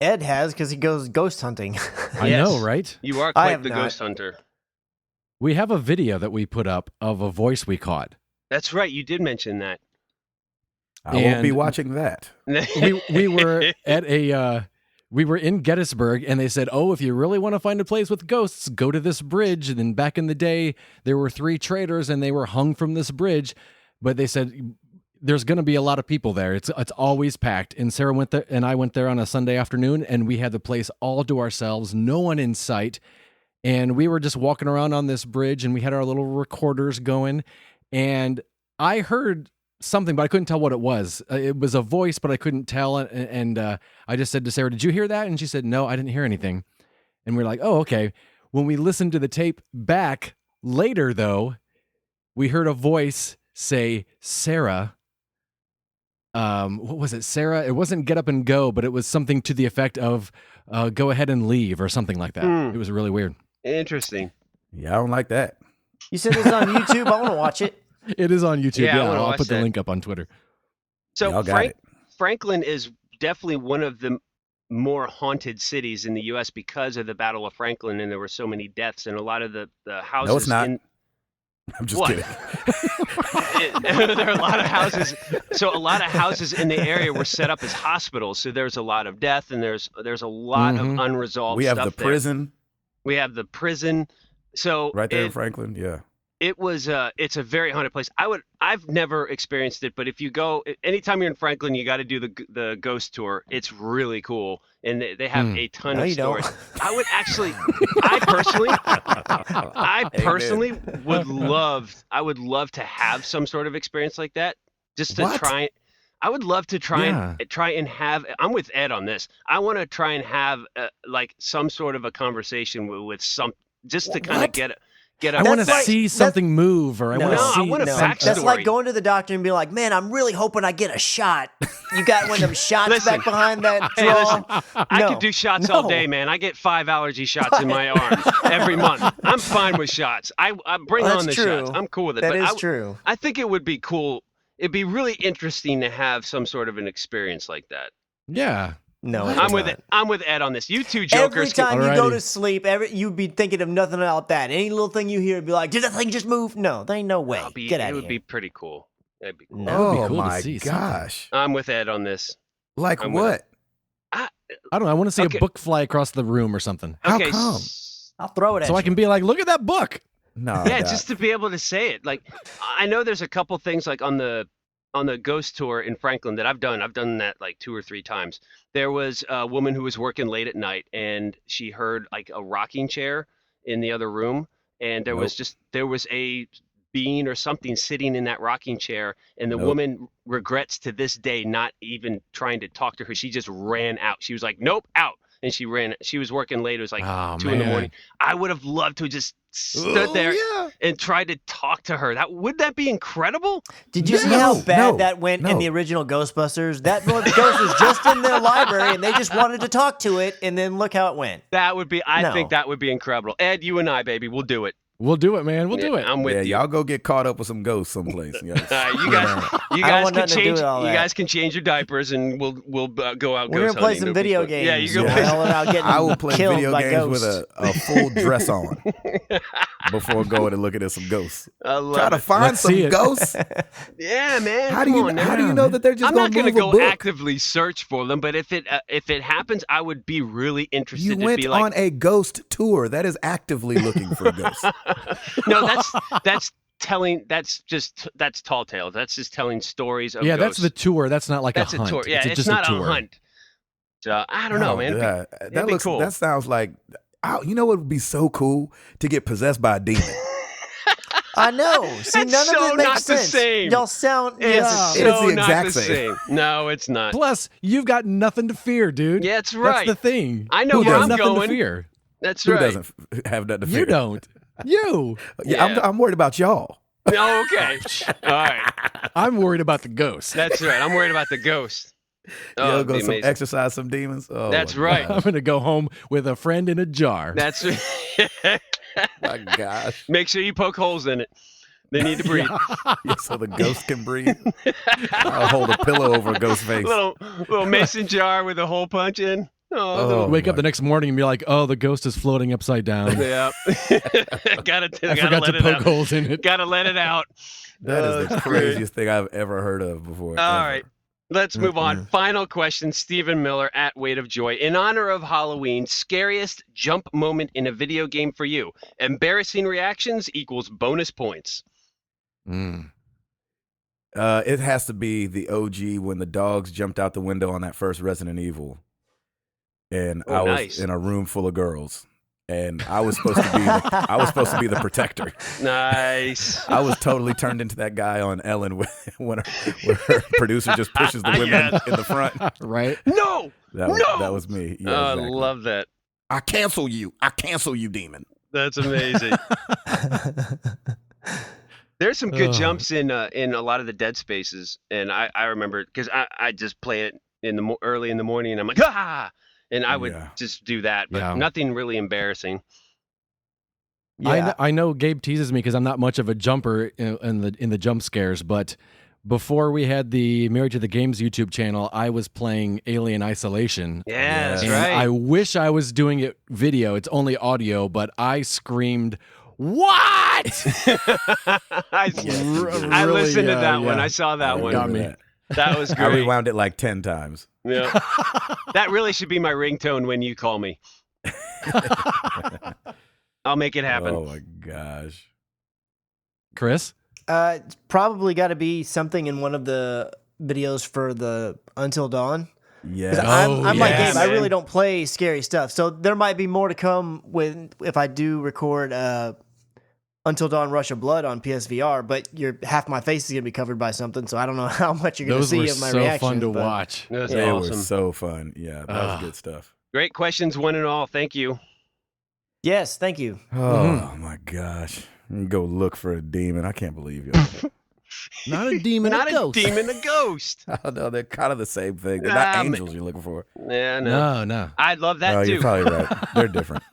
Ed has because he goes ghost hunting. I Yes. know, right? You are I quite have the not. ghost hunter. We have a video that we put up of a voice we caught. That's right. You did mention that. I won't be And- watching that. We were at a we were in Gettysburg, and they said, "Oh, if you really want to find a place with ghosts, go to this bridge." And then back in the day, there were 3 traders, and they were hung from this bridge. But they said there's going to be a lot of people there. It's always packed. And Sarah went there, and I went there on a Sunday afternoon, and we had the place all to ourselves, no one in sight. And we were just walking around on this bridge, and we had our little recorders going. And I heard something, but I couldn't tell what it was. It was a voice, but I couldn't tell. And I just said to Sarah, "Did you hear that?" And she said, "No, I didn't hear anything." And we're like, "Oh, okay." When we listened to the tape back later, though, we heard a voice say, "Sarah." What was it, Sarah? It wasn't "get up and go," but it was something to the effect of "go ahead and leave" or something like that. Hmm. It was really weird. Interesting. Yeah, I don't like that. You said this on YouTube. I want to watch it. It is on YouTube. Yeah, I Yeah, wanna I'll watch put the that. link up on Twitter. So Y'all got it. Franklin is definitely one of the more haunted cities in the U.S. because of the Battle of Franklin, and there were so many deaths, and a lot of the houses. No, it's not. In, I'm just What? kidding. there are a lot of houses. So a lot of houses in the area were set up as hospitals. So there's a lot of death, and there's a lot of Mhm. unresolved. We have stuff the there. prison We have the prison. So right there in it- Franklin. Yeah. it was it's a very haunted place. I've never experienced it, but if you go anytime you're in Franklin, you got to do the ghost tour. It's really cool, and they have a ton No, of you don't. stories. I would actually, I personally would love to have some sort of experience like that, just to What? try. I would love to try Yeah. and have. I'm with Ed on this. I want to try and have like some sort of a conversation with some, just to kind of What? get a. I want to That's like- see something move, or I No. want to No, I see want a something. backstory. That's like going to the doctor and be like, "Man, I'm really hoping I get a shot." You got one of them shots Listen. back behind that Hey, draw. listen, I No. could do shots all No. day, man. I get 5 allergy shots in my arm every month. I'm fine with shots. I bring That's on the true. shots. I'm cool with it. That but is true. I think it would be cool. It'd be really interesting to have some sort of an experience like that. Yeah. No, it's I'm with not. it. I'm with Ed on this. You two Every jokers. time you go Alrighty. to sleep, you'd be thinking of nothing about that. Any little thing you hear, would be like, "Did that thing just move?" No, there ain't no way. Get out it of would here. be pretty cool. That'd be cool. No. That would be Oh cool to my see something. gosh. I'm with Ed on this. Like I'm with what? I don't know. I want to see Okay. a book fly across the room or something, How Okay. come? I'll throw it at so you. I can be like, "Look at that book." No. Yeah, Doc. just to be able to say it. Like, I know there's a couple things like on the ghost tour in Franklin that I've done. I've done that like 2 or 3 times. There was a woman who was working late at night, and she heard like a rocking chair in the other room, and there was a being or something sitting in that rocking chair, and the Nope. woman regrets to this day not even trying to talk to her. She just ran out. She was like, "Nope, out." and she was working late. It was like Oh, 2 in the man. morning. I would have loved to have just stood there yeah. and tried to talk to her. Would that be incredible? Did you Yeah. see how No, bad no, that went in no. the original Ghostbusters? That ghost was just in their library, and they just wanted to talk to it, and then look how it went. That would be. I No. think that would be incredible. Ed, you and I, baby, we'll do it. We'll do it, man. We'll do it. I'm with Yeah, you. y'all go get caught up with some ghosts someplace. Yes. You guys, you I don't guys want can nothing to do change. with all You that. guys can change your diapers, and we'll go out. We're ghost gonna play hunting. some It'll be video fun. games. Yeah, you go Yeah. play. Hell about getting I will play killed video by games with ghosts. a full dress on before going and looking at some ghosts. I love Try to it. find Let's some see it. ghosts. Yeah, man. How do come you on how do now. you know that they're just I'm going not to gonna move a go book? actively search for them, but if it happens, I would be really interested You to went be like, on a ghost tour. That is actively looking for ghosts. no, that's telling. That's tall tales. That's just telling stories of Yeah, ghosts. that's the tour. That's not like That's a a hunt. tour. Yeah, it's just not a a tour. hunt. So I don't know, Oh, man. yeah. It'd That be looks. cool. That sounds like. You know what would be so cool to get possessed by a demon. I know. See, That's none so of it makes not the sense. same. Y'all sound. It's Yeah. It is so the not exact the same. same. No, it's not. Plus, you've got nothing to fear, dude. Yeah, that's right. That's the thing. I know You've where got I'm nothing going. to fear. That's Who right. doesn't have nothing to fear? You don't. You. Yeah, Yeah. I'm worried about y'all. Oh, okay. All right. I'm worried about the ghost. That's right. I'm worried about the ghost. Oh, You'll it'd go be some amazing. exercise some demons. Oh, That's my right. I'm gonna go home with a friend in a jar. That's right. My gosh. Make sure you poke holes in it. They need to breathe. Yeah, so the ghost can breathe. I'll hold a pillow over a ghost face. little mason jar with a hole punch in. Oh, Wake up my- the next morning and be like, "Oh, the ghost is floating upside down. Yeah. gotta I gotta forgot let to it poke out. holes in it." Gotta let it out. That is the that's great. craziest thing I've ever heard of before. All ever. right. Let's move on. Final question, Stephen Miller at Weight of Joy. In honor of Halloween, scariest jump moment in a video game for you. Embarrassing reactions equals bonus points. Mm. It has to be the OG when the dogs jumped out the window on that first Resident Evil, and Oh, I was nice. in a room full of girls, and I was supposed to be the protector. Nice. I was totally turned into that guy on Ellen when her producer just pushes the women Yes. in the front. Right? No. That was me. Yeah, Oh, exactly. I love that. I cancel you, demon. That's amazing. There's some good Oh. jumps in a lot of the Dead Spaces, and I remember because I just play it in the early in the morning, and I'm like ah, and I would Yeah. just do that, but Yeah. nothing really embarrassing. I know Gabe teases me because I'm not much of a jumper in the jump scares, but before we had the Married to the Games YouTube channel, I was playing Alien Isolation. Yeah, that's And right. I wish I was doing it video. It's only audio, but I screamed, "What?" I Really, listened to that one. yeah. I saw that I one. got remember me. That was I great. rewound it like 10 times. Yeah. That really should be my ringtone when you call me. I'll make it happen. Oh my gosh. Chris? It's probably got to be something in one of the videos for the Until Dawn. 'Cause Yeah. I'm like yeah, Gabe. I man. really don't play scary stuff, so there might be more to come if I do record Until Dawn: Rush of Blood on PSVR. But half my face is gonna be covered by something, so I don't know how much you're gonna Those see were of my so reaction. fun to but- watch. That's They were awesome. so fun. Yeah, that was Ah. good stuff. Great questions, one and all. Thank you. Yes, thank you. Oh my gosh. Go look for a demon. I can't believe you. Not a demon, Not a demon, a ghost. I don't know. They're kind of the same thing. They're Ah, not man. angels you're looking for. Yeah, no. No. I'd love that Oh, too. you're probably right. They're different.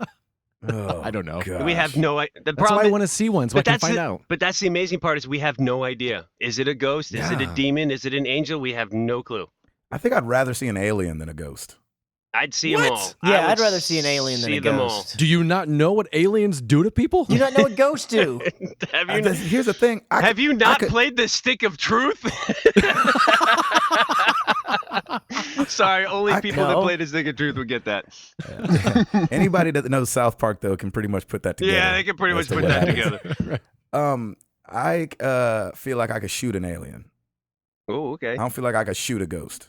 Oh, I don't know. We have gosh. no idea. The That's why I problem, want to see one so I can find out. but that's the amazing part is we have no idea. Is it a ghost? Is it a Yeah. demon? Is it an angel? We have no clue. I think I'd rather see an alien than a ghost. I'd see them What? all. Yeah, I would I'd rather see an alien than see a them ghost. Do you not know what aliens do to people? You don't know what ghosts do. all. have you Here's the thing. have you not could- played the Stick of Truth? Sorry, only people that No. played the Stick of Truth would get that. Anybody that knows South Park though can pretty much put that together. Yeah, they can pretty as much to put what that happens. together. I feel like I could shoot an alien. Oh, okay. I don't feel like I could shoot a ghost.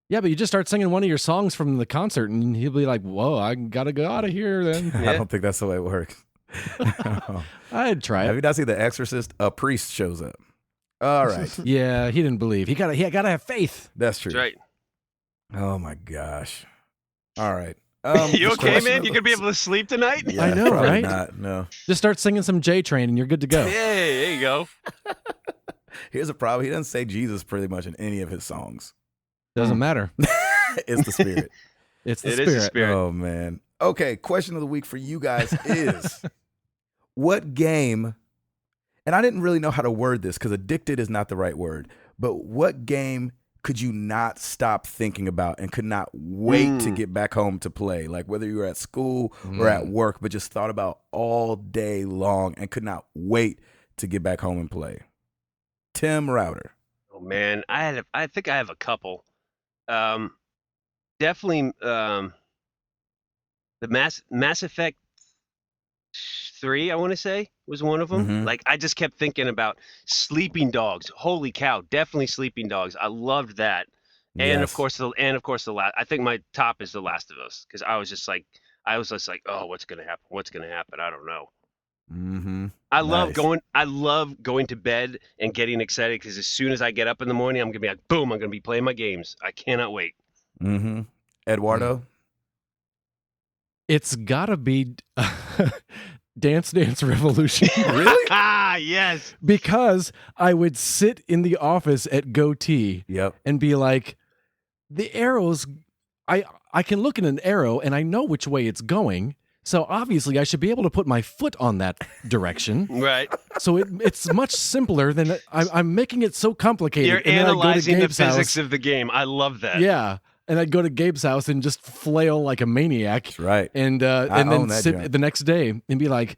Yeah, but you just start singing one of your songs from the concert, and he'll be like, "Whoa, I gotta go out of here." Then Yeah. I don't think that's the way it works. I'd try Have it. you not seen The Exorcist? A priest shows up. All right, Yeah, he didn't believe. He gotta have faith. that's true. That's right. Oh my gosh. All right. You okay, question man? of- You gonna be able to sleep tonight? Yeah, I know, probably right? Not, no. Just start singing some J Train and you're good to go. Hey, there you go. Here's a problem. He doesn't say Jesus pretty much in any of his songs. Doesn't matter. It's the spirit. It's the It spirit. is the spirit. Oh, man. Okay, question of the week for you guys is what game, and I didn't really know how to word this because addicted is not the right word, but what game could you not stop thinking about and could not wait to get back home to play? Like whether you were at school or at work, but just thought about all day long and could not wait to get back home and play. Tim Router. Oh man, I think I have a couple. Definitely the Mass Effect 3, I want to say, was one of them. Mhm. Like I just kept thinking about Sleeping Dogs. Holy cow, definitely Sleeping Dogs. I loved that. And of Yes. course the last. I think my top is The Last of Us because I was just like, oh, what's gonna happen? What's gonna happen? I don't know. Mm-hmm. I love Nice. going to bed and getting excited because as soon as I get up in the morning, I'm gonna be like, boom, I'm gonna be playing my games. I cannot wait. Mm-hmm. Eduardo. It's gotta be Dance Dance Revolution. Really? Ah, yes. Because I would sit in the office at Goatee Yep. and be like, the arrows, I can look at an arrow and I know which way it's going. So obviously I should be able to put my foot on that direction. Right. So it's much simpler than I'm making it so complicated. You're And then I'd go to analyzing the Gabe's physics house. of the game. I love that. Yeah. And I'd go to Gabe's house and just flail like a maniac. That's right. And own then that sit joint. the next day and be like,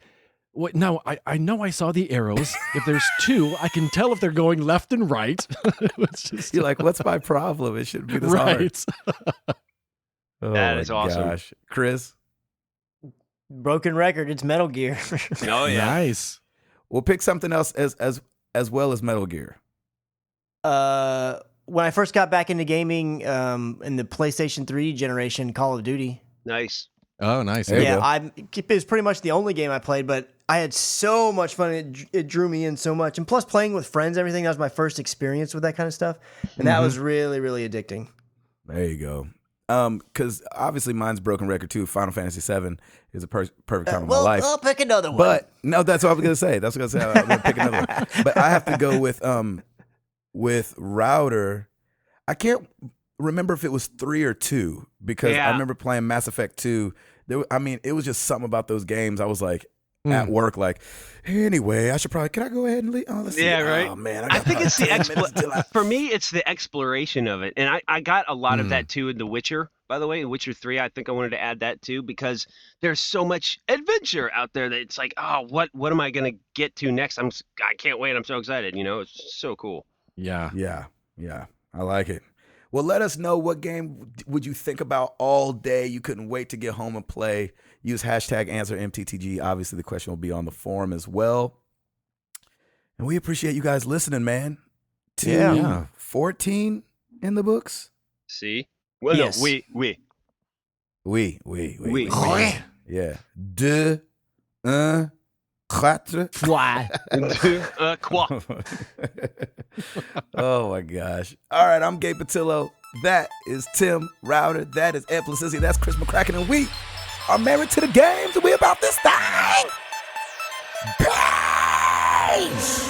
"What? No, I know I saw the arrows. If there's two, I can tell if they're going left and right." It's just You're like, what's my problem? It shouldn't be this hard. right. Oh, That my is awesome. Gosh. Chris, Broken record. It's Metal Gear. Oh yeah. Nice. we'll pick something else as well as Metal Gear. When I first got back into gaming, in the PlayStation 3 generation, Call of Duty. Nice. Oh, nice. There you Yeah, go. it was pretty much the only game I played, but I had so much fun. It drew me in so much, and plus playing with friends, everything. That was my first experience with that kind of stuff, and that was really, really addicting. There you go. Because obviously mine's broken record too. Final Fantasy VII is a perfect time of my life. I'll pick another one. But no, that's what I was gonna say. That's what I was gonna say. I'm gonna pick another one. But I have to go with Router. I can't remember if it was 3 or 2 because I Yeah. remember playing Mass Effect 2. It was just something about those games. I was like at work, like, anyway, can I go ahead and leave? Oh, let's see. Yeah, right. Oh man, I think it's the the for me, it's the exploration of it, and I got a lot of that too in The Witcher. By the way, in Witcher 3, I think I wanted to add that too because there's so much adventure out there that it's like, oh, what am I gonna get to next? I can't wait. I'm so excited. You know, it's so cool. Yeah. Yeah, I like it. Well, let us know what game would you think about all day. You couldn't wait to get home and play. Use hashtag #AnswerMTTG. Obviously, the question will be on the forum as well. And we appreciate you guys listening, man. Yeah. 14 in the books. See? Well, Yes. no, we. Oui. Yeah. 2, 1, 4. Why? Quoi? Oh my gosh. All right, I'm Gabe Patillo. That is Tim Router. That is Ed Placencia. That's Chris McCracken. And we are married to the games. And we about this thing. Peace.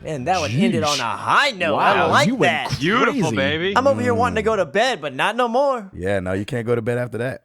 Man, that one ended on a high note. Wow, I like you went that. Beautiful, Crazy. baby. I'm over here wanting to go to bed, but not no more. Yeah, no, you can't go to bed after that.